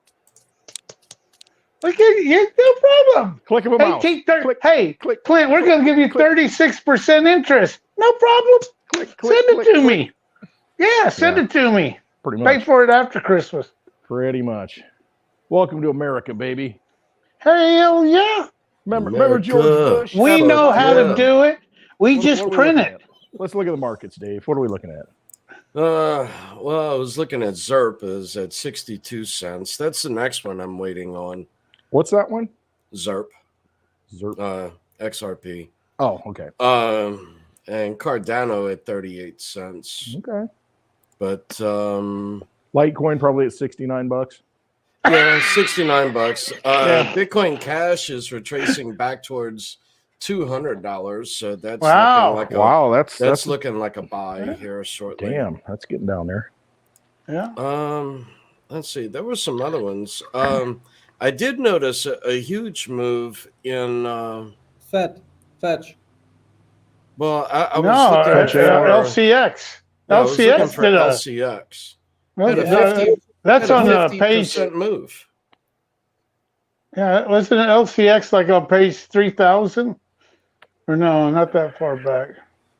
[SPEAKER 2] No problem.
[SPEAKER 4] Click of a
[SPEAKER 2] Hey,
[SPEAKER 4] mouse.
[SPEAKER 2] Clint, we're going to give you 36% interest. No problem. Send it to me. Yeah, send it to me.
[SPEAKER 4] Pretty
[SPEAKER 2] Pay
[SPEAKER 4] much.
[SPEAKER 2] for it after Christmas.
[SPEAKER 4] Pretty much. Welcome to America, baby.
[SPEAKER 2] Hell yeah.
[SPEAKER 4] Remember George
[SPEAKER 1] America.
[SPEAKER 4] Bush?
[SPEAKER 2] We know how to do it. We
[SPEAKER 4] What-
[SPEAKER 2] just
[SPEAKER 4] what are we
[SPEAKER 2] print
[SPEAKER 4] looking
[SPEAKER 2] it.
[SPEAKER 4] at? Let's look at the markets, Dave. What are we looking at?
[SPEAKER 1] Well, I was looking at ZERP is at 62 cents. That's the next one I'm waiting on.
[SPEAKER 4] What's that one?
[SPEAKER 1] ZERP,
[SPEAKER 4] Zerp.
[SPEAKER 1] XRP.
[SPEAKER 4] Oh, okay.
[SPEAKER 1] And Cardano at 38 cents.
[SPEAKER 4] Okay.
[SPEAKER 1] But
[SPEAKER 4] Litecoin probably at $69.
[SPEAKER 1] yeah, 69 bucks.
[SPEAKER 2] Yeah.
[SPEAKER 1] Bitcoin Cash is retracing back towards $200. So that's
[SPEAKER 2] Wow.
[SPEAKER 1] looking like a,
[SPEAKER 4] Wow,
[SPEAKER 1] that's looking like a buy here shortly.
[SPEAKER 4] damn. That's getting down there.
[SPEAKER 2] Yeah.
[SPEAKER 1] Let's see. There were some other ones. I did notice a huge move in.
[SPEAKER 3] Fetch.
[SPEAKER 1] Well, I was
[SPEAKER 2] No,
[SPEAKER 1] looking at
[SPEAKER 2] LCX.
[SPEAKER 1] I was looking
[SPEAKER 2] LCX
[SPEAKER 1] for
[SPEAKER 2] did a.
[SPEAKER 1] LCX. Had a
[SPEAKER 2] Yeah,
[SPEAKER 1] 50
[SPEAKER 2] that's
[SPEAKER 1] had
[SPEAKER 2] on
[SPEAKER 1] a
[SPEAKER 2] page.
[SPEAKER 1] 50% move.
[SPEAKER 2] Yeah, wasn't it LCX like on page 3,000? Or no, not that far back.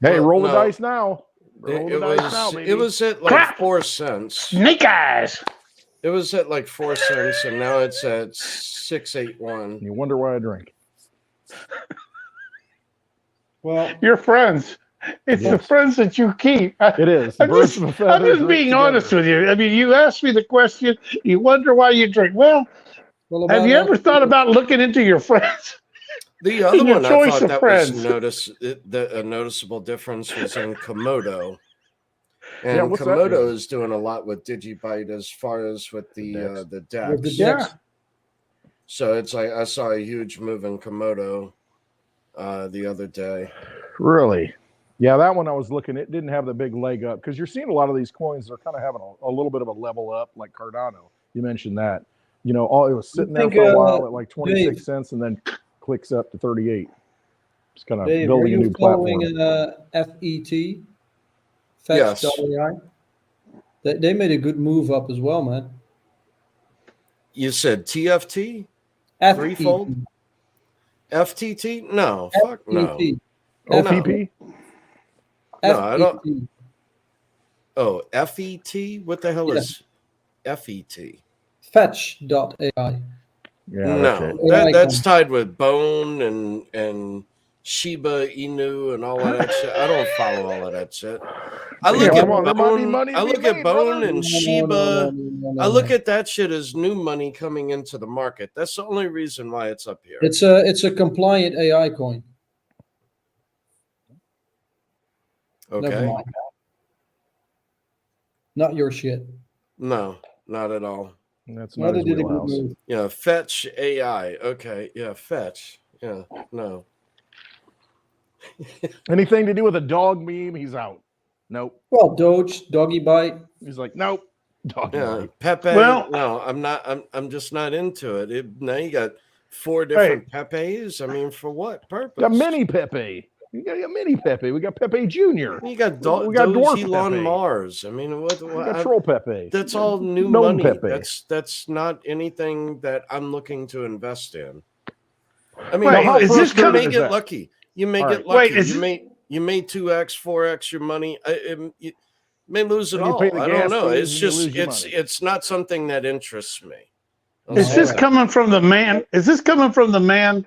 [SPEAKER 4] Hey,
[SPEAKER 1] Well,
[SPEAKER 4] roll the
[SPEAKER 1] no.
[SPEAKER 4] dice now. Roll
[SPEAKER 1] It
[SPEAKER 4] the dice now, baby.
[SPEAKER 1] was at like
[SPEAKER 2] Crap.
[SPEAKER 1] 4 cents.
[SPEAKER 2] Snake eyes.
[SPEAKER 1] It was at like 4 cents, and now it's at 681.
[SPEAKER 4] You wonder why I drink.
[SPEAKER 3] Well,
[SPEAKER 2] Your friends. It's the
[SPEAKER 4] Yes.
[SPEAKER 2] friends that you keep.
[SPEAKER 4] It is. The
[SPEAKER 2] I'm
[SPEAKER 4] birds
[SPEAKER 2] just,
[SPEAKER 4] of a
[SPEAKER 2] I'm
[SPEAKER 4] feather
[SPEAKER 2] just
[SPEAKER 4] drink
[SPEAKER 2] being
[SPEAKER 4] together.
[SPEAKER 2] honest with you. I mean, you asked me the question. You wonder why you drink. Well,
[SPEAKER 3] about
[SPEAKER 2] have you
[SPEAKER 3] that-
[SPEAKER 2] ever thought about looking into your friends?
[SPEAKER 1] The other
[SPEAKER 2] Your
[SPEAKER 1] one I
[SPEAKER 2] choice
[SPEAKER 1] thought
[SPEAKER 2] of
[SPEAKER 1] that
[SPEAKER 2] friends.
[SPEAKER 1] was a noticeable difference was in Komodo. And
[SPEAKER 4] Yeah, what's that
[SPEAKER 1] Komodo
[SPEAKER 4] doing?
[SPEAKER 1] is doing a lot with DigiByte as far as with the
[SPEAKER 3] With the
[SPEAKER 1] DEX.
[SPEAKER 2] Yeah.
[SPEAKER 3] DEX.
[SPEAKER 1] So it's like I saw a huge move in Komodo the other day.
[SPEAKER 4] Really? Yeah, that one I was looking. It didn't have the big leg up because you're seeing a lot of these coins. They're kind of having a little bit of a level up, like Cardano. You mentioned that. You know, it was sitting there for a while at like 26
[SPEAKER 3] Dave,
[SPEAKER 4] cents, and then clicks up to 38. It's kind of
[SPEAKER 3] Dave, are
[SPEAKER 4] building a
[SPEAKER 3] you
[SPEAKER 4] new
[SPEAKER 3] following
[SPEAKER 4] platform.
[SPEAKER 3] FET?
[SPEAKER 1] Yes.
[SPEAKER 3] Fetch.ai? They made a good move up as well, man.
[SPEAKER 1] You said TFT?
[SPEAKER 3] FET.
[SPEAKER 1] Threefold? FTT? No, fuck no.
[SPEAKER 3] FET.
[SPEAKER 4] OPP.
[SPEAKER 1] No, I don't.
[SPEAKER 3] FET.
[SPEAKER 1] Oh, FET? What the hell
[SPEAKER 3] Yeah.
[SPEAKER 1] is FET?
[SPEAKER 3] Fetch.ai.
[SPEAKER 4] Yeah,
[SPEAKER 1] No,
[SPEAKER 4] that's it.
[SPEAKER 1] that's tied with Bone and Shiba Inu and all of that shit. I don't follow all of that shit. I look
[SPEAKER 4] Come
[SPEAKER 1] at
[SPEAKER 4] on, there might be
[SPEAKER 1] Bone.
[SPEAKER 4] money to
[SPEAKER 1] I
[SPEAKER 4] be
[SPEAKER 1] look at
[SPEAKER 4] made,
[SPEAKER 1] Bone
[SPEAKER 4] brother.
[SPEAKER 1] and
[SPEAKER 3] No,
[SPEAKER 1] Shiba.
[SPEAKER 3] no.
[SPEAKER 1] I look at that shit as new money coming into the market. That's the only reason why it's up here.
[SPEAKER 3] It's a compliant AI coin. Never
[SPEAKER 1] Okay.
[SPEAKER 3] mind. Not your shit.
[SPEAKER 1] No, not at all.
[SPEAKER 4] That's not
[SPEAKER 3] Neither
[SPEAKER 4] his
[SPEAKER 3] did a good
[SPEAKER 4] wheelhouse.
[SPEAKER 3] move.
[SPEAKER 1] Yeah, Fetch AI. Okay, yeah, Fetch. Yeah, no.
[SPEAKER 4] Anything to do with a dog meme, he's out. Nope.
[SPEAKER 3] Well, Doge, DigiByte.
[SPEAKER 4] He's like, nope. Dog
[SPEAKER 1] Yeah,
[SPEAKER 4] meme.
[SPEAKER 1] Pepe.
[SPEAKER 2] Well-
[SPEAKER 1] no, I'm not. I'm just not into it. Now you got 4 different Pepes. I mean, for what purpose?
[SPEAKER 4] Got mini Pepe. You got a mini Pepe. We got Pepe Jr.
[SPEAKER 1] You got
[SPEAKER 4] We got dwarf
[SPEAKER 1] Doge Elon
[SPEAKER 4] Pepe.
[SPEAKER 1] Mars. I mean, what?
[SPEAKER 4] We got troll Pepe.
[SPEAKER 1] That's all new
[SPEAKER 4] Gnome
[SPEAKER 1] money.
[SPEAKER 4] Pepe.
[SPEAKER 1] That's not anything that I'm looking to invest in. I mean,
[SPEAKER 2] Wait,
[SPEAKER 1] how
[SPEAKER 2] is this
[SPEAKER 1] you
[SPEAKER 2] coming-
[SPEAKER 1] may
[SPEAKER 4] is
[SPEAKER 1] get
[SPEAKER 4] that?
[SPEAKER 1] lucky. You may
[SPEAKER 4] All
[SPEAKER 1] get
[SPEAKER 4] right.
[SPEAKER 1] lucky.
[SPEAKER 2] Wait, is
[SPEAKER 1] you may 2x, 4x your money. You may lose it
[SPEAKER 4] And you
[SPEAKER 1] all.
[SPEAKER 4] pay the
[SPEAKER 1] I
[SPEAKER 4] gas
[SPEAKER 1] don't know.
[SPEAKER 4] fees
[SPEAKER 1] It's
[SPEAKER 4] and you
[SPEAKER 1] just
[SPEAKER 4] lose your money.
[SPEAKER 1] it's not something that interests me.
[SPEAKER 2] Is this
[SPEAKER 3] Alright.
[SPEAKER 2] coming from the man? Is this coming from the man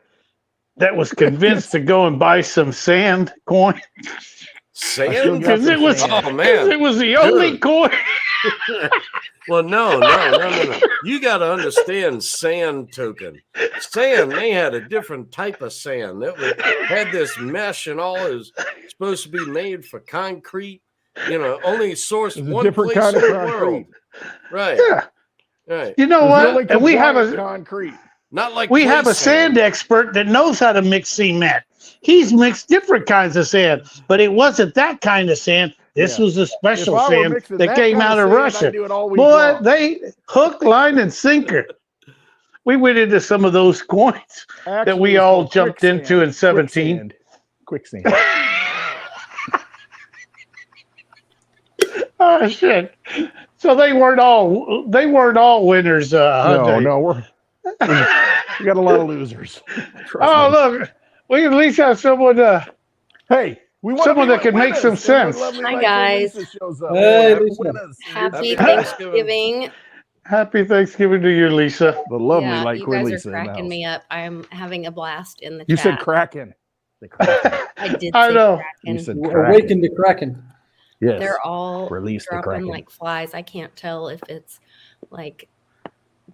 [SPEAKER 2] that was convinced to go and buy some sand coin?
[SPEAKER 1] Sand?
[SPEAKER 2] Because it was,
[SPEAKER 1] Oh man.
[SPEAKER 2] it was the only
[SPEAKER 1] Dude.
[SPEAKER 2] coin.
[SPEAKER 1] Well, no. You got to understand sand token. Sand, they had a different type of sand that had this mesh and all. Is supposed to be made for concrete. You know, only sourced
[SPEAKER 4] It's a
[SPEAKER 1] one
[SPEAKER 4] different
[SPEAKER 1] place
[SPEAKER 4] kind
[SPEAKER 1] in
[SPEAKER 4] of
[SPEAKER 1] the
[SPEAKER 4] concrete.
[SPEAKER 1] world. Right.
[SPEAKER 2] Yeah.
[SPEAKER 1] Right.
[SPEAKER 2] You know
[SPEAKER 4] There's really
[SPEAKER 2] what? And we have
[SPEAKER 4] compliant
[SPEAKER 2] a
[SPEAKER 4] concrete.
[SPEAKER 1] Not like
[SPEAKER 2] we have
[SPEAKER 1] clay
[SPEAKER 2] a sand expert that knows how to mix cement. He's mixed different kinds of sand, but it wasn't that kind of sand. This
[SPEAKER 4] Yeah.
[SPEAKER 2] was a
[SPEAKER 4] If
[SPEAKER 2] special
[SPEAKER 4] I were
[SPEAKER 2] sand
[SPEAKER 4] mixing
[SPEAKER 2] that came
[SPEAKER 4] kind
[SPEAKER 2] out of
[SPEAKER 4] sand, I'd
[SPEAKER 2] Russia.
[SPEAKER 4] do it all week
[SPEAKER 2] Boy,
[SPEAKER 4] long.
[SPEAKER 2] they hook, line, and sinker. We went into some of those coins that
[SPEAKER 4] Actually,
[SPEAKER 2] we
[SPEAKER 4] it's
[SPEAKER 2] all
[SPEAKER 4] called
[SPEAKER 2] jumped
[SPEAKER 4] quicksand.
[SPEAKER 2] into in 17.
[SPEAKER 4] Quicksand.
[SPEAKER 2] Oh shit! So they weren't all winners.
[SPEAKER 4] No, we got a lot of losers. Trust
[SPEAKER 2] Oh
[SPEAKER 4] me.
[SPEAKER 2] look, we at least have someone.
[SPEAKER 4] Hey, we want
[SPEAKER 2] Someone that can make some sense.
[SPEAKER 5] Hi, guys.
[SPEAKER 4] Shows up.
[SPEAKER 3] Hey,
[SPEAKER 4] Happy
[SPEAKER 3] Lisa.
[SPEAKER 4] Winners.
[SPEAKER 5] Happy
[SPEAKER 1] Happy
[SPEAKER 5] Thanksgiving.
[SPEAKER 2] Happy Thanksgiving to you, Lisa.
[SPEAKER 4] The lovely
[SPEAKER 5] Yeah,
[SPEAKER 4] light
[SPEAKER 5] you
[SPEAKER 4] queen
[SPEAKER 5] guys
[SPEAKER 4] Lisa
[SPEAKER 5] are
[SPEAKER 4] in the
[SPEAKER 5] cracking
[SPEAKER 4] house.
[SPEAKER 5] me up. I'm having a blast in the
[SPEAKER 4] You
[SPEAKER 5] chat.
[SPEAKER 4] said Kraken. The Kraken.
[SPEAKER 5] I did
[SPEAKER 2] I
[SPEAKER 5] say
[SPEAKER 2] know.
[SPEAKER 5] Kraken.
[SPEAKER 4] You said Kraken.
[SPEAKER 3] Awaken the Kraken.
[SPEAKER 4] Yes.
[SPEAKER 5] They're all
[SPEAKER 4] Release the
[SPEAKER 5] dropping
[SPEAKER 4] Kraken.
[SPEAKER 5] like flies. I can't tell if it's like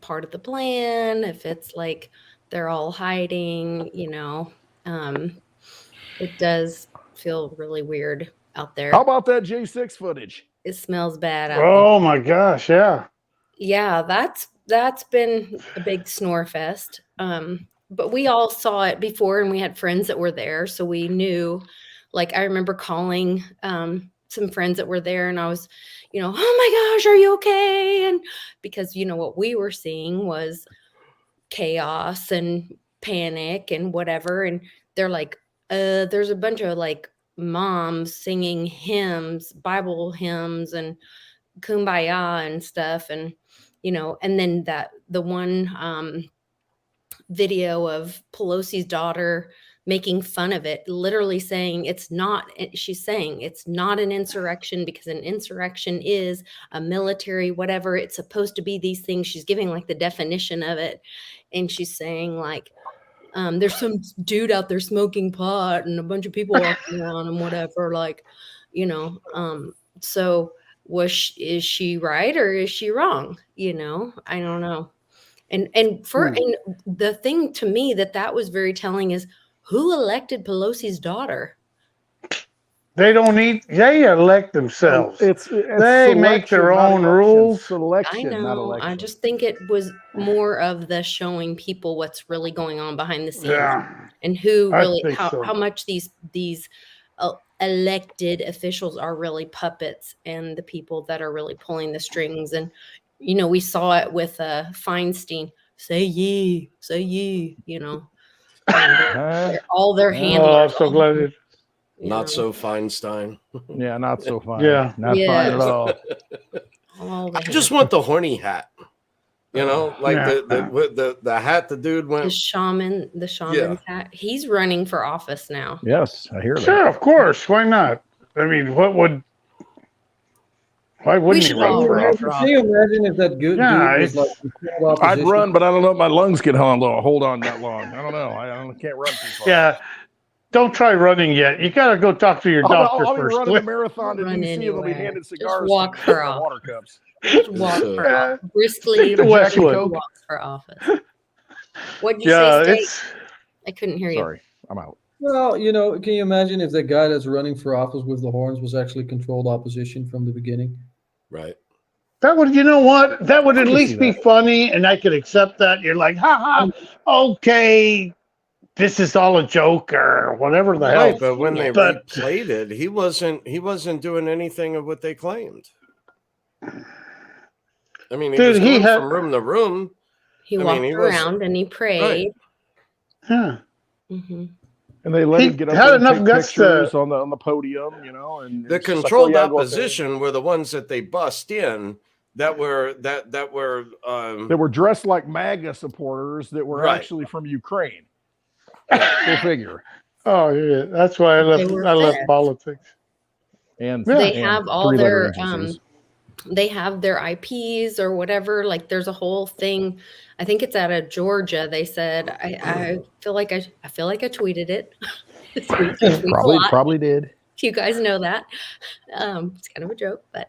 [SPEAKER 5] part of the plan, if it's like they're all hiding, you know. It does feel really weird out there.
[SPEAKER 4] How about that J6 footage?
[SPEAKER 5] It smells bad out there.
[SPEAKER 2] Oh my gosh, yeah.
[SPEAKER 5] Yeah, that's been a big snore fest. But we all saw it before and we had friends that were there. So we knew, like, I remember calling some friends that were there and I was, you know, oh my gosh, are you okay? And because, you know, what we were seeing was chaos and panic and whatever. And they're like, there's a bunch of like moms singing hymns, Bible hymns and kumbaya and stuff. And, you know, and then the one video of Pelosi's daughter making fun of it, literally saying she's saying it's not an insurrection because an insurrection is a military, whatever. It's supposed to be these things. She's giving like the definition of it. And she's saying like, there's some dude out there smoking pot and a bunch of people walking around and whatever, like, you know, so is she right or is she wrong? You know, I don't know. And the thing to me that was very telling is who elected Pelosi's daughter?
[SPEAKER 2] They elect themselves. They make their own rules.
[SPEAKER 5] I
[SPEAKER 4] Selection, not
[SPEAKER 5] know.
[SPEAKER 4] election.
[SPEAKER 5] I just think it was more of the showing people what's really going on behind the scenes
[SPEAKER 2] Yeah.
[SPEAKER 5] and who
[SPEAKER 2] I
[SPEAKER 5] really
[SPEAKER 2] think so.
[SPEAKER 5] how much these elected officials are really puppets, and the people that are really pulling the strings. And we saw it with Feinstein. Say ye, all their handlers.
[SPEAKER 2] Oh, I'm so glad it.
[SPEAKER 1] Not so Feinstein.
[SPEAKER 4] Yeah, not so fine.
[SPEAKER 2] Yeah.
[SPEAKER 4] Not fine at all.
[SPEAKER 5] All
[SPEAKER 1] I just want the horny hat. Like
[SPEAKER 2] Yeah.
[SPEAKER 1] the hat the dude
[SPEAKER 5] the
[SPEAKER 1] went.
[SPEAKER 5] shaman's hat. He's running for office now.
[SPEAKER 4] Yes, I hear that.
[SPEAKER 2] Sure, of course. Why not? I mean, why wouldn't he
[SPEAKER 5] should
[SPEAKER 2] run
[SPEAKER 5] all
[SPEAKER 2] for
[SPEAKER 5] run
[SPEAKER 2] office?
[SPEAKER 5] for
[SPEAKER 3] Can you imagine if that good
[SPEAKER 2] Yeah,
[SPEAKER 3] dude was like controlled
[SPEAKER 4] I'd
[SPEAKER 3] opposition?
[SPEAKER 4] run, but I don't know if my lungs can hold on that long. I don't know. I can't run too far.
[SPEAKER 2] Yeah. Don't try running yet. You got to go talk to your doctor
[SPEAKER 4] I'll be
[SPEAKER 2] first.
[SPEAKER 4] running a marathon to
[SPEAKER 5] Run
[SPEAKER 4] DC and they'll be
[SPEAKER 5] anywhere.
[SPEAKER 4] handing
[SPEAKER 5] Just
[SPEAKER 4] cigars
[SPEAKER 5] walk
[SPEAKER 4] to
[SPEAKER 5] for
[SPEAKER 4] my
[SPEAKER 5] office.
[SPEAKER 4] water cups.
[SPEAKER 5] Just walk
[SPEAKER 1] So-
[SPEAKER 5] for briskly.
[SPEAKER 2] Get a Westwood.
[SPEAKER 4] Coke.
[SPEAKER 5] Walk for office. What'd you
[SPEAKER 2] Yeah,
[SPEAKER 5] say, Steak?
[SPEAKER 2] it's
[SPEAKER 5] I couldn't hear you.
[SPEAKER 4] Sorry, I'm out.
[SPEAKER 3] Well, can you imagine if the guy that's running for office with the horns was actually controlled opposition from the beginning?
[SPEAKER 1] Right.
[SPEAKER 2] that would, you know what? That would
[SPEAKER 4] I
[SPEAKER 2] at
[SPEAKER 4] can
[SPEAKER 2] least
[SPEAKER 4] see
[SPEAKER 2] be
[SPEAKER 4] that.
[SPEAKER 2] funny, and I could accept that. You're like, ha ha, okay, this is all a joke or whatever the hell.
[SPEAKER 1] Right, but when they
[SPEAKER 2] But-
[SPEAKER 1] replayed it, he wasn't doing anything of what they claimed. I mean, he
[SPEAKER 2] Dude,
[SPEAKER 1] was
[SPEAKER 2] he
[SPEAKER 1] going
[SPEAKER 2] had-
[SPEAKER 1] from room to room.
[SPEAKER 5] He
[SPEAKER 1] I mean,
[SPEAKER 5] walked
[SPEAKER 1] he was-
[SPEAKER 5] around and he prayed.
[SPEAKER 2] Yeah.
[SPEAKER 5] hmm
[SPEAKER 4] And they let
[SPEAKER 2] He
[SPEAKER 4] him get up
[SPEAKER 2] had
[SPEAKER 4] there and
[SPEAKER 2] enough
[SPEAKER 4] take
[SPEAKER 2] guts to-
[SPEAKER 4] pictures on the podium, and
[SPEAKER 1] The
[SPEAKER 4] it's just like,
[SPEAKER 1] controlled
[SPEAKER 4] oh, yeah, go up there.
[SPEAKER 1] opposition were the ones that they bust in that were
[SPEAKER 4] They were dressed like MAGA supporters that were
[SPEAKER 1] Right.
[SPEAKER 4] actually from Ukraine. Go figure.
[SPEAKER 2] Oh yeah, that's why I left.
[SPEAKER 5] They were
[SPEAKER 2] I left
[SPEAKER 5] fed.
[SPEAKER 2] politics.
[SPEAKER 4] And
[SPEAKER 5] They
[SPEAKER 4] and
[SPEAKER 5] have all
[SPEAKER 4] three-letter
[SPEAKER 5] their
[SPEAKER 4] agencies.
[SPEAKER 5] they have their IPs or whatever. Like there's a whole thing. I think it's out of Georgia. They said I feel like I tweeted it. This week. I tweet a lot.
[SPEAKER 4] Probably did.
[SPEAKER 5] You guys know that. It's kind of a joke, but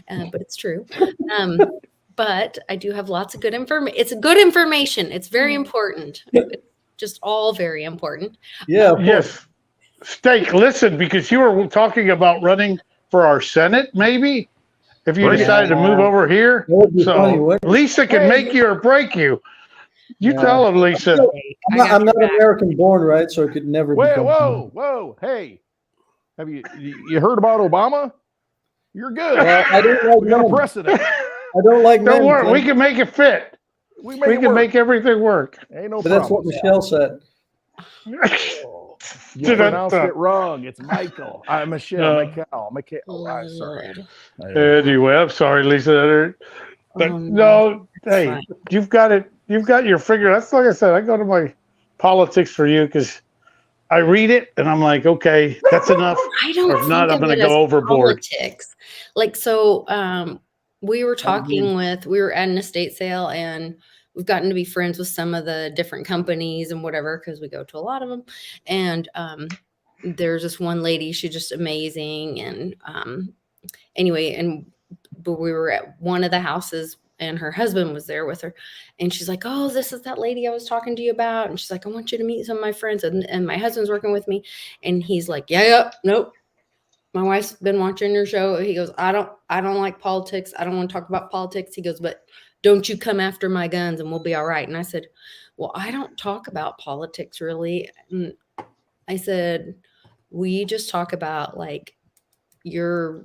[SPEAKER 5] it's true. But I do have lots of good information. It's good information. It's very important. It's just all very important.
[SPEAKER 3] Yeah, of course.
[SPEAKER 2] Yes, Steak. Listen, because you were talking about running for our Senate, maybe if you
[SPEAKER 4] Bring it.
[SPEAKER 2] decided to move over here.
[SPEAKER 3] That would be funny,
[SPEAKER 2] So
[SPEAKER 3] wouldn't it?
[SPEAKER 2] Lisa can make you or break you. You
[SPEAKER 3] Yeah.
[SPEAKER 2] tell him, Lisa.
[SPEAKER 3] I'm not American born, right? So it could never
[SPEAKER 4] Wait,
[SPEAKER 3] become.
[SPEAKER 4] whoa, hey, have you heard about Obama? You're good.
[SPEAKER 3] Well, I don't like
[SPEAKER 4] We got a
[SPEAKER 3] men.
[SPEAKER 4] precedent.
[SPEAKER 3] I don't like men.
[SPEAKER 2] Don't worry,
[SPEAKER 3] Clint,
[SPEAKER 2] we can make it fit.
[SPEAKER 4] We
[SPEAKER 2] We
[SPEAKER 4] it
[SPEAKER 2] can
[SPEAKER 4] work.
[SPEAKER 2] make everything work.
[SPEAKER 4] Ain't no
[SPEAKER 3] but that's what
[SPEAKER 4] problem.
[SPEAKER 3] Michelle said.
[SPEAKER 4] You pronounced it wrong. It's Michael. I'm Michelle. Michael. Oh, sorry.
[SPEAKER 2] Anyway, I'm sorry, Lisa. But no, hey,
[SPEAKER 5] fine.
[SPEAKER 2] you've got it. You've got your figure. That's like I said. I go to my politics for you because I read it and I'm like, okay, that's enough.
[SPEAKER 5] I don't.
[SPEAKER 2] Or if not,
[SPEAKER 5] think
[SPEAKER 2] I'm
[SPEAKER 5] of
[SPEAKER 2] gonna
[SPEAKER 5] it
[SPEAKER 2] go
[SPEAKER 5] as
[SPEAKER 2] overboard.
[SPEAKER 5] Politics, like so. We were talking we were at an estate sale, and we've gotten to be friends with some of the different companies and whatever because we go to a lot of them. And there's this one lady. She's just amazing. And anyway, but we were at one of the houses. And her husband was there with her. And she's like, oh, this is that lady I was talking to you about. And she's like, I want you to meet some of my friends. And my husband's working with me. And he's like, yeah, nope. My wife's been watching your show. He goes, I don't like politics. I don't want to talk about politics. He goes, but don't you come after my guns and we'll be all right. And I said, well, I don't talk about politics really. And I said, we just talk about like your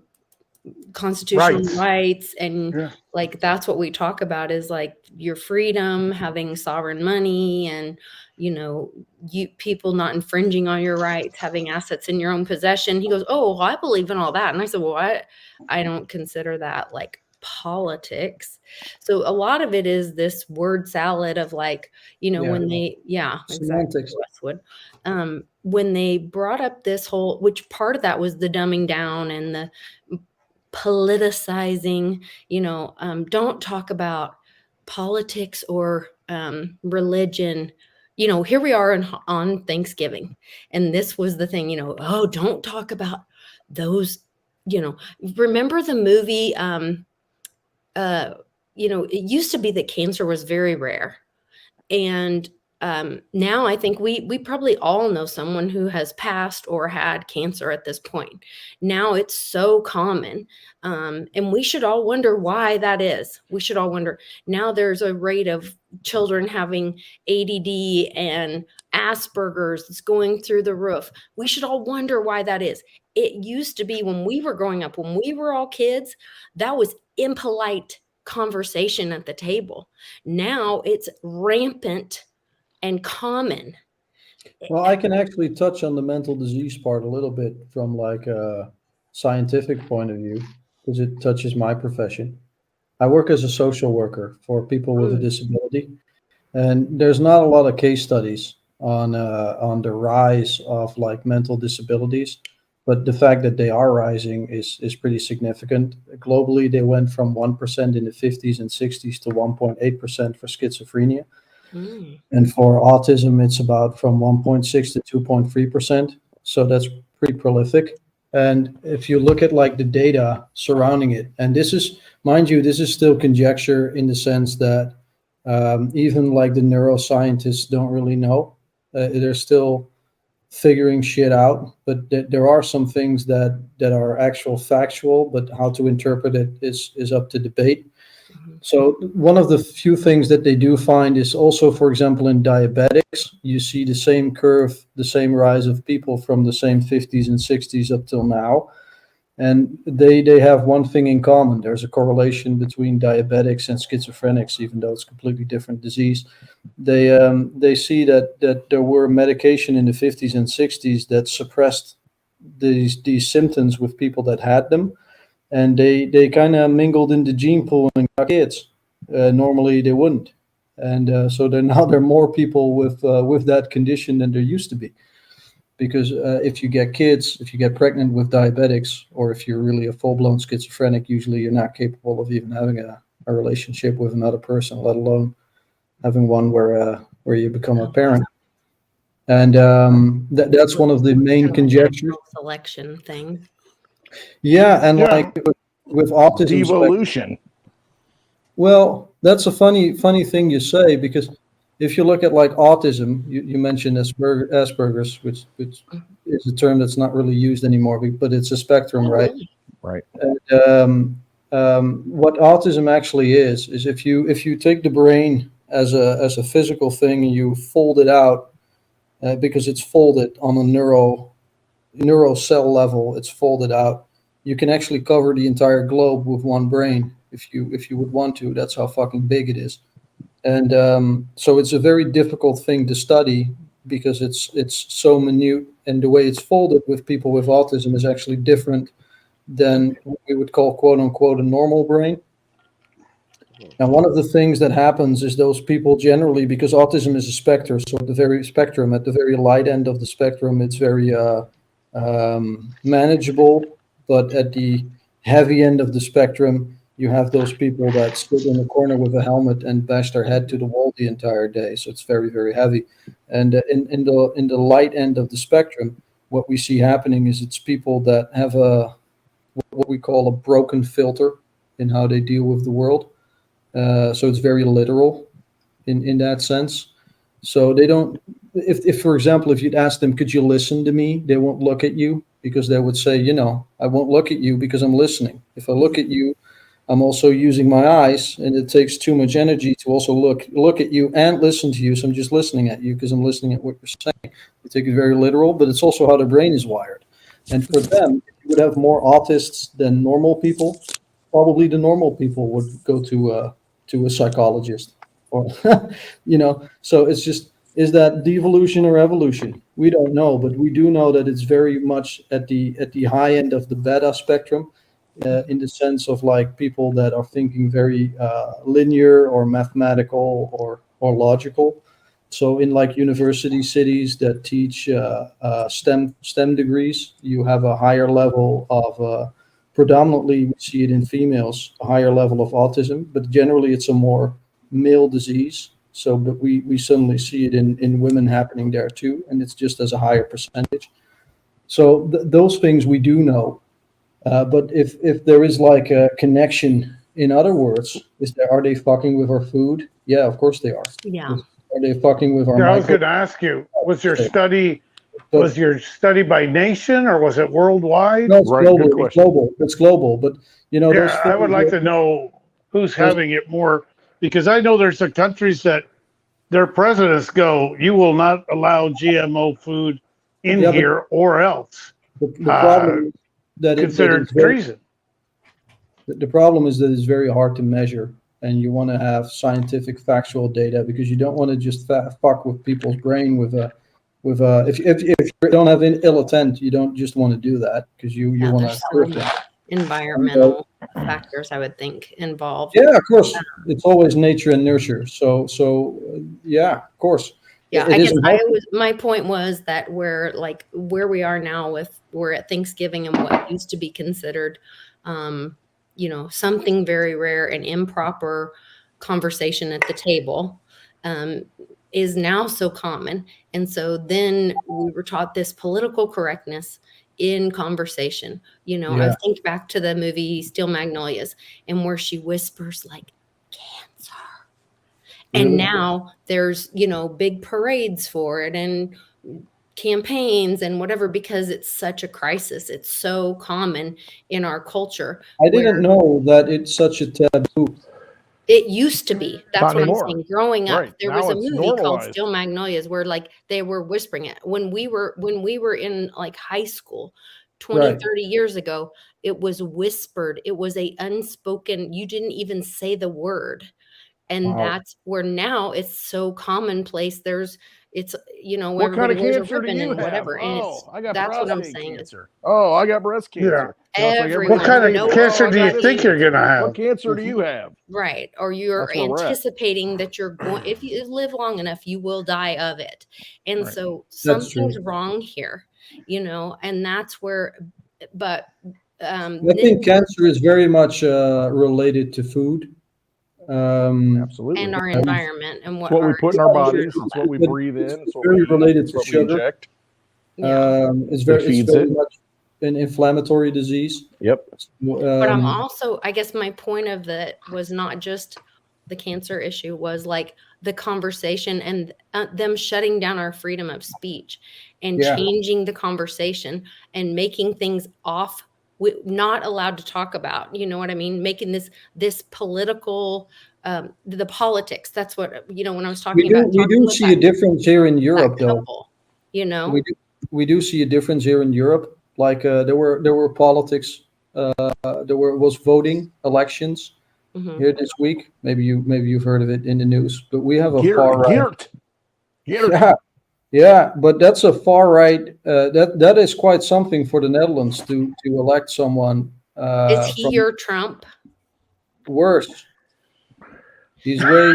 [SPEAKER 5] constitutional rights and like that's what we talk about is like your freedom, having sovereign money, and you people not infringing on your rights, having assets in your own possession. He goes, oh, well, I believe in all that. And I said, well, I don't consider that like politics. So a lot of it is this word salad of like, when they
[SPEAKER 3] Semantics.
[SPEAKER 5] Westwood. When they brought up this whole, which part of that was the dumbing down and the politicizing, don't talk about politics or religion. Here we are on Thanksgiving, and this was the thing, oh, don't talk about those, remember the movie, it used to be that cancer was very rare. And now I think we probably all know someone who has passed or had cancer at this point. Now it's so common. And we should all wonder why that is. We should all wonder. Now there's a rate of children having ADD and Asperger's that's going through the roof. We should all wonder why that is. It used to be when we were growing up, when we were all kids, that was impolite conversation at the table. Now it's rampant and common.
[SPEAKER 3] Well, I can actually touch on the mental disease part a little bit from like a scientific point of view, because it touches my profession. I work as a social worker for people with a disability, and there's not a lot of case studies on the rise of like mental disabilities, but the fact that they are rising is pretty significant. Globally, they went from 1% in the 50s and 60s to 1.8% for schizophrenia. And for autism, it's about from 1.6 to 2.3%. So that's pretty prolific. And if you look at like the data surrounding it, and this is, mind you, this is still conjecture in the sense that even like the neuroscientists don't really know. They're still figuring shit out, but there are some things that are actual factual, but how to interpret it is up to debate. So one of the few things that they do find is also, for example, in diabetics, you see the same curve, the same rise of people from the same 50s and 60s up till now. And they have one thing in common. There's a correlation between diabetics and schizophrenics, even though it's a completely different disease. They see that there were medication in the 50s and 60s that suppressed these symptoms with people that had them. And they kind of mingled in the gene pool and got kids. Normally they wouldn't, and so there are more people with that condition than there used to be. Because if you get kids, if you get pregnant with diabetics, or if you're really a full-blown schizophrenic, usually you're not capable of even having a relationship with another person, let alone having one where you become a parent. And that's one of the main conjectures.
[SPEAKER 5] Selection thing.
[SPEAKER 3] Yeah, and like with autism,
[SPEAKER 4] devolution.
[SPEAKER 3] Well, that's a funny thing you say, because if you look at like autism, you mentioned Asperger's, which is a term that's not really used anymore, but it's a spectrum, right?
[SPEAKER 4] Right.
[SPEAKER 3] And, what autism actually is if you take the brain as a physical thing and you fold it out, because it's folded on a neural cell level, it's folded out. You can actually cover the entire globe with one brain if you would want to. That's how fucking big it is. And so it's a very difficult thing to study because it's so minute, and the way it's folded with people with autism is actually different than what we would call, quote unquote, a normal brain. Now, one of the things that happens is those people generally, because autism is a spectrum, so at the very light end of the spectrum, it's very manageable, but at the heavy end of the spectrum, you have those people that sit in the corner with a helmet and bash their head to the wall the entire day. So it's very, very heavy. And in the light end of the spectrum, what we see happening is it's people that have what we call a broken filter in how they deal with the world. So it's very literal in that sense. So they don't, if for example, if you'd ask them, could you listen to me? They won't look at you, because they would say, I won't look at you because I'm listening. If I look at you, I'm also using my eyes, and it takes too much energy to also look at you and listen to you. So I'm just listening at you because I'm listening at what you're saying. They take it very literal, but it's also how the brain is wired. And for them, if you would have more autists than normal people, probably the normal people would go to a psychologist, or So it's just, is that devolution or evolution? We don't know, but we do know that it's very much at the high end of the beta spectrum, in the sense of like people that are thinking very linear or mathematical or logical. So in like university cities that teach STEM degrees, you have a higher level of predominantly we see it in females, a higher level of autism, but generally it's a more male disease. So, but we suddenly see it in women happening there too, and it's just as a higher percentage. So those things we do know, but if there is like a connection, in other words, are they fucking with our food? Yeah, of course they are.
[SPEAKER 5] Yeah.
[SPEAKER 3] Are they fucking with our
[SPEAKER 2] Yeah, I was
[SPEAKER 3] micro?
[SPEAKER 2] going to ask you, was your study by nation or was it worldwide?
[SPEAKER 3] No, it's
[SPEAKER 4] Right,
[SPEAKER 3] global.
[SPEAKER 4] good
[SPEAKER 3] It's
[SPEAKER 4] question.
[SPEAKER 3] global. It's global. But those
[SPEAKER 2] Yeah, I would like to know who's
[SPEAKER 3] those-
[SPEAKER 2] having it more, because I know there's some countries that their presidents go, you will not allow GMO food in
[SPEAKER 3] Yeah, but
[SPEAKER 2] here or else
[SPEAKER 3] the problem is that
[SPEAKER 2] considered
[SPEAKER 3] it's very,
[SPEAKER 2] treason.
[SPEAKER 3] the problem is that it's very hard to measure, and you want to have scientific, factual data because you don't want to just fuck with people's brain with a if you don't have ill intent, you don't just want to do that because you
[SPEAKER 5] Yeah,
[SPEAKER 3] want
[SPEAKER 5] there's
[SPEAKER 3] to hurt
[SPEAKER 5] some
[SPEAKER 3] them.
[SPEAKER 5] environmental factors I would think involved.
[SPEAKER 3] Yeah, of course, it's always nature and nurture. So yeah, of course.
[SPEAKER 5] Yeah,
[SPEAKER 3] It
[SPEAKER 5] I guess
[SPEAKER 3] isn't
[SPEAKER 5] my point was that where we are now we're at Thanksgiving and what used to be considered, something very rare and improper conversation at the table, is now so common. And so then we were taught this political correctness in conversation. I think back to the movie Steel Magnolias and where she whispers like cancer. And now there's, big parades for it and campaigns and whatever, because it's such a crisis. It's so common in our culture.
[SPEAKER 3] I didn't know that it's such a taboo.
[SPEAKER 5] It used to be. That's
[SPEAKER 4] Not
[SPEAKER 5] what
[SPEAKER 4] anymore.
[SPEAKER 5] I'm saying. Growing up,
[SPEAKER 4] Right.
[SPEAKER 5] there
[SPEAKER 4] Now
[SPEAKER 5] was a
[SPEAKER 4] it's
[SPEAKER 5] movie called
[SPEAKER 4] normalized.
[SPEAKER 5] Steel Magnolias where they were whispering it. When we were in like high school 20,
[SPEAKER 3] Right.
[SPEAKER 5] 30 years ago, it was whispered. It was a unspoken, you didn't even say the word. And
[SPEAKER 3] Wow.
[SPEAKER 5] that's where now it's so commonplace. It's
[SPEAKER 4] What kind
[SPEAKER 5] everybody
[SPEAKER 4] of
[SPEAKER 5] wears a
[SPEAKER 4] cancer do
[SPEAKER 5] ribbon
[SPEAKER 4] you
[SPEAKER 5] and
[SPEAKER 4] have?
[SPEAKER 5] whatever. And
[SPEAKER 4] I got
[SPEAKER 5] that's what I'm
[SPEAKER 4] prostate
[SPEAKER 5] saying.
[SPEAKER 4] cancer. Oh, I got breast cancer.
[SPEAKER 2] Yeah.
[SPEAKER 4] It's like
[SPEAKER 5] Everyone,
[SPEAKER 2] What kind of
[SPEAKER 5] no
[SPEAKER 2] cancer
[SPEAKER 4] I
[SPEAKER 2] do
[SPEAKER 4] got
[SPEAKER 2] you
[SPEAKER 4] this
[SPEAKER 2] think you're
[SPEAKER 4] cancer.
[SPEAKER 2] going to have?
[SPEAKER 4] What cancer do you have?
[SPEAKER 5] right. Or you're
[SPEAKER 4] That's where we're at.
[SPEAKER 5] anticipating that you're going, if you live long enough, you will die of it. And
[SPEAKER 4] Right.
[SPEAKER 5] so
[SPEAKER 3] That's
[SPEAKER 5] something's
[SPEAKER 3] true.
[SPEAKER 5] wrong here, and that's where, but
[SPEAKER 3] I think cancer is very much related to food.
[SPEAKER 4] Absolutely.
[SPEAKER 5] and our environment and
[SPEAKER 4] It's what we
[SPEAKER 5] our
[SPEAKER 4] put in our
[SPEAKER 5] exposure
[SPEAKER 4] bodies.
[SPEAKER 5] to
[SPEAKER 4] It's
[SPEAKER 5] that.
[SPEAKER 4] what we breathe in. It's what
[SPEAKER 3] very
[SPEAKER 4] we eat.
[SPEAKER 3] related
[SPEAKER 4] It's
[SPEAKER 3] to
[SPEAKER 4] what we
[SPEAKER 3] sugar.
[SPEAKER 4] inject.
[SPEAKER 5] Yeah.
[SPEAKER 3] It's very
[SPEAKER 4] feeds it.
[SPEAKER 3] much an inflammatory disease.
[SPEAKER 4] Yep.
[SPEAKER 5] But I'm also, I guess my point of that was not just the cancer issue, was like the conversation and them shutting down our freedom of speech and
[SPEAKER 3] Yeah.
[SPEAKER 5] changing the conversation and making things off, not allowed to talk about, you know what I mean? Making this political, the politics. That's what, when I was talking about.
[SPEAKER 3] We do see a difference here in Europe, though.
[SPEAKER 5] Couple,
[SPEAKER 3] We do see a difference here in Europe. Like there were politics. Was voting elections here this week. Maybe you've heard of it in the news. But we have a far right. Yeah, but that's a far right. That is quite something for the Netherlands to elect someone.
[SPEAKER 5] Is he your Trump?
[SPEAKER 3] Worse. He's way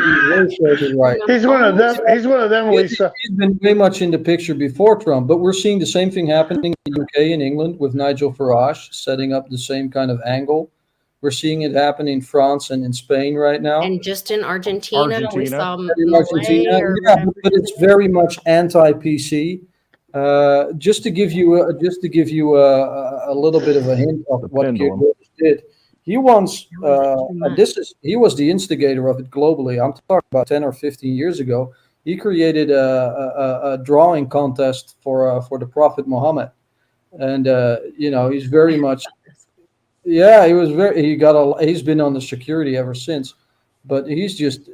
[SPEAKER 3] further right.
[SPEAKER 2] He's one of them. He's one of them, Lisa.
[SPEAKER 3] He's been very much in the picture before Trump, but we're seeing the same thing happening in the UK and England with Nigel Farage setting up the same kind of angle. We're seeing it happen in France and in Spain right now.
[SPEAKER 5] And just in Argentina. We saw
[SPEAKER 3] Argentina, yeah, but it's very much anti-PC. Just to give you a little bit of a hint of what Geert Wilders did. He wants he was the instigator of it globally. I'm talking about 10 or 15 years ago. He created a drawing contest for the Prophet Muhammad, and he's very much. Yeah, he's been on the security ever since, but he's just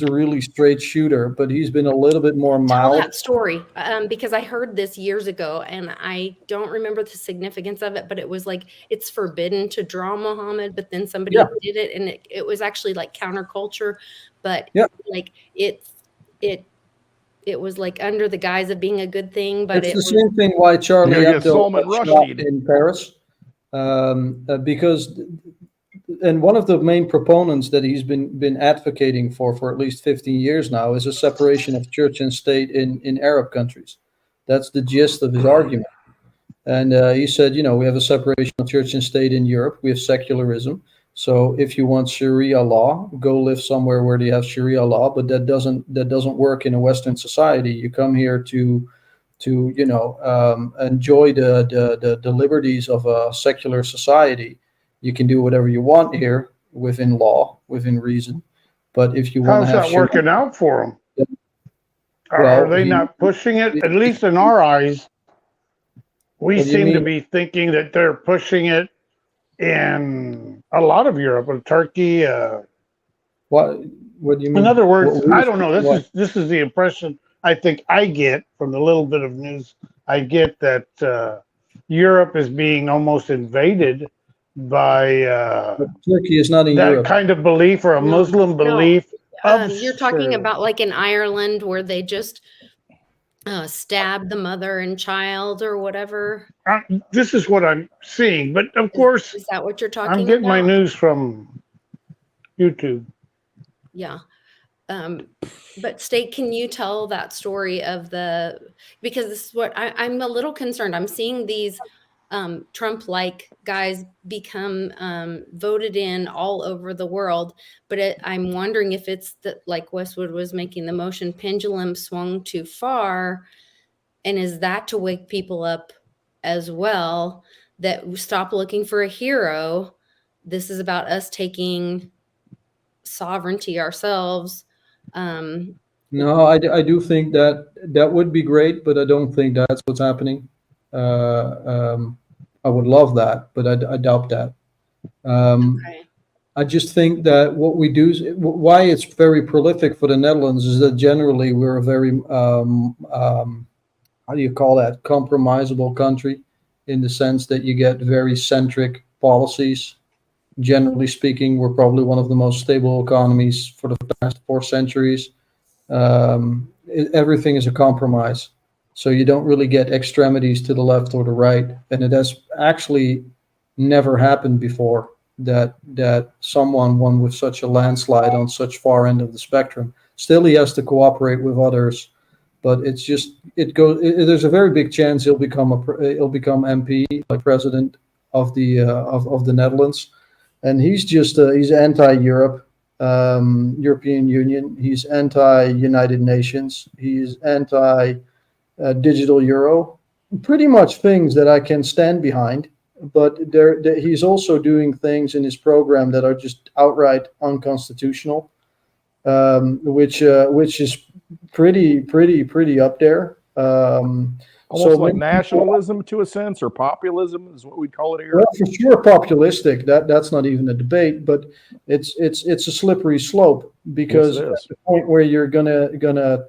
[SPEAKER 3] a really straight shooter, but he's been a little bit more mild.
[SPEAKER 5] Tell that story, because I heard this years ago, and I don't remember the significance of it, but it was like it's forbidden to draw Muhammad, but then somebody did it, and it was actually like counterculture, but like it was like under the guise of being a good thing, but
[SPEAKER 3] it's the same thing why Charlie Hebdo
[SPEAKER 4] got shot
[SPEAKER 3] in Paris, because. And one of the main proponents that he's been advocating for at least 15 years now is a separation of church and state in Arab countries. That's the gist of his argument. And he said, we have a separation of church and state in Europe. We have secularism. So if you want Sharia law, go live somewhere where they have Sharia law. But that doesn't work in a Western society. You come here to enjoy the liberties of a secular society. You can do whatever you want here within law, within reason. But if you want to
[SPEAKER 2] How's
[SPEAKER 3] have
[SPEAKER 2] that working out for them?
[SPEAKER 3] Well,
[SPEAKER 2] Are they not pushing it? At least in our eyes, we
[SPEAKER 3] What do you
[SPEAKER 2] seem to
[SPEAKER 3] mean?
[SPEAKER 2] be thinking that they're pushing it in a lot of Europe, in Turkey.
[SPEAKER 3] What do you mean?
[SPEAKER 2] In other words,
[SPEAKER 3] What,
[SPEAKER 2] I don't know.
[SPEAKER 3] what?
[SPEAKER 2] This is the impression I think I get from the little bit of news I get, that Europe is being almost invaded by
[SPEAKER 3] Turkey is not in
[SPEAKER 2] that
[SPEAKER 3] Europe.
[SPEAKER 2] kind of belief, or a
[SPEAKER 5] No,
[SPEAKER 2] Muslim
[SPEAKER 5] no.
[SPEAKER 2] belief.
[SPEAKER 5] You're talking about like in Ireland where they just stabbed the mother and child or whatever.
[SPEAKER 2] This is what I'm seeing, but of course,
[SPEAKER 5] Is that what you're
[SPEAKER 2] I'm
[SPEAKER 5] talking
[SPEAKER 2] getting my
[SPEAKER 5] about?
[SPEAKER 2] news from YouTube.
[SPEAKER 5] Yeah. But State, can you tell that story of because this is what I'm a little concerned. I'm seeing these Trump-like guys become voted in all over the world, but I'm wondering if it's that, like Westwood was making the motion, pendulum swung too far, and is that to wake people up as well, that we stop looking for a hero? This is about us taking sovereignty ourselves.
[SPEAKER 3] No, I do think that would be great, but I don't think that's what's happening. I would love that, but I doubt that.
[SPEAKER 5] Okay.
[SPEAKER 3] I just think that what we do, why it's very prolific for the Netherlands, is that generally we're a very, how do you call that, compromisable country, in the sense that you get very centric policies. Generally speaking, we're probably one of the most stable economies for the past 4 centuries. Everything is a compromise. So you don't really get extremities to the left or the right. And it has actually never happened before that someone won with such a landslide on such far end of the spectrum. Still, he has to cooperate with others, but there's a very big chance he'll become MP, like president of the Netherlands. And he's anti-Europe, European Union. He's anti-United Nations. He's anti-digital euro. Pretty much things that I can stand behind. But he's also doing things in his program that are just outright unconstitutional, which is pretty up there.
[SPEAKER 4] Almost like nationalism to a sense, or populism is what we call it here.
[SPEAKER 3] Well, for sure, populistic. That's not even a debate, but it's a slippery slope, because
[SPEAKER 4] Yes,
[SPEAKER 3] at the point where you're gonna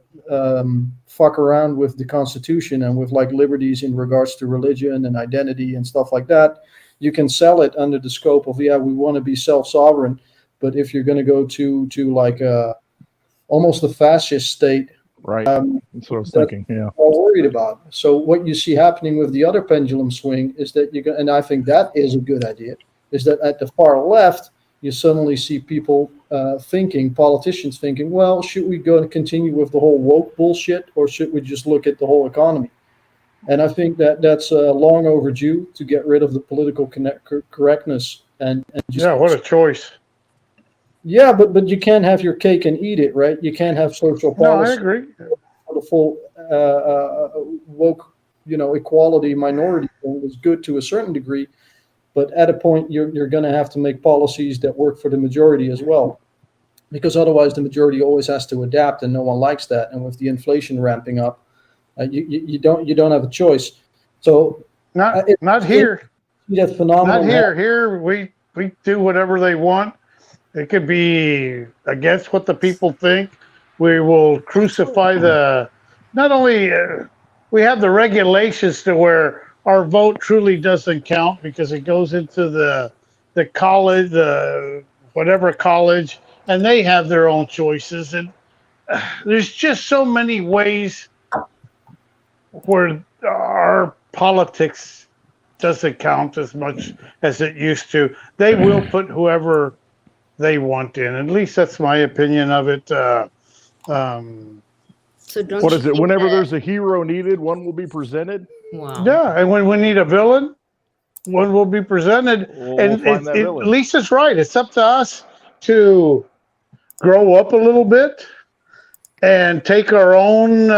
[SPEAKER 3] fuck around with the Constitution and with like liberties in regards to religion and identity and stuff like that, you can sell it under the scope of, we want to be self-sovereign. But if you're going to go to like almost a fascist state,
[SPEAKER 4] right? That's what I was thinking. Yeah,
[SPEAKER 3] all worried about. So what you see happening with the other pendulum swing is that and I think that is a good idea, is that at the far left, you suddenly see people politicians thinking, well, should we go and continue with the whole woke bullshit, or should we just look at the whole economy? And I think that's long overdue to get rid of the political correctness and just,
[SPEAKER 2] Yeah, what a choice.
[SPEAKER 3] yeah, but you can't have your cake and eat it, right? You can't have social
[SPEAKER 2] No, I
[SPEAKER 3] policy
[SPEAKER 2] agree.
[SPEAKER 3] for the full woke, equality minority thing is good to a certain degree, but at a point you're going to have to make policies that work for the majority as well, because otherwise the majority always has to adapt, and no one likes that. And with the inflation ramping up, you don't have a choice. So
[SPEAKER 2] Not here.
[SPEAKER 3] That phenomenon.
[SPEAKER 2] Not here. Here we do whatever they want. It could be against what the people think. We will crucify not only we have the regulations to where our vote truly doesn't count, because it goes into the college, whatever college, and they have their own choices. And there's just so many ways where our politics doesn't count as much as it used to. They will put whoever they want in. At least that's my opinion of it.
[SPEAKER 5] So don't
[SPEAKER 4] what
[SPEAKER 5] you
[SPEAKER 4] is it?
[SPEAKER 5] think
[SPEAKER 4] Whenever
[SPEAKER 5] that-
[SPEAKER 4] there's a hero needed, one will be presented.
[SPEAKER 5] Wow.
[SPEAKER 2] Yeah, and when we need a villain, one will be presented.
[SPEAKER 4] We'll
[SPEAKER 2] And
[SPEAKER 4] find that
[SPEAKER 2] at
[SPEAKER 4] villain.
[SPEAKER 2] least it's right. It's up to us to grow up a little bit and take our own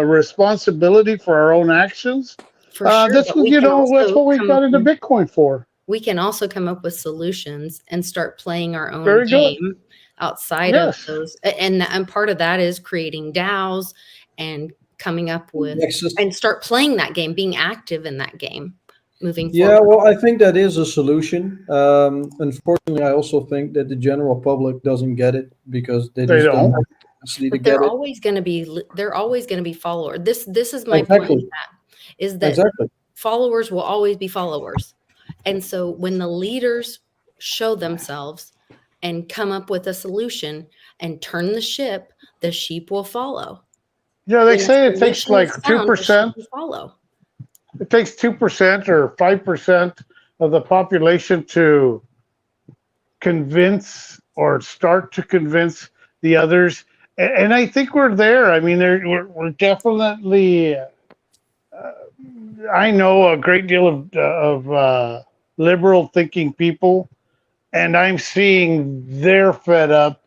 [SPEAKER 2] responsibility for our own actions.
[SPEAKER 5] For sure.
[SPEAKER 2] That's
[SPEAKER 5] but we can
[SPEAKER 2] that's
[SPEAKER 5] also
[SPEAKER 2] what we
[SPEAKER 5] come
[SPEAKER 2] got
[SPEAKER 5] up
[SPEAKER 2] into
[SPEAKER 5] with-
[SPEAKER 2] Bitcoin for.
[SPEAKER 5] We can also come up with solutions and start playing our own
[SPEAKER 2] Very good.
[SPEAKER 5] game outside
[SPEAKER 2] Yes.
[SPEAKER 5] of those. And part of that is creating DAOs and coming up with
[SPEAKER 3] Nexus.
[SPEAKER 5] and start playing that game, being active in that game moving
[SPEAKER 3] Yeah,
[SPEAKER 5] forward.
[SPEAKER 3] well, I think that is a solution. Unfortunately, I also think that the general public doesn't get it because they
[SPEAKER 2] They
[SPEAKER 3] just don't
[SPEAKER 2] don't.
[SPEAKER 3] have the capacity to
[SPEAKER 5] But
[SPEAKER 3] get
[SPEAKER 5] they're
[SPEAKER 3] it.
[SPEAKER 5] always going to be followers. This is my point
[SPEAKER 3] Exactly.
[SPEAKER 5] with that, is that
[SPEAKER 3] Exactly.
[SPEAKER 5] followers will always be followers. And so when the leaders show themselves and come up with a solution and turn the ship, the sheep will follow.
[SPEAKER 2] Yeah, they
[SPEAKER 5] When a
[SPEAKER 2] say it takes
[SPEAKER 5] solution
[SPEAKER 2] like
[SPEAKER 5] is found, the sheep
[SPEAKER 2] 2%.
[SPEAKER 5] will follow.
[SPEAKER 2] It takes 2% or 5% of the population to convince or start to convince the others. And I think we're there. I mean, we're definitely. I know a great deal of liberal thinking people, and I'm seeing they're fed up.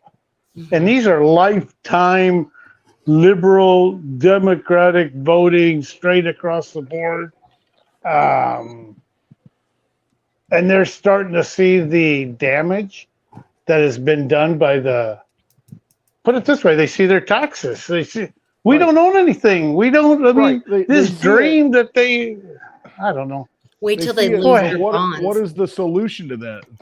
[SPEAKER 2] And these are lifetime liberal, democratic voting straight across the board. And they're starting to see the damage that has been done by put it this way, they see their taxes. They see, we
[SPEAKER 4] Right.
[SPEAKER 2] don't own anything. We don't, I mean,
[SPEAKER 4] Right. They
[SPEAKER 2] this
[SPEAKER 4] see
[SPEAKER 2] dream that I don't know.
[SPEAKER 5] Wait till they
[SPEAKER 4] see it,
[SPEAKER 5] lose
[SPEAKER 2] Boy.
[SPEAKER 5] their bonds.
[SPEAKER 4] what is the solution to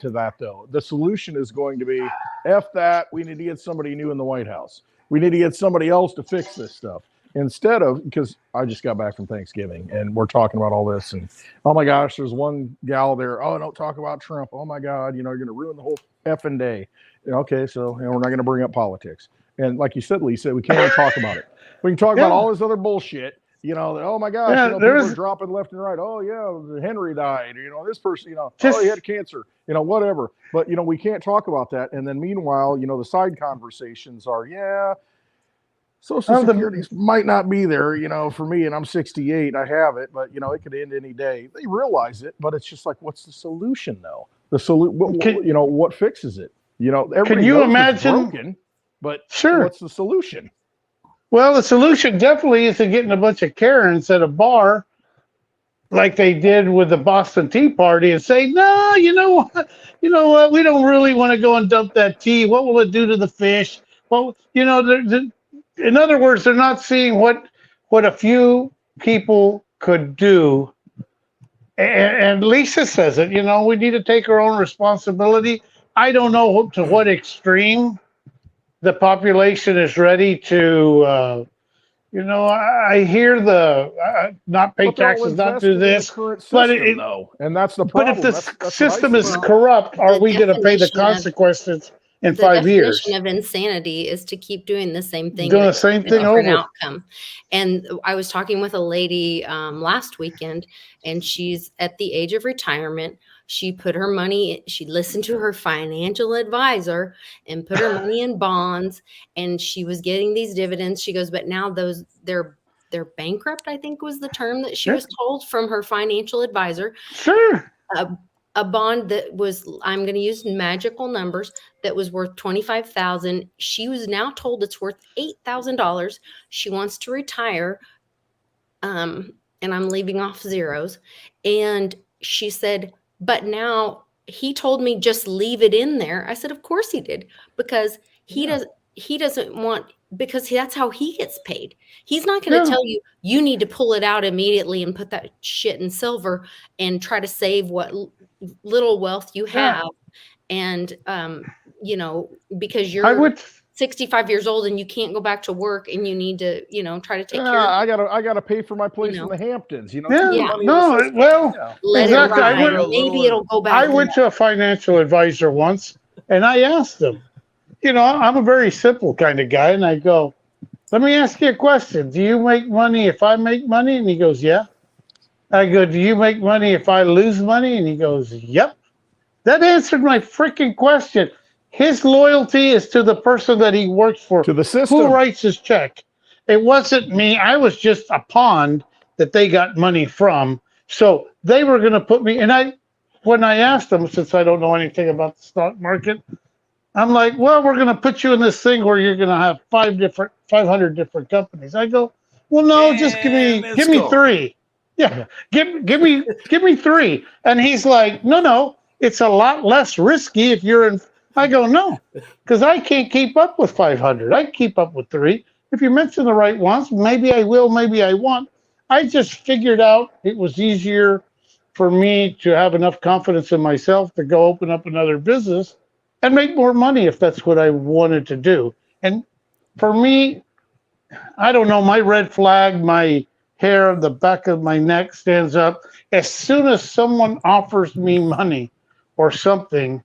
[SPEAKER 4] that though? The solution is going to be F that. We need to get somebody new in the White House. We need to get somebody else to fix this stuff. Instead of, because I just got back from Thanksgiving and we're talking about all this, and oh my gosh, there's one gal there. Oh, don't talk about Trump. Oh my God, you're going to ruin the whole effing day. Okay, so we're not going to bring up politics. And like you said, Lisa, we can't even talk about it. We can talk about all this other bullshit. That, oh my gosh,
[SPEAKER 2] Yeah,
[SPEAKER 4] people are dropping left and right. Oh yeah, Henry died. This person, oh, he had cancer. Whatever. But we can't talk about that. And then meanwhile, the side conversations are, Social Security might not be there, for me, and I'm 68. I have it, but it could end any day. They realize it, but it's just like, what's the solution though? What fixes it? Everybody
[SPEAKER 2] you
[SPEAKER 4] knows it's
[SPEAKER 2] imagine?
[SPEAKER 4] broken, but
[SPEAKER 2] Sure.
[SPEAKER 4] what's the solution?
[SPEAKER 2] Well, the solution definitely isn't getting a bunch of Karens at a bar like they did with the Boston Tea Party and say, no, you know what? We don't really want to go and dump that tea. What will it do to the fish? Well, in other words, they're not seeing what a few people could do. And Lisa says it, we need to take our own responsibility. I don't know to what extreme the population is ready to, I hear not pay taxes, not do this, but
[SPEAKER 4] and that's the problem.
[SPEAKER 2] But if the
[SPEAKER 4] that's
[SPEAKER 2] system is
[SPEAKER 5] Well,
[SPEAKER 2] corrupt, are
[SPEAKER 5] the
[SPEAKER 2] we going to pay the
[SPEAKER 5] definition of-
[SPEAKER 2] consequences in
[SPEAKER 5] The
[SPEAKER 2] 5 years?
[SPEAKER 5] definition of insanity is to keep doing the same thing,
[SPEAKER 2] Doing
[SPEAKER 5] and
[SPEAKER 2] the same
[SPEAKER 5] expect a
[SPEAKER 2] thing
[SPEAKER 5] different
[SPEAKER 2] over.
[SPEAKER 5] outcome. And I was talking with a lady last weekend, and she's at the age of retirement. She put her money, she listened to her financial advisor and put her money in bonds, and she was getting these dividends. She goes, but now they're bankrupt, I think was the term that she was told from her financial advisor.
[SPEAKER 2] Sure.
[SPEAKER 5] A bond that was, I'm going to use magical numbers, that was worth $25,000. She was now told it's worth $8,000. She wants to retire. And I'm leaving off zeros. And she said, but now he told me just leave it in there. I said, of course he did, because he doesn't want, because that's how he gets paid. He's not going to tell you need to pull it out immediately and put that shit in silver and try to save what little wealth you have. And, because you're 65 years old and you can't go back to work and you need to, try to take care of
[SPEAKER 4] I gotta pay for my place in the Hamptons,
[SPEAKER 2] Let exactly.
[SPEAKER 5] it ride. Maybe it'll go back.
[SPEAKER 2] I went to a financial advisor once and I asked him, I'm a very simple kind of guy. And I go, let me ask you a question. Do you make money if I make money? And he goes, yeah. I go, do you make money if I lose money? And he goes, yep. That answered my freaking question. His loyalty is to the person that he works for,
[SPEAKER 4] to the system,
[SPEAKER 2] who writes his check. It wasn't me. I was just a pawn that they got money from. So they were going to put me, and when I asked them, since I don't know anything about the stock market, I'm like, well, we're going to put you in this thing where you're going to have 500 different companies. I go, well, no, just give me 3. Yeah, give me 3. And he's like, no, it's a lot less risky if you're in I go, no, because I can't keep up with 500. I can keep up with 3. If you mention the right ones, maybe I will, maybe I won't. I just figured out it was easier for me to have enough confidence in myself to go open up another business and make more money if that's what I wanted to do. And for me, I don't know, my red flag, my hair on the back of my neck stands up as soon as someone offers me money or something,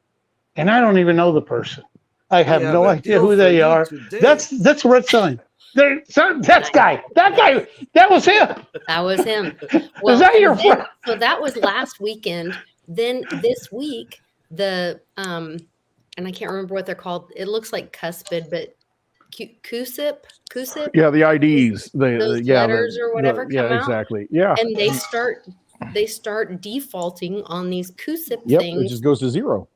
[SPEAKER 2] and I don't even know the person. I have no idea who they are. That's a red sign. That guy, that was him.
[SPEAKER 5] That was him. Well,
[SPEAKER 2] Is that your friend?
[SPEAKER 5] so that was last weekend. Then this week, the and I can't remember what they're called. It looks like cuspid, but CUSIP.
[SPEAKER 4] Yeah, the IDs,
[SPEAKER 5] Those letters or whatever come out.
[SPEAKER 4] exactly. Yeah,
[SPEAKER 5] And they start defaulting on these CUSIP
[SPEAKER 4] yep,
[SPEAKER 5] things.
[SPEAKER 4] it just goes to 0.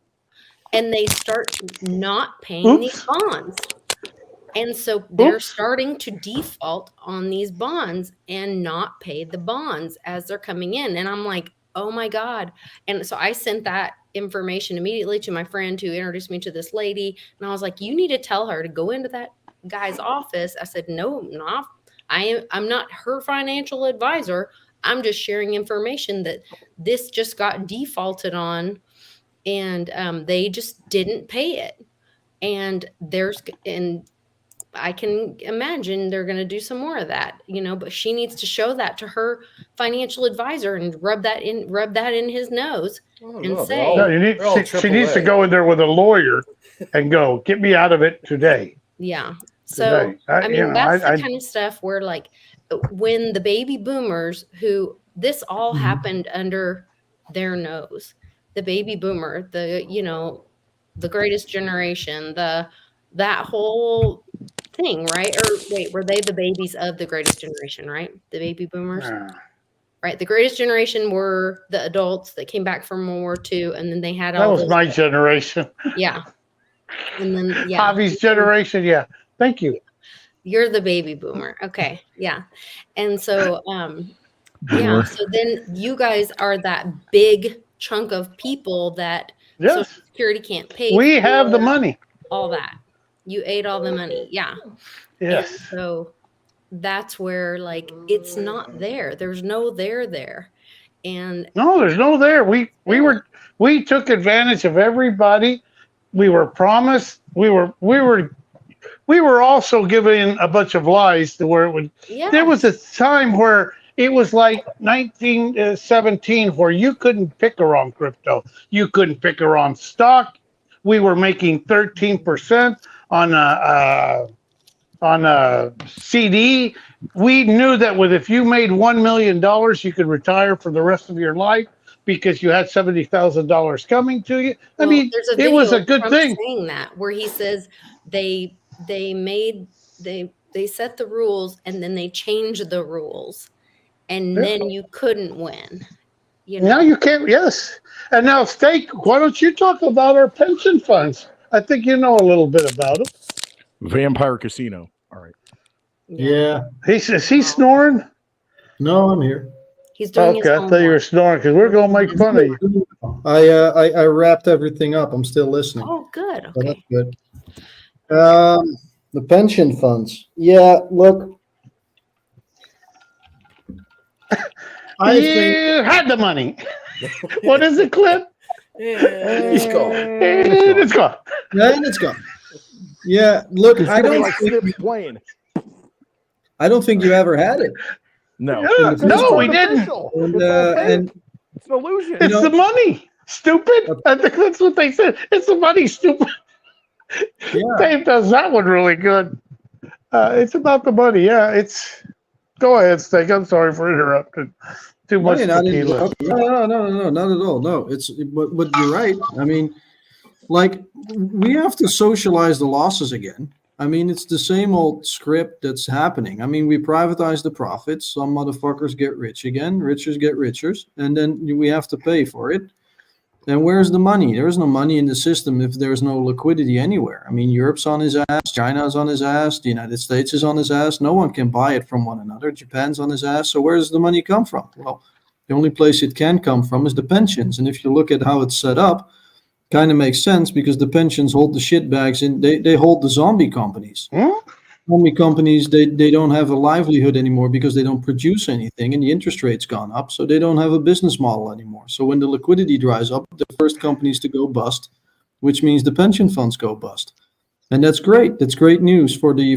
[SPEAKER 5] And they start not paying these bonds. And so they're starting to default on these bonds and not pay the bonds as they're coming in. And I'm like, oh my God. And so I sent that information immediately to my friend who introduced me to this lady. And I was like, you need to tell her to go into that guy's office. I said, no, I'm not her financial advisor. I'm just sharing information that this just got defaulted on. And they just didn't pay it. And I can imagine they're going to do some more of that, but she needs to show that to her financial advisor and rub that in his nose say,
[SPEAKER 2] no, she needs to go in there with a lawyer and go, get me out of it today.
[SPEAKER 5] Yeah. So, that's the kind of stuff where like when the baby boomers who this all happened under their nose, the baby boomer, the greatest generation, that whole thing, right? Or wait, were they the babies of the greatest generation, right? The baby boomers, right? The greatest generation were the adults that came back from World War II, and then they had
[SPEAKER 2] that was my generation.
[SPEAKER 5] Yeah, and then
[SPEAKER 2] Javi's generation. Yeah, thank you.
[SPEAKER 5] You're the baby boomer, okay? Yeah, and so so then you guys are that big chunk of people that Social Security can't pay.
[SPEAKER 2] We have the money.
[SPEAKER 5] All that. You ate all the money. Yeah.
[SPEAKER 2] Yes.
[SPEAKER 5] And so that's where like it's not there. There's no there. And
[SPEAKER 2] no, there's no there. We took advantage of everybody. We were promised. We were also given a bunch of lies to where it would. Yeah. There was a time where it was like 1917 where you couldn't pick her on crypto. You couldn't pick her on stock. We were making 13% on a CD. We knew that if you made $1 million, you could retire for the rest of your life because you had $70,000 coming to you. I mean, it was a good thing.
[SPEAKER 5] Saying that where he says they set the rules and then they changed the rules. And then you couldn't win.
[SPEAKER 2] Now you can't. Yes. And now, Steak, why don't you talk about our pension funds? I think you know a little bit about them.
[SPEAKER 4] Vampire Casino. All right.
[SPEAKER 3] Yeah.
[SPEAKER 2] Is he snoring?
[SPEAKER 3] No, I'm here.
[SPEAKER 5] He's doing his
[SPEAKER 2] I thought you were snoring because we're going to make fun of you.
[SPEAKER 3] I wrapped everything up. I'm still listening.
[SPEAKER 5] Oh, good. Okay.
[SPEAKER 3] So that's good. The pension funds. Yeah, look.
[SPEAKER 2] You had the money. What is it, Clip?
[SPEAKER 1] It's gone.
[SPEAKER 2] It's gone.
[SPEAKER 3] And it's gone. Yeah, look, I don't think you ever had it.
[SPEAKER 4] No.
[SPEAKER 2] Yeah, no, we didn't.
[SPEAKER 3] And
[SPEAKER 4] it's an illusion.
[SPEAKER 2] It's the money, stupid. I think that's what they said. It's the money, stupid. Yeah. Dave does that one really good. It's about the money. Yeah, Go ahead, Steak. I'm sorry for interrupting. Too much tequila.
[SPEAKER 3] No, not at all. No, but you're right. I mean, like, we have to socialize the losses again. I mean, it's the same old script that's happening. I mean, we privatize the profits. Some motherfuckers get rich again. Richers get richer. And then we have to pay for it. Then where's the money? There's no money in the system if there's no liquidity anywhere. I mean, Europe's on his ass. China's on his ass. The United States is on his ass. No one can buy it from one another. Japan's on his ass. So where does the money come from? Well, the only place it can come from is the pensions. And if you look at how it's set up, kind of makes sense because the pensions hold the shit bags and they hold the zombie companies. Zombie companies, they don't have a livelihood anymore because they don't produce anything and the interest rate's gone up. So they don't have a business model anymore. So when the liquidity dries up, the first companies to go bust, which means the pension funds go bust. And that's great. That's great news for the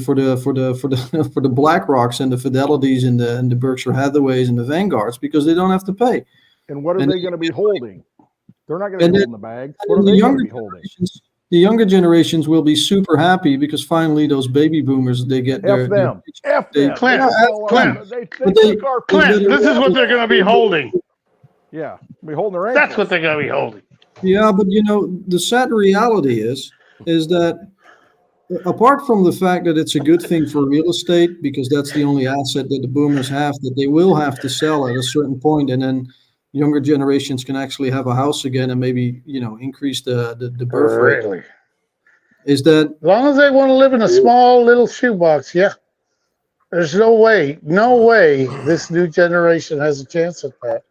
[SPEAKER 3] BlackRocks and the Fidelities and the Berkshire Hathaways and the Vanguards because they don't have to pay.
[SPEAKER 4] And what are they going to be holding? They're not going to be holding the bag. What are they going to be holding?
[SPEAKER 3] The younger generations will be super happy because finally those baby boomers, they get their...
[SPEAKER 4] F them.
[SPEAKER 2] Clint,
[SPEAKER 4] Clint,
[SPEAKER 2] this is what they're going to be holding.
[SPEAKER 4] Yeah, be holding their ankles.
[SPEAKER 2] That's what they're going to be holding.
[SPEAKER 3] Yeah, but the sad reality is that apart from the fact that it's a good thing for real estate because that's the only asset that the boomers have that they will have to sell at a certain point, and then younger generations can actually have a house again and maybe increase the birth rate.
[SPEAKER 2] Really?
[SPEAKER 3] Is that
[SPEAKER 2] As long as they want to live in a small little shoebox, yeah. There's no way this new generation has a chance at that.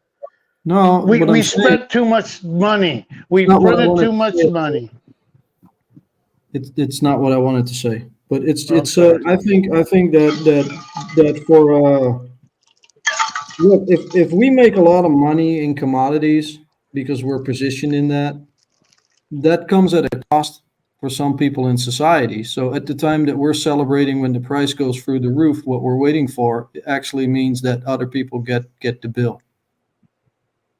[SPEAKER 3] no?
[SPEAKER 2] We spent too much money. We
[SPEAKER 3] Not what I
[SPEAKER 2] printed
[SPEAKER 3] wanted
[SPEAKER 2] too
[SPEAKER 3] to
[SPEAKER 2] much
[SPEAKER 3] say.
[SPEAKER 2] money.
[SPEAKER 3] It's not what I wanted to say, but it's
[SPEAKER 2] sorry.
[SPEAKER 3] I think that for look, if we make a lot of money in commodities because we're positioned in that comes at a cost for some people in society. So at the time that we're celebrating when the price goes through the roof, what we're waiting for actually means that other people get the bill.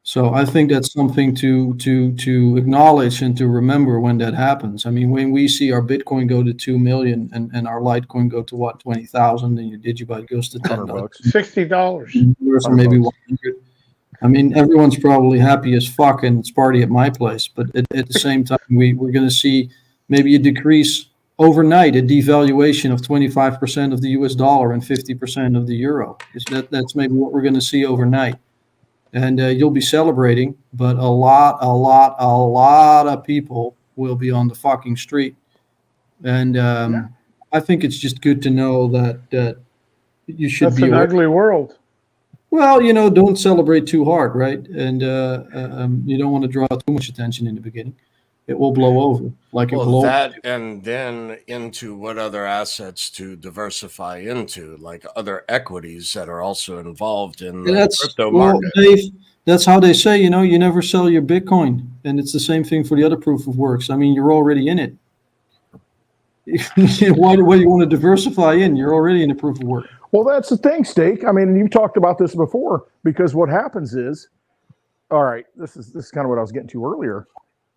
[SPEAKER 3] So I think that's something to acknowledge and to remember when that happens. I mean, when we see our Bitcoin go to 2 million and our Litecoin go to what, 20,000, and your DigiByte goes to $10,
[SPEAKER 2] $60.
[SPEAKER 3] or maybe 100. I mean, everyone's probably happy as fuck and it's party at my place. But at the same time, we're going to see maybe a decrease overnight, a devaluation of 25% of the US dollar and 50% of the euro. That's maybe what we're going to see overnight. And you'll be celebrating, but a lot of people will be on the fucking street. And I think it's just good to know that you should
[SPEAKER 2] That's
[SPEAKER 3] be
[SPEAKER 2] an
[SPEAKER 3] aware.
[SPEAKER 2] ugly world.
[SPEAKER 3] Well, don't celebrate too hard, right? And you don't want to draw too much attention in the beginning. It will blow over like it
[SPEAKER 1] Well,
[SPEAKER 3] blew
[SPEAKER 1] that and then into what other assets to diversify into, like other equities that are also involved in the crypto market.
[SPEAKER 3] Dave, that's how they say, you never sell your Bitcoin. And it's the same thing for the other proof of works. I mean, you're already in it. Why do you want to diversify in? You're already in a proof of work.
[SPEAKER 4] Well, that's the thing, Steak. I mean, you've talked about this before because what happens is, all right, this is kind of what I was getting to earlier.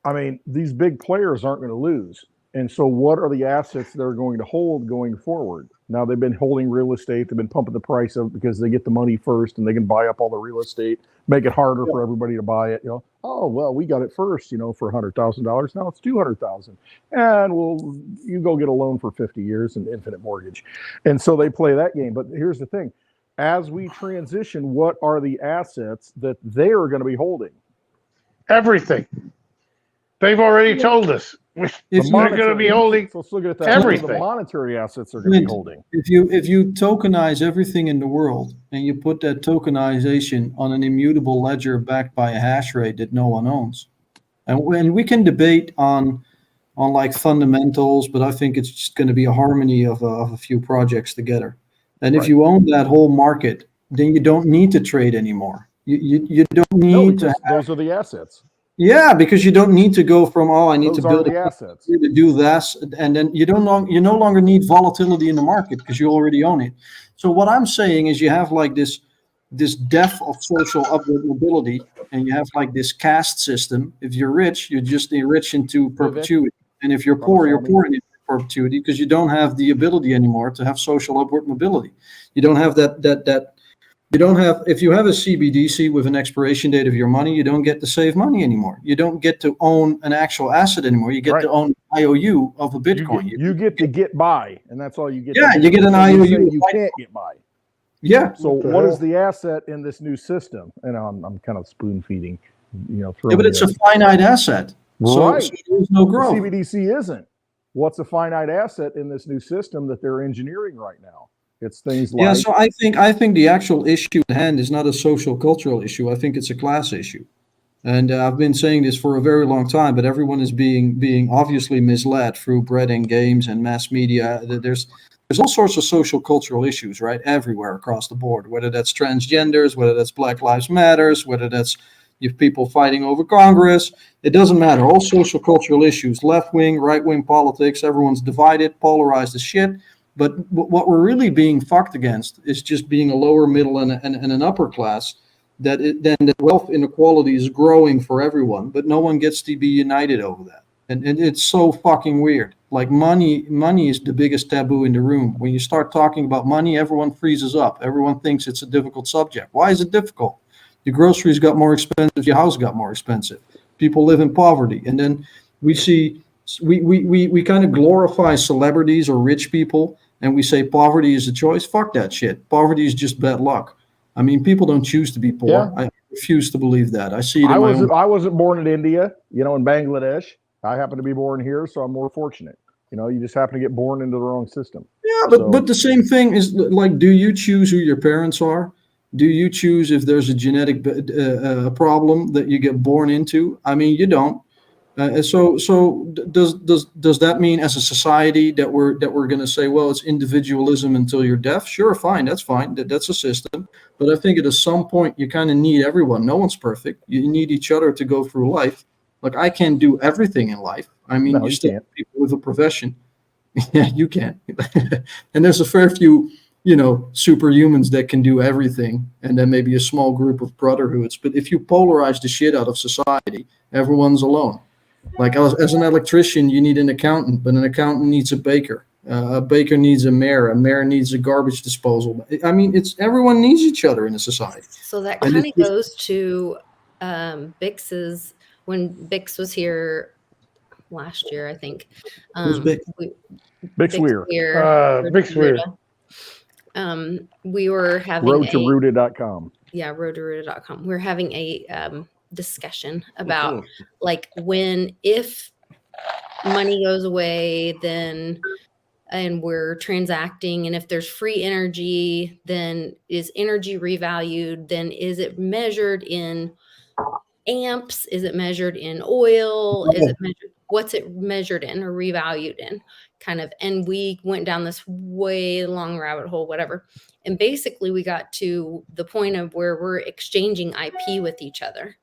[SPEAKER 4] I mean, these big players aren't going to lose. And so what are the assets they're going to hold going forward? Now, they've been holding real estate. They've been pumping the price up because they get the money first and they can buy up all the real estate, make it harder for everybody to buy it. Oh, well, we got it first, for $100,000. Now it's $200,000. And you go get a loan for 50 years and infinite mortgage. And so they play that game. But here's the thing. As we transition, what are the assets that they are going to be holding?
[SPEAKER 2] Everything. They've already told us. They're going to be holding
[SPEAKER 4] so let's look at that.
[SPEAKER 2] everything.
[SPEAKER 4] The monetary assets are going to be holding.
[SPEAKER 3] If you tokenize everything in the world and you put that tokenization on an immutable ledger backed by a hash rate that no one owns, and we can debate on like fundamentals, but I think it's just going to be a harmony of a few projects together. And if you own that whole market, then you don't need to trade anymore. You don't need to.
[SPEAKER 4] Those are the assets.
[SPEAKER 3] Yeah, because you don't need to go from I need to build
[SPEAKER 4] the assets
[SPEAKER 3] to do this, and then you no longer need volatility in the market because you already own it. So what I'm saying is you have like this death of social upward mobility, and you have like this caste system. If you're rich, you're just rich into perpetuity, and if you're poor, you're poor into perpetuity because you don't have the ability anymore to have social upward mobility. You don't have that. You don't have, if you have a CBDC with an expiration date of your money, you don't get to save money anymore. You don't get to own an actual asset anymore. You get to own an IOU of a Bitcoin.
[SPEAKER 4] You get to get by, and that's all you get.
[SPEAKER 3] Yeah, you get an IOU.
[SPEAKER 4] You can't get by.
[SPEAKER 3] Yeah.
[SPEAKER 4] So what is the asset in this new system? And I'm kind of spoon feeding,
[SPEAKER 3] Yeah, but it's a finite asset.
[SPEAKER 4] Right.
[SPEAKER 3] So there's no growth.
[SPEAKER 4] The CBDC isn't. What's a finite asset in this new system that they're engineering right now? It's things like
[SPEAKER 3] so I think the actual issue at hand is not a social cultural issue. I think it's a class issue. And I've been saying this for a very long time, but everyone is being obviously misled through bread and games and mass media. There's all sorts of social cultural issues, right, everywhere across the board. Whether that's transgenders, whether that's Black Lives Matters, whether that's you have people fighting over Congress. It doesn't matter. All social cultural issues, left wing, right wing politics. Everyone's divided, polarized as shit. But what we're really being fucked against is just being a lower middle and an upper class then the wealth inequality is growing for everyone, but no one gets to be united over that. And it's so fucking weird. Like money is the biggest taboo in the room. When you start talking about money, everyone freezes up. Everyone thinks it's a difficult subject. Why is it difficult? Your groceries got more expensive, your house got more expensive. People live in poverty. And then we kind of glorify celebrities or rich people, and we say poverty is a choice. Fuck that shit. Poverty is just bad luck. I mean, people don't choose to be poor.
[SPEAKER 4] Yeah.
[SPEAKER 3] I refuse to believe that. I see it in my own.
[SPEAKER 4] I wasn't born in India, in Bangladesh. I happen to be born here, so I'm more fortunate. You just happen to get born into the wrong system.
[SPEAKER 3] Yeah, but the same thing is like, do you choose who your parents are? Do you choose if there's a genetic problem that you get born into? I mean, you don't. So does that mean as a society that we're going to say, well, it's individualism until you're deaf? Sure, fine, that's fine. That's a system. But I think at some point you kind of need everyone. No one's perfect. You need each other to go through life. Like I can't do everything in life. I mean,
[SPEAKER 4] No,
[SPEAKER 3] you still
[SPEAKER 4] can't.
[SPEAKER 3] have people with a profession. Yeah, you can. And there's a fair few, superhumans that can do everything, and then maybe a small group of brotherhoods. But if you polarize the shit out of society, everyone's alone. Like as an electrician, you need an accountant, but an accountant needs a baker. A baker needs a mayor needs a garbage disposal. I mean, everyone needs each other in a society.
[SPEAKER 5] So that kind of goes to Bix's, when Bix was here last year, I think.
[SPEAKER 3] Who's Bix?
[SPEAKER 4] Bix Weir.
[SPEAKER 2] Bix Weir.
[SPEAKER 5] We were having
[SPEAKER 4] roadtorooted.com.
[SPEAKER 5] Yeah, roadtorooted.com. We're having a discussion about like if money goes away, and we're transacting, and if there's free energy, then is energy revalued? Then is it measured in amps? Is it measured in oil? Is it measured? What's it measured in or revalued in? Kind of. And we went down this way long rabbit hole, whatever. And basically we got to the point of where we're exchanging IP with each other.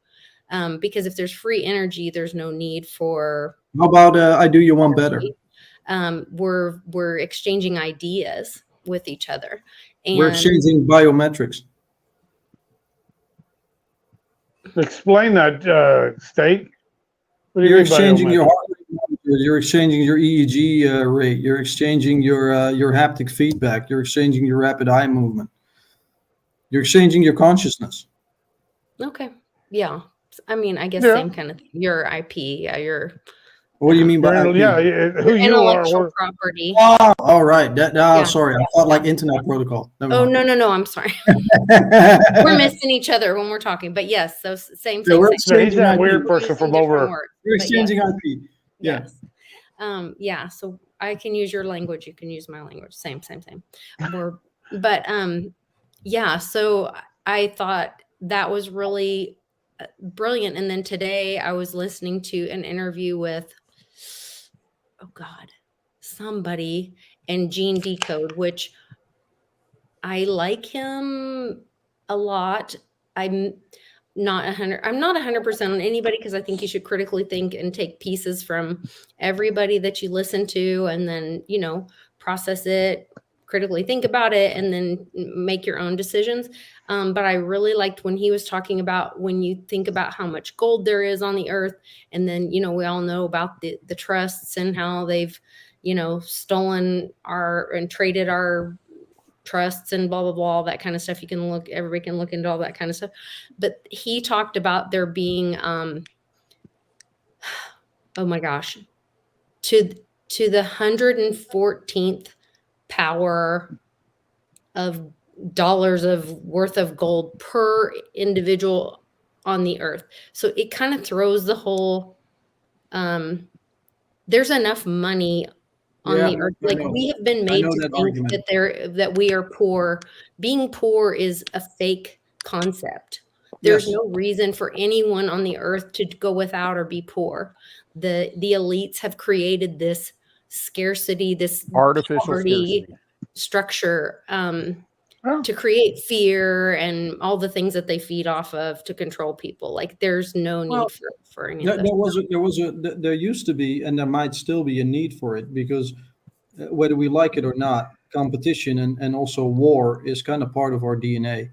[SPEAKER 5] Because if there's free energy, there's no need for.
[SPEAKER 3] How about I do you one better?
[SPEAKER 5] We're exchanging ideas with each other. And
[SPEAKER 3] we're exchanging biometrics.
[SPEAKER 2] Explain that, State.
[SPEAKER 3] You're exchanging your heart rate, you're exchanging your EEG rate, you're exchanging your haptic feedback, you're exchanging your rapid eye movement, you're exchanging your consciousness.
[SPEAKER 5] Okay. Yeah. I mean, I guess same kind of thing. Your IP, your.
[SPEAKER 3] What do you mean by IP?
[SPEAKER 2] Yeah, who you
[SPEAKER 5] intellectual property.
[SPEAKER 3] Oh, all right. Sorry, I thought like internet protocol.
[SPEAKER 5] No. I'm sorry. We're missing each other when we're talking, but yes, so same thing.
[SPEAKER 2] He's that weird person from over.
[SPEAKER 3] You're exchanging IP. Yeah.
[SPEAKER 5] Yes. Yeah. So I can use your language. You can use my language. Same. Yeah. So I thought that was really brilliant. And then today I was listening to an interview with, somebody, and Gene Decode, which I like him a lot. I'm not 100% on anybody, because I think you should critically think and take pieces from everybody that you listen to, and then, process it, critically think about it, and then make your own decisions. But I really liked when he was talking about when you think about how much gold there is on the earth, and then, we all know about the trusts and how they've, stolen and traded our trusts and blah, blah, blah, all that kind of stuff. Everybody can look into all that kind of stuff. But he talked about there being, oh my gosh, to the 114th power of dollars of worth of gold per individual on the earth. So it kind of throws the whole, there's enough money on the earth. Like, we have been made to think that we are poor. Being poor is a fake concept. There's
[SPEAKER 3] Yes.
[SPEAKER 5] no reason for anyone on the earth to go without or be poor. The elites have created this scarcity, this
[SPEAKER 4] Artificial
[SPEAKER 5] poverty
[SPEAKER 4] scarcity.
[SPEAKER 5] structure
[SPEAKER 2] Oh.
[SPEAKER 5] to create fear and all the things that they feed off of to control people. Like there's no need
[SPEAKER 3] Well,
[SPEAKER 5] for any of
[SPEAKER 3] There,
[SPEAKER 5] this.
[SPEAKER 3] there used to be, and there might still be a need for it because whether we like it or not, competition and also war is kind of part of our DNA.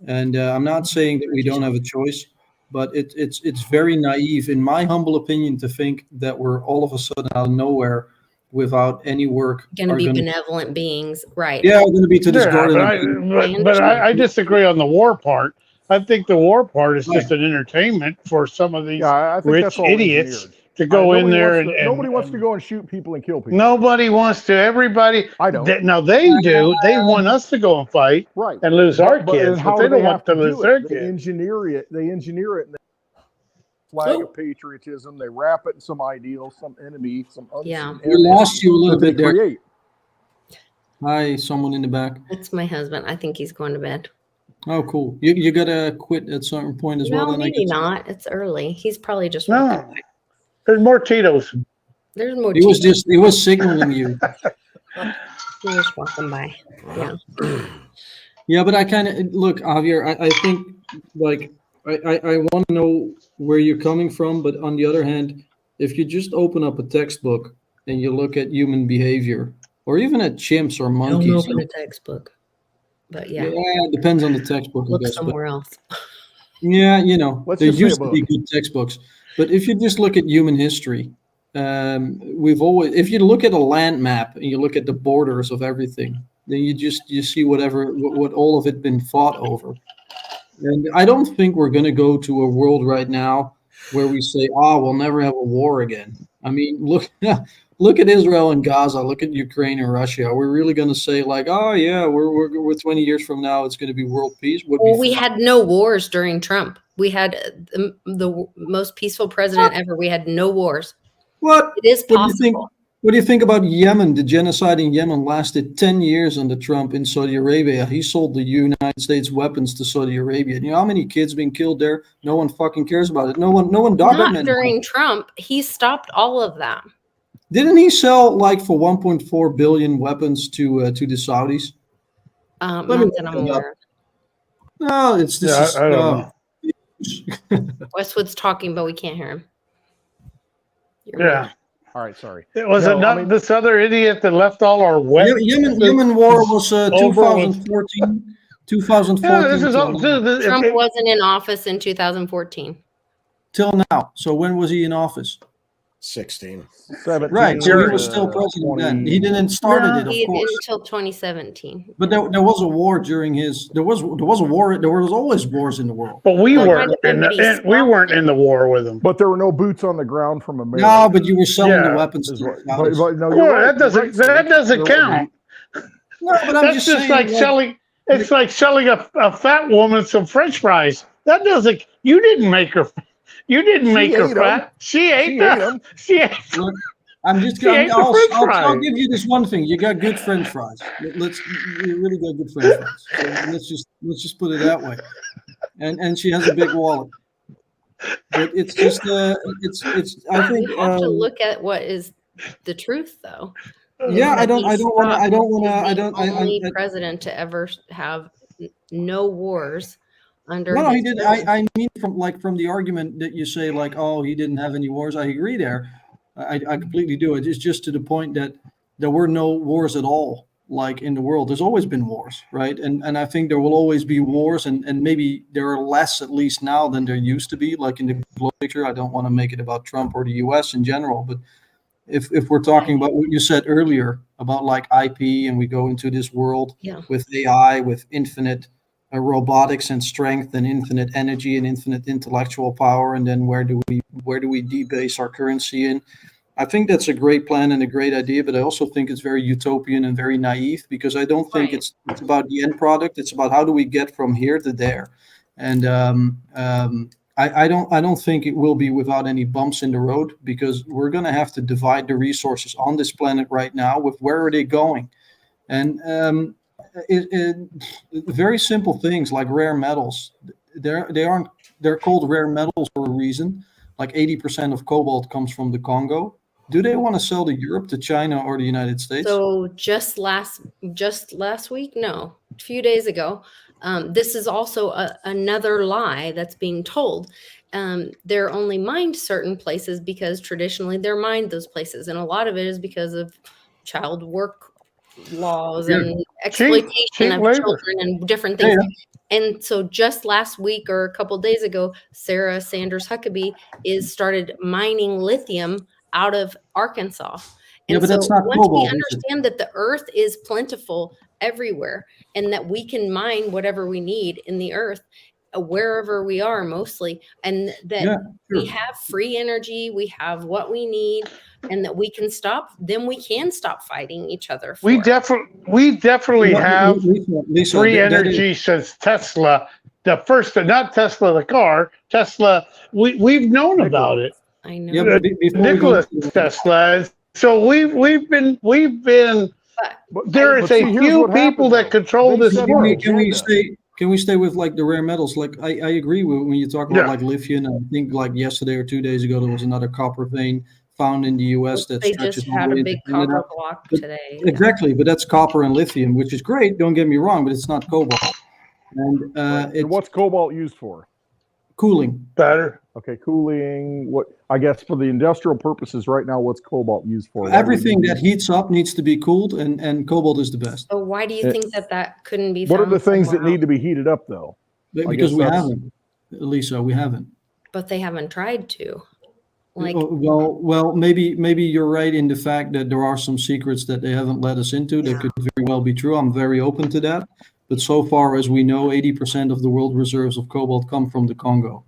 [SPEAKER 3] And I'm not saying that we don't have a choice, but it's very naive, in my humble opinion, to think that we're all of a sudden out of nowhere without any work.
[SPEAKER 5] Going to
[SPEAKER 3] are
[SPEAKER 5] be
[SPEAKER 3] gonna-
[SPEAKER 5] benevolent beings, right?
[SPEAKER 3] Yeah, we're going to be to this
[SPEAKER 2] Yeah,
[SPEAKER 3] garden.
[SPEAKER 2] but I disagree on the war part. I think the war part is
[SPEAKER 3] Right.
[SPEAKER 2] just an entertainment for some of these
[SPEAKER 4] Yeah, I think
[SPEAKER 2] rich
[SPEAKER 4] that's all
[SPEAKER 2] idiots
[SPEAKER 4] engineered.
[SPEAKER 2] to go in
[SPEAKER 4] Nobody
[SPEAKER 2] there
[SPEAKER 4] wants to- nobody wants to
[SPEAKER 2] and
[SPEAKER 4] go and shoot people and kill people.
[SPEAKER 2] nobody wants to. Everybody.
[SPEAKER 4] I don't.
[SPEAKER 2] Now they do. They want us to go and fight
[SPEAKER 4] Right.
[SPEAKER 2] and lose our
[SPEAKER 4] But
[SPEAKER 2] kids,
[SPEAKER 4] how
[SPEAKER 2] but they
[SPEAKER 4] do
[SPEAKER 2] don't
[SPEAKER 4] have
[SPEAKER 2] want to
[SPEAKER 4] do
[SPEAKER 2] lose
[SPEAKER 4] it?
[SPEAKER 2] their
[SPEAKER 4] They
[SPEAKER 2] kids.
[SPEAKER 4] engineer it. And flag of patriotism. They wrap it in some ideal, some enemy, some unseen
[SPEAKER 5] Yeah.
[SPEAKER 3] We
[SPEAKER 4] enemy
[SPEAKER 3] lost you a little
[SPEAKER 4] that they
[SPEAKER 3] bit there.
[SPEAKER 4] create.
[SPEAKER 3] Hi, someone in the back.
[SPEAKER 5] That's my husband. I think he's going to bed.
[SPEAKER 3] Oh, cool. You gotta quit at some point as well.
[SPEAKER 5] No,
[SPEAKER 3] Then I
[SPEAKER 5] maybe
[SPEAKER 3] guess.
[SPEAKER 5] not. It's early. He's probably just walking
[SPEAKER 2] No,
[SPEAKER 5] back.
[SPEAKER 2] there's more Tito's.
[SPEAKER 5] There's more.
[SPEAKER 3] He was
[SPEAKER 5] teeth.
[SPEAKER 3] he was signaling you.
[SPEAKER 5] He was walking by. Yeah.
[SPEAKER 3] Yeah, but I kind of look, Javier. I think like I want to know where you're coming from, but on the other hand, if you just open up a textbook and you look at human behavior, or even at chimps or
[SPEAKER 5] Don't
[SPEAKER 3] monkeys,
[SPEAKER 5] open a textbook. But yeah,
[SPEAKER 3] it depends on the textbook, I
[SPEAKER 5] look
[SPEAKER 3] guess. But
[SPEAKER 5] somewhere else.
[SPEAKER 3] yeah,
[SPEAKER 4] Let's
[SPEAKER 3] there
[SPEAKER 4] just say
[SPEAKER 3] used
[SPEAKER 4] a
[SPEAKER 3] to be good textbooks, but if you just look at human history, we've always, if you look at a land map and you look at the borders of everything, then you see what all of it been fought over. And I don't think we're going to go to a world right now where we say, we'll never have a war again. I mean, look at Israel and Gaza, look at Ukraine and Russia. Are we really going to say like, oh yeah, we're 20 years from now, it's going to be world peace?
[SPEAKER 5] Well, we had no wars during Trump. We had the most peaceful president ever. We had no wars.
[SPEAKER 3] What?
[SPEAKER 5] It is
[SPEAKER 3] What do you think?
[SPEAKER 5] possible.
[SPEAKER 3] What do you think about Yemen? The genocide in Yemen lasted 10 years under Trump in Saudi Arabia. He sold the United States weapons to Saudi Arabia. You know how many kids being killed there? No one fucking cares about it. No one
[SPEAKER 5] Not
[SPEAKER 3] documented.
[SPEAKER 5] during Trump. He stopped all of that.
[SPEAKER 3] Didn't he sell like for 1.4 billion weapons to the Saudis?
[SPEAKER 5] Not
[SPEAKER 3] Let me
[SPEAKER 5] that I'm
[SPEAKER 3] look it up.
[SPEAKER 5] aware of.
[SPEAKER 3] No, it's this.
[SPEAKER 2] Yeah,
[SPEAKER 3] is,
[SPEAKER 2] I don't know.
[SPEAKER 5] Westwood's talking, but we can't hear him. You're
[SPEAKER 2] Yeah.
[SPEAKER 5] muted.
[SPEAKER 4] All right, sorry.
[SPEAKER 2] Was it not this other idiot that left all our weapons?
[SPEAKER 3] Yemen war was
[SPEAKER 2] Over with-
[SPEAKER 3] 2014. 2014
[SPEAKER 2] Yeah, this is all.
[SPEAKER 5] Trump wasn't in office in 2014.
[SPEAKER 3] till now. So when was he in office?
[SPEAKER 1] 16.
[SPEAKER 4] 17
[SPEAKER 3] Right, so he
[SPEAKER 4] to
[SPEAKER 3] was still president then.
[SPEAKER 4] 20.
[SPEAKER 3] He didn't started it,
[SPEAKER 5] He
[SPEAKER 3] of course.
[SPEAKER 5] until 2017.
[SPEAKER 3] But there was a war during his. There was a war. There was always wars in the world.
[SPEAKER 2] But we
[SPEAKER 5] Well,
[SPEAKER 2] weren't in
[SPEAKER 5] nobody
[SPEAKER 2] the, we
[SPEAKER 5] stopped
[SPEAKER 2] weren't
[SPEAKER 5] it.
[SPEAKER 2] in the war with them.
[SPEAKER 4] But there were no boots on the ground from America.
[SPEAKER 3] No, but you were selling
[SPEAKER 2] Yeah.
[SPEAKER 3] the weapons.
[SPEAKER 4] Is
[SPEAKER 3] To
[SPEAKER 4] what-
[SPEAKER 3] the Saudis.
[SPEAKER 4] but no,
[SPEAKER 2] Well,
[SPEAKER 4] you're right,
[SPEAKER 2] that doesn't
[SPEAKER 4] you're right.
[SPEAKER 2] that doesn't
[SPEAKER 4] There-
[SPEAKER 2] count.
[SPEAKER 3] No, but I'm
[SPEAKER 2] That's
[SPEAKER 3] just
[SPEAKER 2] just
[SPEAKER 3] saying,
[SPEAKER 2] like selling. It's like selling a fat woman some French fries. That doesn't. You didn't make her. You didn't
[SPEAKER 4] She
[SPEAKER 2] make her
[SPEAKER 4] ate 'em.
[SPEAKER 2] fat. She ate
[SPEAKER 4] She ate
[SPEAKER 2] them.
[SPEAKER 4] 'em.
[SPEAKER 2] She ate.
[SPEAKER 3] Look, I'm just.
[SPEAKER 2] She ate the
[SPEAKER 3] I'll
[SPEAKER 2] French fries.
[SPEAKER 3] give you this one thing. You got good French fries. You really got good French fries. So let's just put it that way. And she has a big wallet. But it's just it's. I think.
[SPEAKER 5] You have to look at what is the truth, though.
[SPEAKER 3] Yeah, I don't
[SPEAKER 5] He's
[SPEAKER 3] want to.
[SPEAKER 5] the only president to ever have no wars under.
[SPEAKER 3] No, he
[SPEAKER 5] his
[SPEAKER 3] did. I mean, from the argument that you say, like, oh, he didn't have any wars. I agree there. I completely do. It's just to the point that there were no wars at all, like in the world. There's always been wars, right? And I think there will always be wars, and maybe there are less, at least now, than there used to be, like in the global picture. I don't want to make it about Trump or the U.S. in general, but if we're talking about what you said earlier about like IP, and we go into this world with AI, with infinite robotics and strength and infinite energy and infinite intellectual power, and then where do we debase our currency in? I think that's a great plan and a great idea, but I also think it's very utopian and very naive, because I don't think it's about the end product. It's about how do we get from here to there, and I don't think it will be without any bumps in the road, because we're going to have to divide the resources on this planet right now with where are they going, and very simple things like rare metals. they're called rare metals for a reason. Like 80% of cobalt comes from the Congo. Do they want to sell to Europe, to China, or the United States?
[SPEAKER 5] So just last week, no, a few days ago, this is also another lie that's being told. They're only mined certain places because traditionally they're mined those places, and a lot of it is because of child work laws and exploitation of children and different things. And so just last week or a couple of days ago, Sarah Sanders Huckabee started mining lithium out of Arkansas. And
[SPEAKER 3] but
[SPEAKER 5] so
[SPEAKER 3] that's not
[SPEAKER 5] once
[SPEAKER 3] cobalt,
[SPEAKER 5] we understand that the earth is plentiful everywhere and that we can mine whatever we need in the earth, wherever we are mostly, and that we have free energy, we have what we need, and that we can stop, then we can stop fighting each other.
[SPEAKER 2] We definitely have
[SPEAKER 3] Lisa,
[SPEAKER 2] free energy since Tesla, the first, not Tesla the car, Tesla. We've known about it.
[SPEAKER 5] I know.
[SPEAKER 3] Yeah,
[SPEAKER 2] Nikola Tesla. So we've been. There is a few people that control this world.
[SPEAKER 3] Can we stay with like the rare metals? Like I agree with when you talk about like lithium. I think like yesterday or 2 days ago there was another copper vein found in the U.S. that
[SPEAKER 5] they
[SPEAKER 3] stretches
[SPEAKER 5] just had a big
[SPEAKER 3] Canada.
[SPEAKER 5] copper block today.
[SPEAKER 3] Exactly, but that's copper and lithium, which is great. Don't get me wrong, but it's not cobalt. And
[SPEAKER 4] and what's cobalt used for?
[SPEAKER 3] Cooling.
[SPEAKER 2] Better.
[SPEAKER 4] Okay, cooling. What I guess for the industrial purposes right now, what's cobalt used for?
[SPEAKER 3] Everything that heats up needs to be cooled, and cobalt is the best.
[SPEAKER 5] So why do you think that couldn't be?
[SPEAKER 4] What are
[SPEAKER 5] found
[SPEAKER 4] the things that
[SPEAKER 5] somewhere
[SPEAKER 4] need to be heated up though?
[SPEAKER 3] Because we haven't, Lisa. We haven't.
[SPEAKER 5] But they haven't tried to. Like,
[SPEAKER 3] well, maybe you're right in the fact that there are some secrets that they haven't let us into. That could very well be true. I'm very open to that. But so far as we know, 80% of the world reserves of cobalt come from the Congo.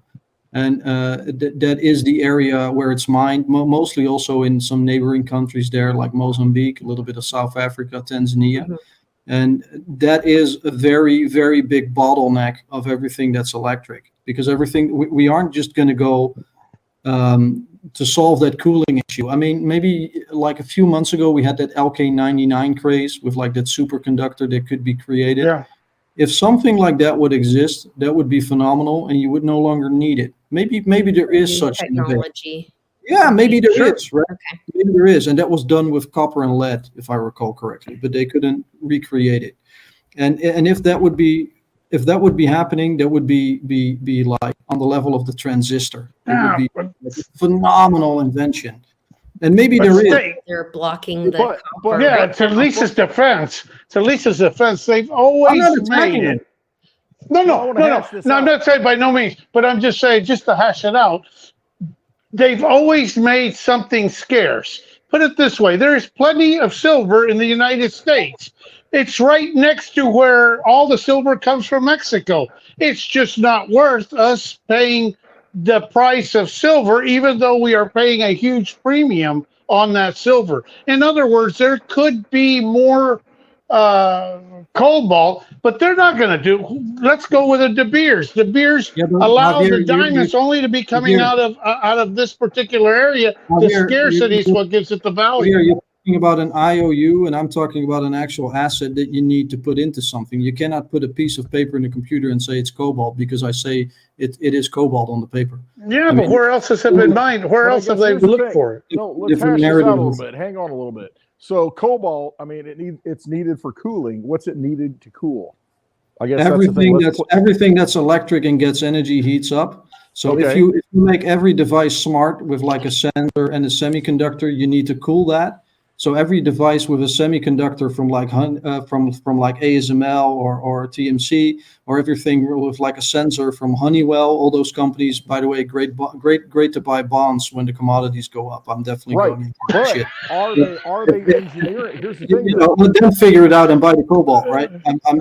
[SPEAKER 3] And that is the area where it's mined, mostly also in some neighboring countries there, like Mozambique, a little bit of South Africa, Tanzania. Mm-hmm. And that is a very, very big bottleneck of everything that's electric. Because we aren't just going to go to solve that cooling issue. I mean, maybe like a few months ago, we had that LK99 craze with like that superconductor that could be created. Yeah. If something like that would exist, that would be phenomenal, and you would no longer need it. Maybe there is such
[SPEAKER 5] technology.
[SPEAKER 3] Yeah, maybe there is, right? Okay. Maybe there is, and that was done with copper and lead, if I recall correctly. But they couldn't recreate it. And if that would be happening, that would be like on the level of the transistor. It would be a phenomenal invention. And maybe
[SPEAKER 5] they're blocking the copper.
[SPEAKER 2] Yeah, to Lisa's defense, they've always made it. No, I'm not saying by no means, but I'm just saying, just to hash it out, they've always made something scarce. Put it this way, there's plenty of silver in the United States. It's right next to where all the silver comes from Mexico. It's just not worth us paying the price of silver, even though we are paying a huge premium on that silver. In other words, there could be more cobalt, but they're not going to do. Let's go with the De Beers. De Beers allow the diamonds only to be coming out of this particular area. The scarcity is what gives it the value.
[SPEAKER 3] You're talking about an IOU, and I'm talking about an actual asset that you need to put into something. You cannot put a piece of paper in a computer and say it's cobalt because I say it is cobalt on the paper.
[SPEAKER 2] Yeah, but where else has it been mined? Where else have they looked for it?
[SPEAKER 4] No, let's hash this out a little bit. Hang on a little bit. So cobalt, I mean, it's needed for cooling. What's it needed to cool? I guess
[SPEAKER 3] everything that's electric and gets energy heats up. So if you make every device smart with like a sensor and a semiconductor, you need to cool that. So every device with a semiconductor from like ASML or TMC, or everything with like a sensor from Honeywell, all those companies, by the way, great to buy bonds when the commodities go up. I'm definitely going into that shit.
[SPEAKER 4] Are they engineering? Here's the thing.
[SPEAKER 3] Let them figure it out and buy the cobalt, right?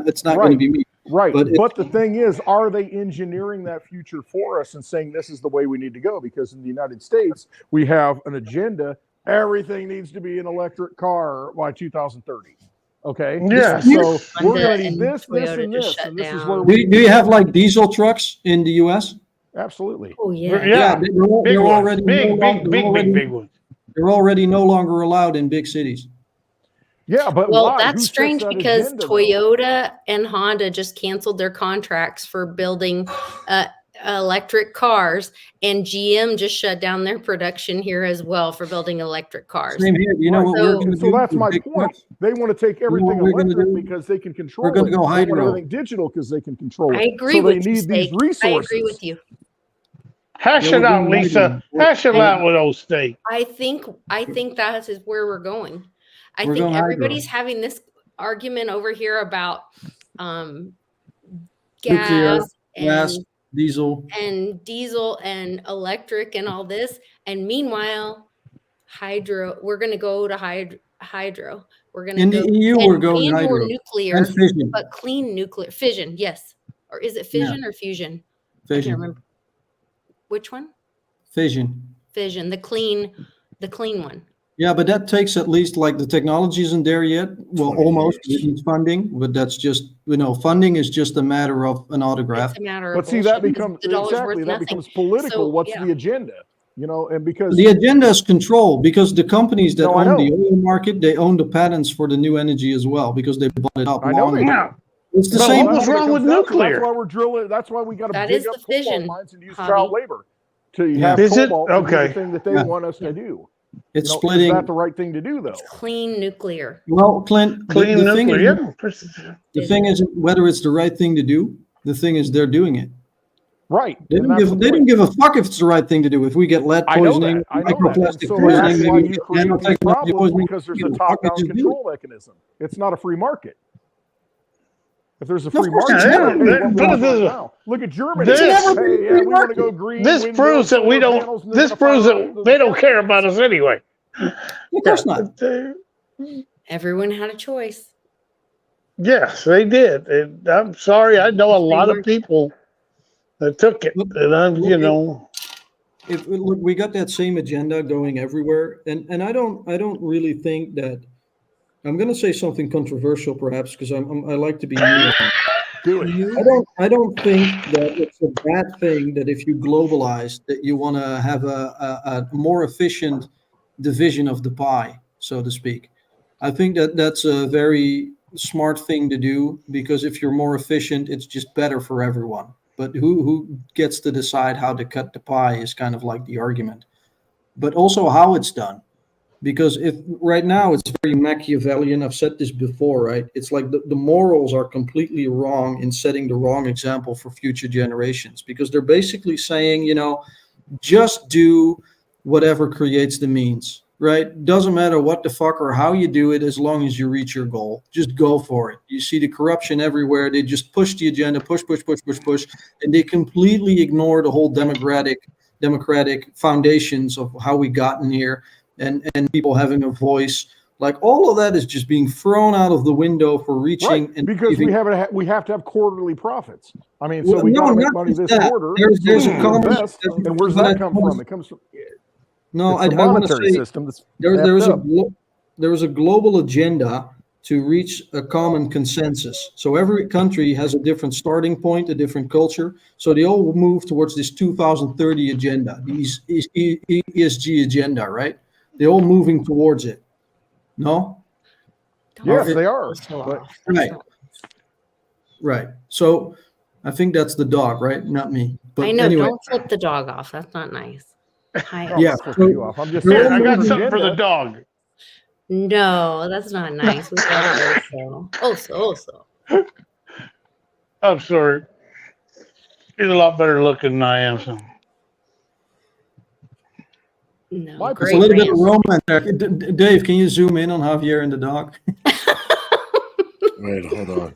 [SPEAKER 3] It's not going to be me.
[SPEAKER 4] Right. But the thing is, are they engineering that future for us and saying this is the way we need to go? Because in the United States, we have an agenda. Everything needs to be an electric car by 2030. Okay.
[SPEAKER 2] Yeah.
[SPEAKER 4] So we're going to need this, and this, and this is where
[SPEAKER 3] do you have like diesel trucks in the U.S.?
[SPEAKER 4] Absolutely.
[SPEAKER 5] Oh yeah.
[SPEAKER 2] Yeah.
[SPEAKER 3] They're already
[SPEAKER 2] big ones.
[SPEAKER 3] They're already no longer allowed in big cities.
[SPEAKER 4] Yeah, but
[SPEAKER 5] Well,
[SPEAKER 4] why?
[SPEAKER 5] that's
[SPEAKER 4] Who sets
[SPEAKER 5] strange
[SPEAKER 4] that
[SPEAKER 5] because
[SPEAKER 4] agenda, though?
[SPEAKER 5] Toyota and Honda just canceled their contracts for building electric cars, and GM just shut down their production here as well for building electric cars.
[SPEAKER 3] Same here. You know what we're going to do?
[SPEAKER 4] So that's my
[SPEAKER 3] Big
[SPEAKER 4] point.
[SPEAKER 3] trucks?
[SPEAKER 4] They want to take everything
[SPEAKER 3] we're gonna
[SPEAKER 4] electric
[SPEAKER 3] do?
[SPEAKER 4] because they can control
[SPEAKER 3] We're gonna
[SPEAKER 4] it.
[SPEAKER 3] go
[SPEAKER 4] They want
[SPEAKER 3] hydro.
[SPEAKER 4] everything digital because they can control it.
[SPEAKER 5] I agree
[SPEAKER 4] so
[SPEAKER 5] with
[SPEAKER 4] they
[SPEAKER 5] you,
[SPEAKER 4] need these
[SPEAKER 5] Steak.
[SPEAKER 4] resources.
[SPEAKER 5] I agree with you.
[SPEAKER 2] Hash
[SPEAKER 3] Yeah,
[SPEAKER 2] it
[SPEAKER 3] we're
[SPEAKER 2] out,
[SPEAKER 3] going
[SPEAKER 2] Lisa.
[SPEAKER 3] hydro.
[SPEAKER 2] Hash it out with old Steak.
[SPEAKER 5] I think that is where we're going. I
[SPEAKER 3] We're
[SPEAKER 5] think
[SPEAKER 3] going hydro.
[SPEAKER 5] everybody's having this argument over here about
[SPEAKER 3] Nuclear,
[SPEAKER 5] gas
[SPEAKER 3] gas, diesel.
[SPEAKER 5] and diesel and electric and all this. And meanwhile, hydro, we're going to go to hydro. We're going to
[SPEAKER 3] In
[SPEAKER 5] go
[SPEAKER 3] the EU, we're going
[SPEAKER 5] and or
[SPEAKER 3] hydro.
[SPEAKER 5] nuclear,
[SPEAKER 3] And fission.
[SPEAKER 5] but clean nuclear fission. Yes. Or is it fission or fusion? I can't
[SPEAKER 3] Fission.
[SPEAKER 5] remember. Which one?
[SPEAKER 3] Fission.
[SPEAKER 5] Fission, the clean one.
[SPEAKER 3] Yeah, but that takes at least, like, the technology isn't there yet. Well,
[SPEAKER 1] 20
[SPEAKER 3] almost.
[SPEAKER 1] years.
[SPEAKER 3] It needs funding, but that's just, funding is just a matter of an autograph.
[SPEAKER 5] It's a matter
[SPEAKER 4] But
[SPEAKER 5] of
[SPEAKER 4] see, that
[SPEAKER 5] bullshit.
[SPEAKER 4] becomes
[SPEAKER 5] The dollar's worth
[SPEAKER 4] exactly that
[SPEAKER 5] nothing.
[SPEAKER 4] becomes political.
[SPEAKER 5] So,
[SPEAKER 4] What's
[SPEAKER 5] yeah.
[SPEAKER 4] the agenda? And because
[SPEAKER 3] The agenda is control, because the companies that
[SPEAKER 4] No, I
[SPEAKER 3] own the
[SPEAKER 4] know.
[SPEAKER 3] oil market, they own the patents for the new energy as well, because they bought it up
[SPEAKER 4] I know
[SPEAKER 3] long
[SPEAKER 4] they
[SPEAKER 3] ago.
[SPEAKER 2] Yeah.
[SPEAKER 3] It's the
[SPEAKER 2] But
[SPEAKER 3] same.
[SPEAKER 2] what was
[SPEAKER 4] That's
[SPEAKER 2] wrong
[SPEAKER 4] it
[SPEAKER 2] with
[SPEAKER 4] comes down to.
[SPEAKER 2] nuclear?
[SPEAKER 4] That's why we're drilling. That's why we got to
[SPEAKER 5] That
[SPEAKER 4] dig
[SPEAKER 5] is
[SPEAKER 4] up
[SPEAKER 5] the
[SPEAKER 4] cobalt
[SPEAKER 5] fission
[SPEAKER 4] mines and use
[SPEAKER 5] hobby.
[SPEAKER 4] child labor to
[SPEAKER 3] Yeah.
[SPEAKER 4] have
[SPEAKER 2] Is it?
[SPEAKER 4] cobalt to do
[SPEAKER 2] Okay.
[SPEAKER 4] the thing that they
[SPEAKER 3] Yeah.
[SPEAKER 4] want us to do.
[SPEAKER 3] It's
[SPEAKER 4] Is
[SPEAKER 3] splitting.
[SPEAKER 4] that the right thing to do, though?
[SPEAKER 5] It's clean nuclear.
[SPEAKER 3] Well, Clint,
[SPEAKER 2] Clean
[SPEAKER 3] the thing
[SPEAKER 2] nuclear.
[SPEAKER 3] is,
[SPEAKER 2] Yeah.
[SPEAKER 3] the thing isn't whether it's the right thing to do. The thing is, they're doing it.
[SPEAKER 4] Right.
[SPEAKER 3] They
[SPEAKER 4] and
[SPEAKER 3] don't
[SPEAKER 4] that's
[SPEAKER 3] give.
[SPEAKER 4] the
[SPEAKER 3] They don't
[SPEAKER 4] point.
[SPEAKER 3] give a fuck if it's the right thing to do. If we get lead
[SPEAKER 4] I know
[SPEAKER 3] poisoning,
[SPEAKER 4] that. I know that. And
[SPEAKER 3] microplastic
[SPEAKER 4] so
[SPEAKER 3] poisoning,
[SPEAKER 4] that's why
[SPEAKER 3] maybe
[SPEAKER 4] you create these
[SPEAKER 3] nanotechnology
[SPEAKER 4] problems
[SPEAKER 3] poisoning,
[SPEAKER 4] because there's
[SPEAKER 3] you
[SPEAKER 4] a
[SPEAKER 3] know, fuck
[SPEAKER 4] top-down
[SPEAKER 3] it, you do.
[SPEAKER 4] control mechanism. It's not a free market. If there's a
[SPEAKER 3] Of
[SPEAKER 4] free
[SPEAKER 3] course
[SPEAKER 4] market,
[SPEAKER 2] it's
[SPEAKER 4] hey,
[SPEAKER 2] not.
[SPEAKER 4] what
[SPEAKER 2] But
[SPEAKER 4] we
[SPEAKER 2] this
[SPEAKER 4] want
[SPEAKER 2] is-
[SPEAKER 4] now. Look at Germany.
[SPEAKER 2] This- It's
[SPEAKER 3] never been a
[SPEAKER 4] Hey,
[SPEAKER 3] free
[SPEAKER 4] we want to
[SPEAKER 3] market.
[SPEAKER 4] go green.
[SPEAKER 2] This
[SPEAKER 4] windmills,
[SPEAKER 2] proves that we
[SPEAKER 4] solar
[SPEAKER 2] don't.
[SPEAKER 4] panels, and they're
[SPEAKER 2] This
[SPEAKER 4] gonna
[SPEAKER 2] proves
[SPEAKER 4] fire
[SPEAKER 2] that
[SPEAKER 4] up
[SPEAKER 2] they
[SPEAKER 4] the
[SPEAKER 2] don't care
[SPEAKER 4] panels.
[SPEAKER 2] about us anyway.
[SPEAKER 3] Of course not.
[SPEAKER 5] Everyone had a choice.
[SPEAKER 2] Yes, they did. And I'm sorry. I know a lot of people that took it, and
[SPEAKER 3] Look, we got that same agenda going everywhere, and I don't really think that. I'm going to say something controversial, perhaps, because I like to be new.
[SPEAKER 4] Do it.
[SPEAKER 3] I don't think that it's a bad thing that if you globalize, that you want to have a more efficient division of the pie, so to speak. I think that that's a very smart thing to do, because if you're more efficient, it's just better for everyone. But who gets to decide how to cut the pie is kind of like the argument. But also how it's done. Because if right now it's very Machiavellian, I've said this before, right? It's like the morals are completely wrong in setting the wrong example for future generations, because they're basically saying, just do whatever creates the means, right? Doesn't matter what the fuck or how you do it, as long as you reach your goal. Just go for it. You see the corruption everywhere. They just push the agenda, push, and they completely ignore the whole democratic foundations of how we gotten here. And people having a voice, like all of that is just being thrown out of the window for reaching.
[SPEAKER 4] Right,
[SPEAKER 3] And
[SPEAKER 4] because
[SPEAKER 3] achieving.
[SPEAKER 4] we have to have quarterly profits. I mean,
[SPEAKER 3] Well,
[SPEAKER 4] so we got to
[SPEAKER 3] no,
[SPEAKER 4] make
[SPEAKER 3] not
[SPEAKER 4] money
[SPEAKER 3] just
[SPEAKER 4] this
[SPEAKER 3] that.
[SPEAKER 4] quarter.
[SPEAKER 3] There's
[SPEAKER 4] so
[SPEAKER 3] a
[SPEAKER 4] we
[SPEAKER 3] common-
[SPEAKER 4] invest. And where's
[SPEAKER 3] but
[SPEAKER 4] that
[SPEAKER 3] I
[SPEAKER 4] come
[SPEAKER 3] suppose-
[SPEAKER 4] from? It comes from
[SPEAKER 3] No,
[SPEAKER 4] it's the
[SPEAKER 3] I want to
[SPEAKER 4] monetary
[SPEAKER 3] say
[SPEAKER 4] system. That's
[SPEAKER 3] there is
[SPEAKER 4] effed
[SPEAKER 3] there is a global agenda to reach a common consensus. So every country has a different starting point, a different culture. So they all move towards this 2030 agenda, the ESG agenda, right? They're all moving towards it. No?
[SPEAKER 4] Yes,
[SPEAKER 3] Or-
[SPEAKER 4] they are.
[SPEAKER 5] So
[SPEAKER 4] But
[SPEAKER 5] off.
[SPEAKER 3] Right. Right. So I think that's the dog, right? Not me. But
[SPEAKER 5] I know.
[SPEAKER 3] anyway,
[SPEAKER 5] Don't flip the dog off. That's not nice. Hi.
[SPEAKER 4] no,
[SPEAKER 3] Yeah,
[SPEAKER 4] I'm flipping
[SPEAKER 3] so-
[SPEAKER 4] you off. I'm just
[SPEAKER 3] Here,
[SPEAKER 2] here,
[SPEAKER 4] saying
[SPEAKER 2] I got
[SPEAKER 4] there's an
[SPEAKER 2] something for the
[SPEAKER 4] agenda.
[SPEAKER 2] dog.
[SPEAKER 5] No, that's not nice. We love also.
[SPEAKER 2] I'm sorry. He's a lot better looking than I am. So.
[SPEAKER 5] No,
[SPEAKER 4] My-
[SPEAKER 3] it's a
[SPEAKER 5] great
[SPEAKER 3] little bit of
[SPEAKER 5] ranch.
[SPEAKER 3] romance there. Dave, can you zoom in on Javier and the dog?
[SPEAKER 1] Wait, hold on.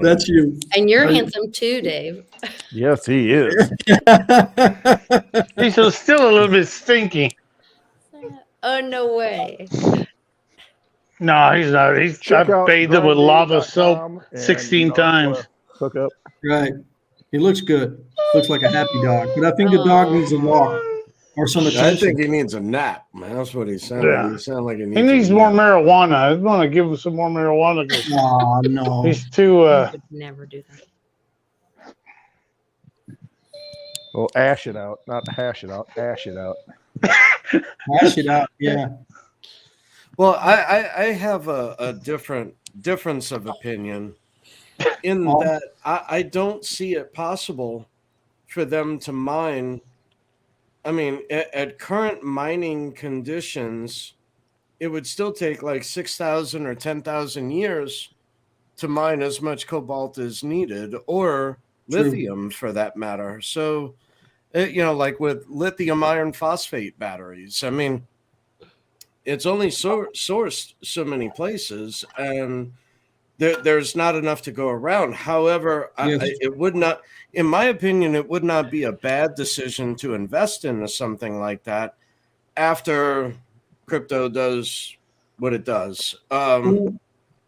[SPEAKER 3] That's you.
[SPEAKER 5] And you're
[SPEAKER 3] Are you-
[SPEAKER 5] handsome too, Dave.
[SPEAKER 4] Yes, he is.
[SPEAKER 2] He's still a little bit stinky.
[SPEAKER 5] Oh, no way.
[SPEAKER 2] No, he's not.
[SPEAKER 4] Check
[SPEAKER 2] I've
[SPEAKER 4] out
[SPEAKER 2] bathed him with lava soap
[SPEAKER 4] grindgate.com and,
[SPEAKER 2] 16 times.
[SPEAKER 4] Hook up.
[SPEAKER 3] Right. He looks good. Looks like a happy dog. But I think the dog needs a walk or some
[SPEAKER 1] I
[SPEAKER 3] attention.
[SPEAKER 1] think he needs a nap, man. That's what he sounded.
[SPEAKER 2] Yeah.
[SPEAKER 1] He sounded like he
[SPEAKER 2] He
[SPEAKER 1] needs
[SPEAKER 2] needs
[SPEAKER 1] a
[SPEAKER 2] more
[SPEAKER 1] nap.
[SPEAKER 2] marijuana. I want to give him some more marijuana. 'Cause
[SPEAKER 3] Oh, no.
[SPEAKER 2] he's too.
[SPEAKER 5] I would never do that.
[SPEAKER 4] Well, ash it out, not hash it out. Ash it out.
[SPEAKER 3] Hash it out. Yeah.
[SPEAKER 1] Well, I have a difference of opinion in
[SPEAKER 3] Oh.
[SPEAKER 1] that I don't see it possible for them to mine. I mean, at current mining conditions, it would still take like 6,000 or 10,000 years to mine as much cobalt as needed, or
[SPEAKER 3] True.
[SPEAKER 1] lithium for that matter. So, like with lithium iron phosphate batteries, I mean, it's only sourced so many places, and there's not enough to go around. However,
[SPEAKER 3] Yes.
[SPEAKER 1] it would not, in my opinion, it would not be a bad decision to invest into something like that after crypto does what it does.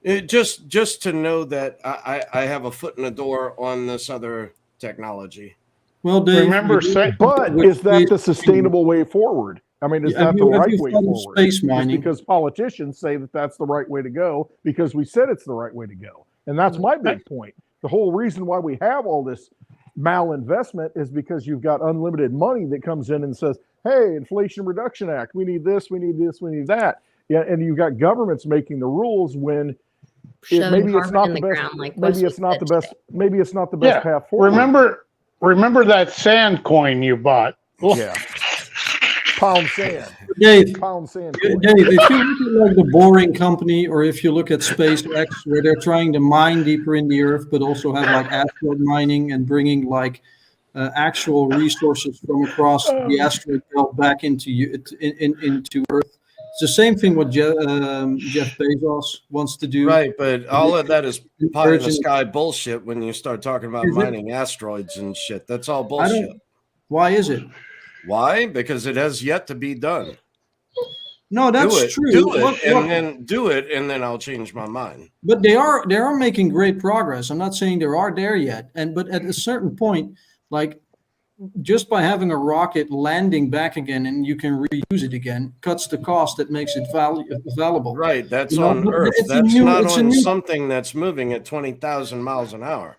[SPEAKER 1] Just to know that I have a foot in the door on this other technology.
[SPEAKER 3] Well, Dave,
[SPEAKER 2] Remember,
[SPEAKER 4] But is that the sustainable way forward? I mean, is that the right way forward?
[SPEAKER 3] Space
[SPEAKER 4] Just
[SPEAKER 3] mining.
[SPEAKER 4] because politicians say that that's the right way to go because we said it's the right way to go. And that's my big point. The whole reason why we have all this malinvestment is because you've got unlimited money that comes in and says, hey, Inflation Reduction Act, we need this, we need this, we need that. Yeah, and you've got governments making the rules when maybe it's not the best. Maybe it's not the best. Maybe it's not the best path forward.
[SPEAKER 2] Remember that sand coin you bought?
[SPEAKER 4] Yeah. Pound sand.
[SPEAKER 3] Dave,
[SPEAKER 4] Pound sand.
[SPEAKER 3] Dave, if you look at like the Boring Company, or if you look at SpaceX, where they're trying to mine deeper in the earth, but also have like asteroid mining and bringing like actual resources from across the asteroid belt back into Earth. It's the same thing what Jeff Bezos wants to do.
[SPEAKER 1] Right, but all of that is pie in the sky bullshit when you start talking about mining asteroids and shit. That's all bullshit.
[SPEAKER 3] Why is it?
[SPEAKER 1] Why? Because it has yet to be done.
[SPEAKER 3] No, that's true.
[SPEAKER 1] Do it, and then I'll change my mind.
[SPEAKER 3] But they are making great progress. I'm not saying they are there yet. But at a certain point, like just by having a rocket landing back again and you can reuse it again, cuts the cost, that makes it valuable.
[SPEAKER 1] Right, that's on Earth. That's not on something that's moving at 20,000 miles an hour.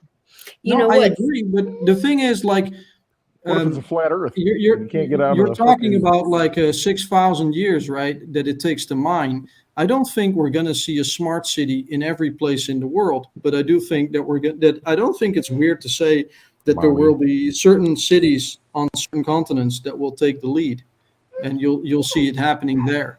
[SPEAKER 3] I agree, but the thing is, like,
[SPEAKER 4] what if it's a flat Earth?
[SPEAKER 3] You
[SPEAKER 4] can't get out.
[SPEAKER 3] You're talking about like 6,000 years, right? That it takes to mine. I don't think we're going to see a smart city in every place in the world, but I do think that I don't think it's weird to say that there will be certain cities on certain continents that will take the lead, and you'll see it happening there.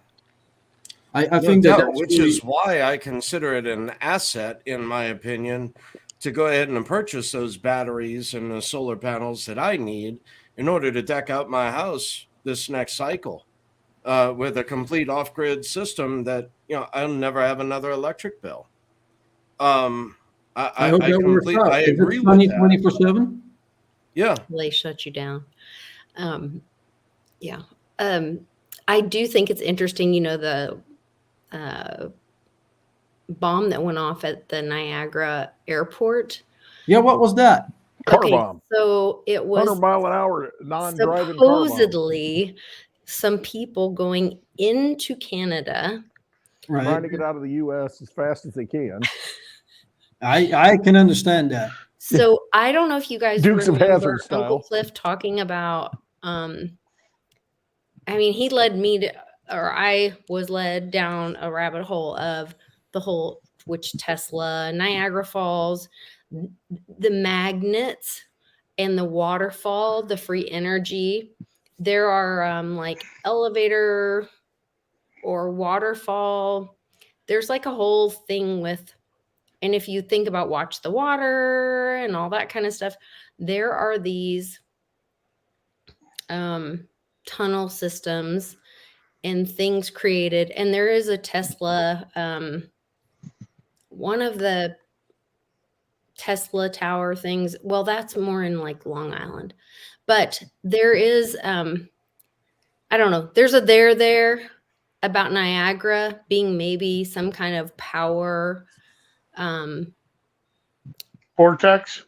[SPEAKER 3] I think that's
[SPEAKER 1] which is why I consider it an asset, in my opinion, to go ahead and purchase those batteries and the solar panels that I need in order to deck out my house this next cycle with a complete off-grid system that, I'll never have another electric bill. I agree with that.
[SPEAKER 3] 24/7?
[SPEAKER 1] Yeah.
[SPEAKER 5] They shut you down. I do think it's interesting, the bomb that went off at the Niagara airport.
[SPEAKER 3] Yeah, what was that?
[SPEAKER 4] Car bomb.
[SPEAKER 5] So it was
[SPEAKER 4] 100 mile an hour non-driving car bomb.
[SPEAKER 5] Supposedly some people going into Canada,
[SPEAKER 4] trying to get out of the U.S. as fast as they can.
[SPEAKER 3] I can understand that.
[SPEAKER 5] So I don't know if you guys
[SPEAKER 4] Dukes of
[SPEAKER 5] remember
[SPEAKER 4] Hazzard style.
[SPEAKER 5] Uncle Cliff talking about. He led me to, or I was led down a rabbit hole of the whole, which Tesla, Niagara Falls, the magnets, and the waterfall, the free energy. There are like elevator or waterfall. There's like a whole thing with. And if you think about Watch the Water and all that kind of stuff, there are these tunnel systems and things created. And there is a Tesla, one of the Tesla tower things. Well, that's more in like Long Island. But there is, I don't know, there's a there about Niagara being maybe some kind of power
[SPEAKER 2] vortex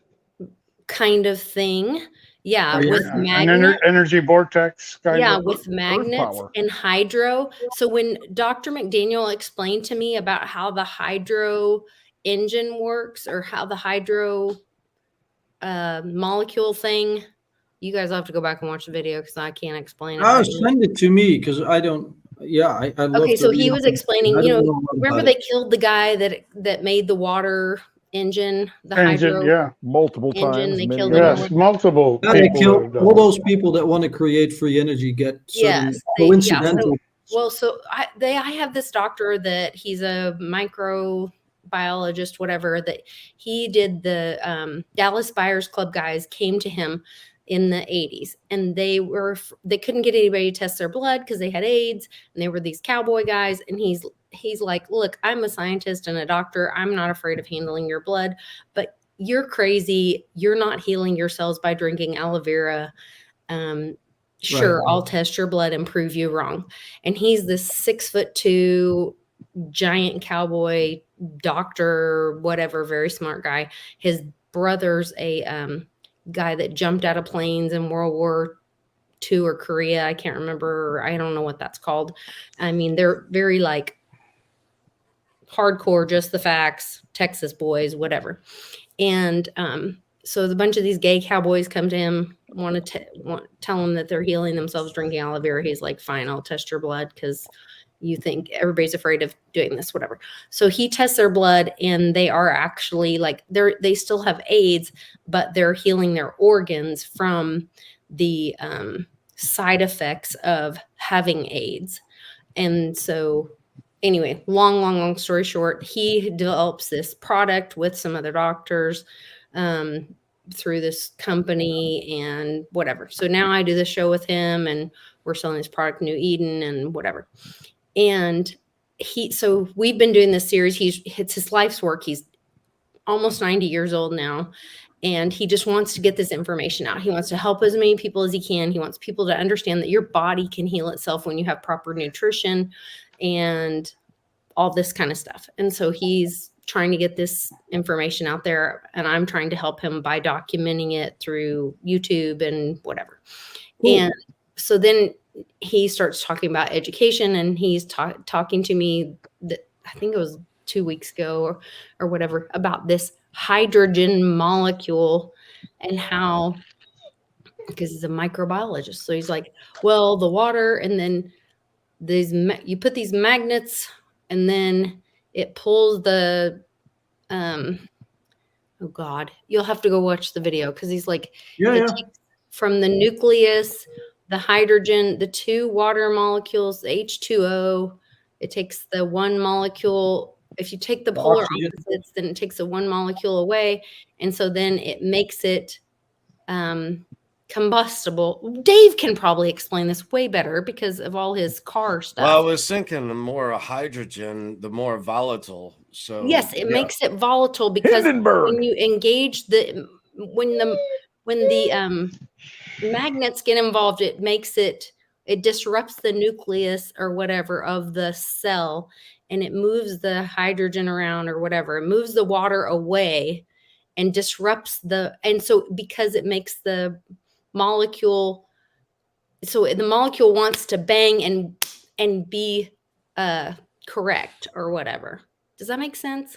[SPEAKER 5] kind of thing. Yeah, with
[SPEAKER 2] magnets. An energy vortex kind of.
[SPEAKER 5] With magnets and hydro. So when Dr. McDaniel explained to me about how the hydro engine works, or how the hydro molecule thing, You guys will have to go back and watch the video because I can't explain it.
[SPEAKER 3] Oh,
[SPEAKER 5] right now.
[SPEAKER 3] send it to me because I don't. Yeah, I love.
[SPEAKER 5] Okay,
[SPEAKER 3] to
[SPEAKER 5] so he
[SPEAKER 3] read
[SPEAKER 5] was
[SPEAKER 3] up on-
[SPEAKER 5] explaining,
[SPEAKER 3] I
[SPEAKER 5] you
[SPEAKER 3] don't
[SPEAKER 5] know,
[SPEAKER 3] know a lot
[SPEAKER 5] remember
[SPEAKER 3] about
[SPEAKER 5] they
[SPEAKER 3] it.
[SPEAKER 5] killed the guy that made the water engine, the
[SPEAKER 2] Engine,
[SPEAKER 5] hydro
[SPEAKER 2] yeah.
[SPEAKER 4] multiple
[SPEAKER 5] engine.
[SPEAKER 4] times.
[SPEAKER 5] They
[SPEAKER 4] many
[SPEAKER 5] killed him or
[SPEAKER 4] times.
[SPEAKER 2] Yes,
[SPEAKER 5] whatever.
[SPEAKER 2] multiple
[SPEAKER 3] Yeah, they
[SPEAKER 2] people
[SPEAKER 3] kill
[SPEAKER 2] have done
[SPEAKER 3] all
[SPEAKER 2] it.
[SPEAKER 3] those people that want to create free energy. Get certain
[SPEAKER 5] Yes, yeah.
[SPEAKER 3] coincidental.
[SPEAKER 5] Well, so I have this doctor that he's a microbiologist, whatever, that he did the Dallas Buyers Club guys came to him in the 80s and they couldn't get anybody to test their blood because they had AIDS and they were these cowboy guys. And he's like, look, I'm a scientist and a doctor. I'm not afraid of handling your blood, but you're crazy. You're not healing your cells by drinking aloe vera. Sure,
[SPEAKER 3] Right.
[SPEAKER 5] I'll test your blood and prove you wrong. And he's this 6'2" giant cowboy doctor, whatever, very smart guy. His brother's a guy that jumped out of planes in World War II or Korea. I can't remember. I don't know what that's called. I mean, they're very like hardcore, just the facts, Texas boys, whatever. And so the bunch of these gay cowboys come to him, want to tell him that they're healing themselves drinking aloe vera. He's like, fine, I'll test your blood because you think everybody's afraid of doing this, whatever. So he tests their blood and they are actually like, they still have AIDS, but they're healing their organs from the side effects of having AIDS. And so anyway, long story short, he develops this product with some other doctors through this company and whatever. So now I do the show with him and we're selling this product, New Eden and whatever. And so we've been doing this series. It's his life's work. He's almost 90 years old now. And he just wants to get this information out. He wants to help as many people as he can. He wants people to understand that your body can heal itself when you have proper nutrition and all this kind of stuff. And so he's trying to get this information out there and I'm trying to help him by documenting it through YouTube and whatever. Ooh. And so then he starts talking about education and he's talking to me that I think it was 2 weeks ago or whatever about this hydrogen molecule and how, because he's a microbiologist. So he's like, well, the water and then you put these magnets and then it pulls the, oh God, you'll have to go watch the video. Cause he's like, takes from the nucleus, the hydrogen, the 2 water molecules, the H2O, it takes the 1 molecule. If you take the polar opposites, then it takes the 1 molecule away. And so then it makes it, combustible. Dave can probably explain this way better because of all his car stuff.
[SPEAKER 1] Well, I was thinking the more hydrogen, the more volatile. So
[SPEAKER 5] yes, it makes it volatile because when you engage when the magnets get involved, it disrupts the nucleus or whatever of the cell and it moves the hydrogen around or whatever. It moves the water away and disrupts and so because it makes the molecule, so the molecule wants to bang and be correct or whatever. Does that make sense?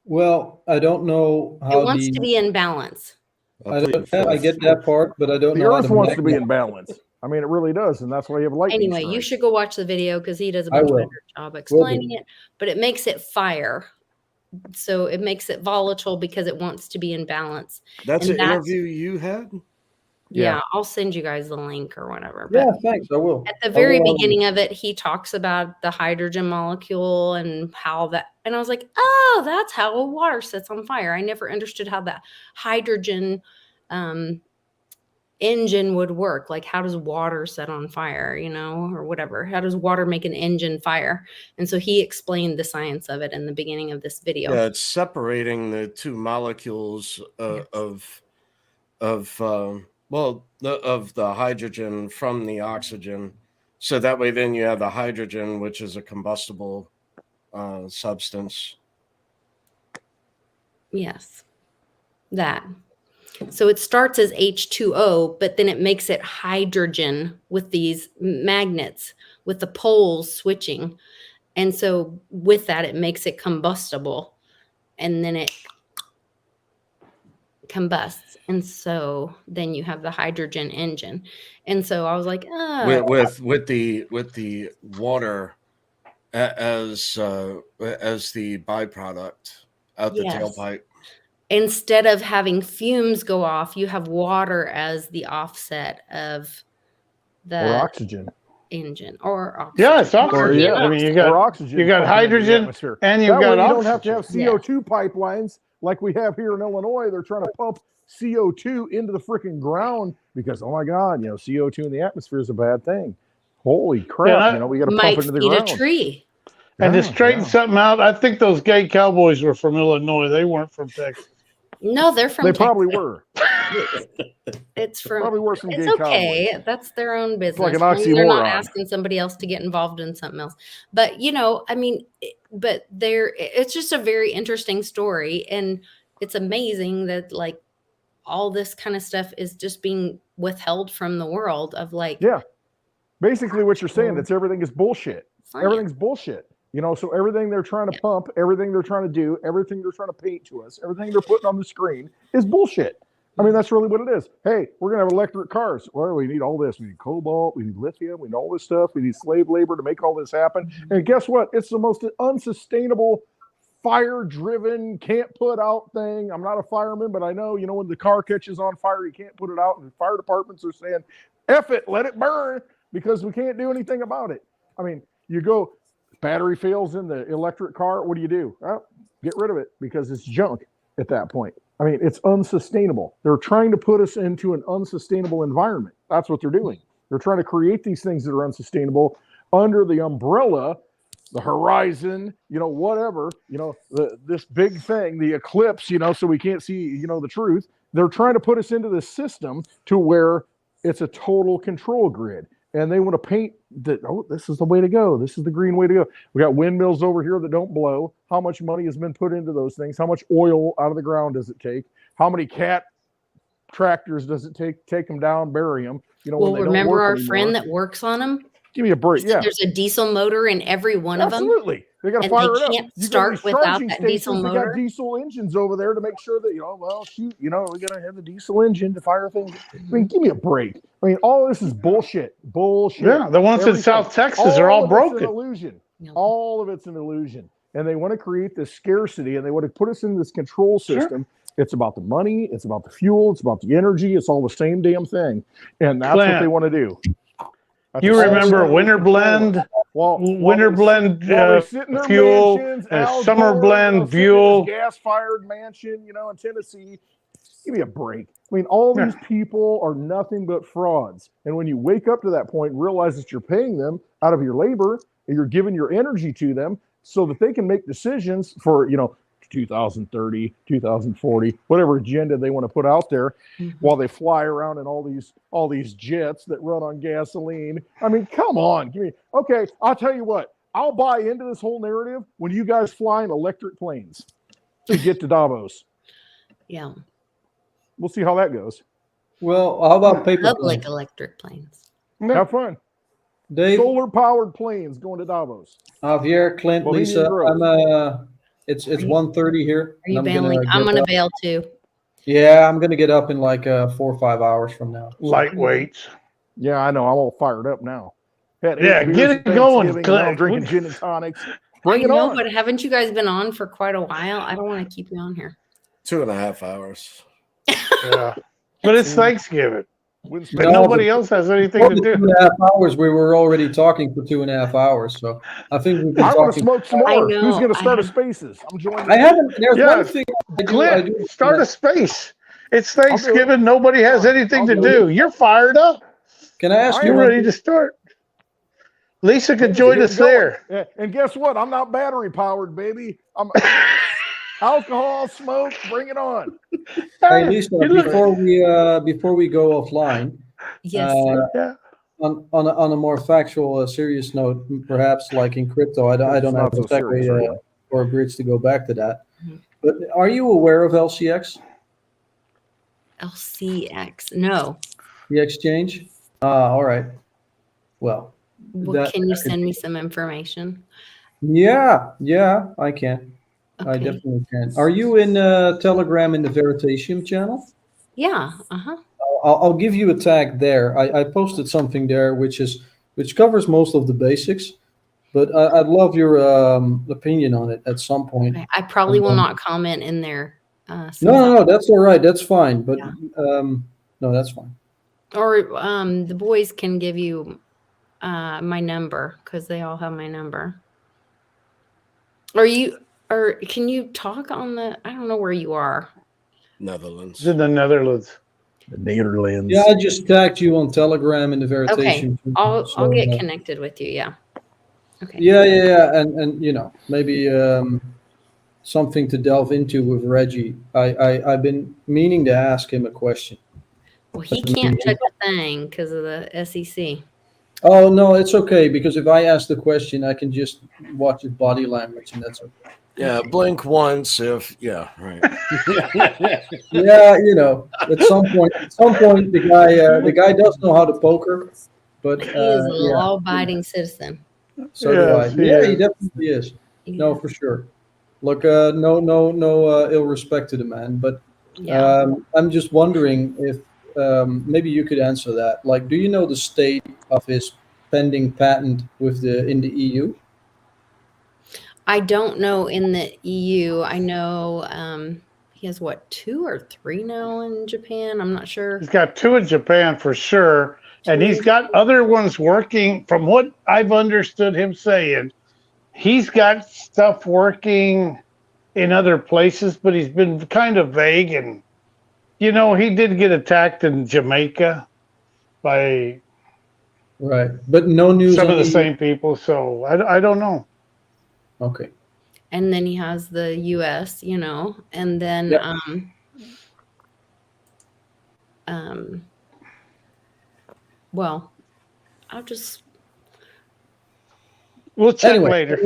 [SPEAKER 3] Well, I don't know how
[SPEAKER 5] it wants to be in balance.
[SPEAKER 3] I get that part, but I don't know.
[SPEAKER 4] The Earth wants to be in balance. I mean, it really does, and that's why you have lightning.
[SPEAKER 5] Anyway,
[SPEAKER 4] strikes.
[SPEAKER 5] You should go watch the video because he does a much better job explaining it. But it makes it fire. So it makes it volatile because it wants to be in balance.
[SPEAKER 1] That's an interview you had?
[SPEAKER 5] Yeah, I'll send you guys the link or whatever.
[SPEAKER 3] But yeah, thanks. I will.
[SPEAKER 5] At the very beginning of it, he talks about the hydrogen molecule and how that, and I was like, oh, that's how water sets on fire. I never understood how that hydrogen engine would work. Like, how does water set on fire, or whatever? How does water make an engine fire? And so he explained the science of it in the beginning of this video.
[SPEAKER 1] Yeah, it's separating the 2 molecules of the hydrogen from the oxygen. So that way then you have the hydrogen, which is a combustible substance.
[SPEAKER 5] Yes, that. So it starts as H2O, but then it makes it hydrogen with these magnets, with the poles switching. And so with that, it makes it combustible. And then combusts, and so then you have the hydrogen engine. And so I was like,
[SPEAKER 1] with the water as the byproduct out the
[SPEAKER 5] yes.
[SPEAKER 1] tailpipe.
[SPEAKER 5] Instead of having fumes go off, you have water as the offset of the
[SPEAKER 4] Or oxygen.
[SPEAKER 5] engine, or oxygen.
[SPEAKER 2] Yeah, it's oxygen.
[SPEAKER 4] yeah.
[SPEAKER 2] I mean, you
[SPEAKER 4] Or
[SPEAKER 2] got
[SPEAKER 4] oxygen.
[SPEAKER 2] you got
[SPEAKER 4] pumping into the
[SPEAKER 2] hydrogen
[SPEAKER 4] atmosphere.
[SPEAKER 2] and you've
[SPEAKER 4] That
[SPEAKER 2] got
[SPEAKER 4] way you
[SPEAKER 2] oxygen.
[SPEAKER 4] don't have to have CO2 pipelines like we have here in Illinois. They're trying to pump CO2 into the freaking ground because, oh my God, CO2 in the atmosphere is a bad thing. Holy crap!
[SPEAKER 2] Yeah,
[SPEAKER 4] We got to pump
[SPEAKER 5] Might
[SPEAKER 4] into the
[SPEAKER 5] feed
[SPEAKER 4] ground.
[SPEAKER 5] a tree.
[SPEAKER 2] And to straighten something out, I think those gay cowboys were from Illinois. They weren't from Texas.
[SPEAKER 5] No, they're from
[SPEAKER 4] They
[SPEAKER 5] Texas.
[SPEAKER 4] probably were.
[SPEAKER 5] It's from.
[SPEAKER 4] Probably were some
[SPEAKER 5] It's
[SPEAKER 4] gay
[SPEAKER 5] okay.
[SPEAKER 4] cowboys.
[SPEAKER 5] That's their own business.
[SPEAKER 4] like an
[SPEAKER 5] They're not
[SPEAKER 4] oxymoron.
[SPEAKER 5] asking somebody else to get involved in something else. But I mean, but it's just a very interesting story, and it's amazing that like all this kind of stuff is just being withheld from the world of like.
[SPEAKER 4] Yeah. Basically, what you're saying, it's everything is bullshit.
[SPEAKER 5] Science.
[SPEAKER 4] Everything's bullshit. So everything they're trying to pump, everything they're trying to do, everything they're trying to paint to us, everything they're putting on the screen is bullshit. I mean, that's really what it is. Hey, we're going to have electric cars. Well, we need all this. We need cobalt. We need lithium. We need all this stuff. We need slave labor to make all this happen. And guess what? It's the most unsustainable, fire-driven, can't put out thing. I'm not a fireman, but I know, when the car catches on fire, you can't put it out. And fire departments are saying, F it, let it burn, because we can't do anything about it. I mean, you go, battery fails in the electric car. What do? Well, get rid of it because it's junk at that point. I mean, it's unsustainable. They're trying to put us into an unsustainable environment. That's what they're doing. They're trying to create these things that are unsustainable under the umbrella, the horizon, whatever, this big thing, the eclipse, so we can't see, the truth. They're trying to put us into this system to where it's a total control grid. And they want to paint that, this is the way to go. This is the green way to go. We got windmills over here that don't blow. How much money has been put into those things? How much oil out of the ground does it take? How many cat tractors does it take them down, bury them?
[SPEAKER 5] Well, remember our friend that works on them?
[SPEAKER 4] Give me a break. Yeah.
[SPEAKER 5] There's a diesel motor in every one of them.
[SPEAKER 4] Absolutely. They got to fire it up.
[SPEAKER 5] Can't start without that diesel motor.
[SPEAKER 4] They got diesel engines over there to make sure that, we got to have the diesel engine to fire things. I mean, give me a break. I mean, all this is bullshit. Bullshit.
[SPEAKER 2] Yeah, the ones in South Texas are all broken.
[SPEAKER 4] It's an illusion. Yeah. All of it's an illusion. And they want to create this scarcity, and they want to put us in this control system. Sure. It's about the money. It's about the fuel. It's about the energy. It's all the same damn thing. And that's what they want to do.
[SPEAKER 2] You remember Winter Blend, Winter Blend fuel, and Summer Blend fuel.
[SPEAKER 4] Gas-fired mansion, in Tennessee. Give me a break. I mean, all these people are nothing but frauds. And when you wake up to that point and realize that you're paying them out of your labor, and you're giving your energy to them so that they can make decisions for, 2030, 2040, whatever agenda they want to put out there, while they fly around in all these jets that run on gasoline. I mean, come on. Okay, I'll tell you what. I'll buy into this whole narrative when you guys fly in electric planes to get to Davos.
[SPEAKER 5] Yeah.
[SPEAKER 4] We'll see how that goes.
[SPEAKER 3] Well, how about paper
[SPEAKER 5] Public electric planes?
[SPEAKER 4] Have fun.
[SPEAKER 3] Dave,
[SPEAKER 4] solar-powered planes going to Davos.
[SPEAKER 3] Javier, Clint, Lisa, it's 1:30 here.
[SPEAKER 5] Are you bailing? I'm gonna bail too.
[SPEAKER 3] Yeah, I'm gonna get up in like 4 or 5 hours from now.
[SPEAKER 2] Lightweights.
[SPEAKER 4] Yeah, I know. I'm all fired up now.
[SPEAKER 2] Yeah, get it going.
[SPEAKER 4] I'm drinking gin and tonics. Bring it on.
[SPEAKER 5] But haven't you guys been on for quite a while? I don't want to keep you on here.
[SPEAKER 1] 2.5 hours.
[SPEAKER 2] Yeah, but it's Thanksgiving. But nobody else has anything to do.
[SPEAKER 3] 2.5 hours. We were already talking for 2.5 hours, so I think we've been talking.
[SPEAKER 4] I want to smoke some more. Who's going to start a Spaces? I'm joining.
[SPEAKER 3] I haven't. There's one thing.
[SPEAKER 2] I do start a space. It's Thanksgiving. Nobody has anything to do. You're fired up.
[SPEAKER 3] Can I ask you?
[SPEAKER 2] You're ready to start. Lisa could join us there.
[SPEAKER 4] Yeah. And guess what? I'm not battery powered, baby. I'm alcohol, smoke. Bring it on.
[SPEAKER 3] Hey, Lisa, before we go offline,
[SPEAKER 5] yes,
[SPEAKER 3] on a more factual, serious note, perhaps like in crypto, I don't have exactly or a bridge to go back to that. Mm-hmm. But are you aware of LCX?
[SPEAKER 5] LCX, no.
[SPEAKER 3] The exchange? All right. Well,
[SPEAKER 5] can you send me some information?
[SPEAKER 3] Yeah, I can. I
[SPEAKER 5] Okay.
[SPEAKER 3] definitely can. Are you in Telegram in the Veritasium channel?
[SPEAKER 5] Yeah. Uh-huh.
[SPEAKER 3] I'll give you a tag there. I posted something there which covers most of the basics, but I'd love your opinion on it at some point.
[SPEAKER 5] Okay. I probably will
[SPEAKER 3] Um,
[SPEAKER 5] not comment in there.
[SPEAKER 3] no,
[SPEAKER 5] Since
[SPEAKER 3] no, that's all right. That's fine. But
[SPEAKER 5] Yeah.
[SPEAKER 3] no, that's fine.
[SPEAKER 5] Or the boys can give you my number because they all have my number. Or can you talk on the? I don't know where you are.
[SPEAKER 1] Netherlands.
[SPEAKER 2] It's in the Netherlands.
[SPEAKER 4] The Netherlands.
[SPEAKER 3] Yeah, I just tagged you on Telegram in the Veritasium.
[SPEAKER 5] Okay, I'll
[SPEAKER 3] so,
[SPEAKER 5] get connected with you. Yeah. Okay.
[SPEAKER 3] Yeah, and maybe something to delve into with Reggie. I've been meaning to ask him a question.
[SPEAKER 5] Well, he can't touch a thing because of the SEC.
[SPEAKER 3] Oh no, it's okay because if I ask the question, I can just watch his body language, and that's okay.
[SPEAKER 1] Yeah, blink once if right.
[SPEAKER 3] Yeah, at some point, the guy does know how to poker, but
[SPEAKER 5] He is a
[SPEAKER 3] yeah,
[SPEAKER 5] law-abiding citizen.
[SPEAKER 3] so do I.
[SPEAKER 2] Yes, he
[SPEAKER 3] Yeah, he
[SPEAKER 2] is.
[SPEAKER 3] definitely is. No,
[SPEAKER 5] Yeah.
[SPEAKER 3] for sure. Look, no ill respect to the man, but
[SPEAKER 5] Yeah.
[SPEAKER 3] I'm just wondering if maybe you could answer that. Like, do you know the state of his pending patent in the EU?
[SPEAKER 5] I don't know in the EU. I know he has what, 2 or 3 now in Japan. I'm not sure.
[SPEAKER 2] He's got 2 in Japan for sure. And
[SPEAKER 5] 2
[SPEAKER 2] he's
[SPEAKER 5] in
[SPEAKER 2] got other ones working. From what I've understood him saying, he's got stuff working in other places, but he's been kind of vague. And, he did get attacked in Jamaica by
[SPEAKER 3] Right, but no news
[SPEAKER 2] some
[SPEAKER 3] on
[SPEAKER 2] of the
[SPEAKER 3] EU.
[SPEAKER 2] same people. So I don't know.
[SPEAKER 3] Okay.
[SPEAKER 5] And then he has the US, and then
[SPEAKER 3] Yep.
[SPEAKER 5] Well, I'll just
[SPEAKER 2] We'll check
[SPEAKER 3] Anyway,
[SPEAKER 2] later.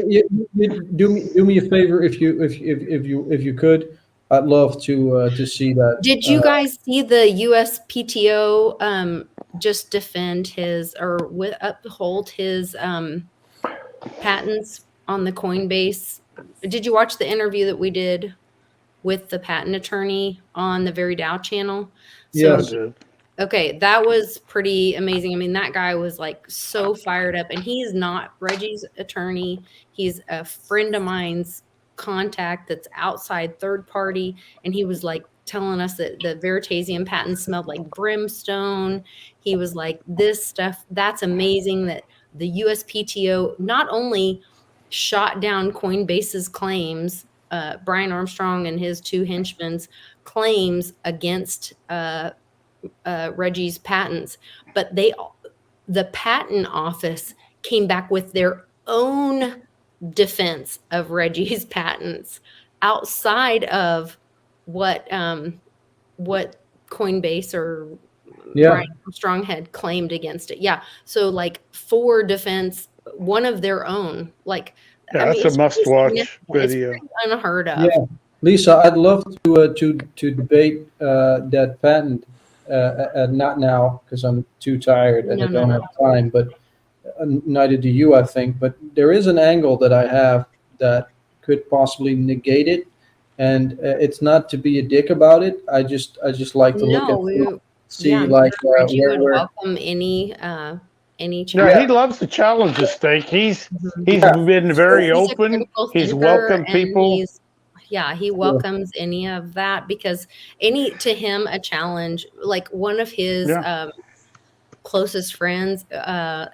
[SPEAKER 3] do me a favor if you could. I'd love to see that.
[SPEAKER 5] Did you guys see the USPTO just defend his or uphold his patents on the Coinbase? Did you watch the interview that we did with the patent attorney on the Very Dow channel?
[SPEAKER 3] Yes.
[SPEAKER 5] Okay, that was pretty amazing. I mean, that guy was like so fired up, and he's not Reggie's attorney. He's a friend of mine's contact that's outside third party, and he was like telling us that the Veritasium patent smelled like brimstone. He was like, this stuff, that's amazing that the USPTO not only shot down Coinbase's claims, Brian Armstrong and his 2 henchmen's claims against Reggie's patents, but the patent office came back with their own defense of Reggie's patents outside of what Coinbase or Brian Armstrong had claimed against it. Yeah, so like 4 defense, one of their own. Like,
[SPEAKER 2] Yeah,
[SPEAKER 5] I mean,
[SPEAKER 2] that's a must-watch video.
[SPEAKER 5] It's unheard of.
[SPEAKER 3] Yeah, Lisa, I'd love to debate that patent. Not now because I'm too tired and I don't have time. But neither do you, I think. But there is an angle that I have that could possibly negate it, and it's not to be a dick about it. I just like to look at it, see like
[SPEAKER 5] Reggie would
[SPEAKER 3] where
[SPEAKER 5] welcome any challenge.
[SPEAKER 2] Yeah, he loves to challenge the stake. He's been very open. He's welcomed people.
[SPEAKER 5] He welcomes any of that because to him a challenge, like one of his closest friends,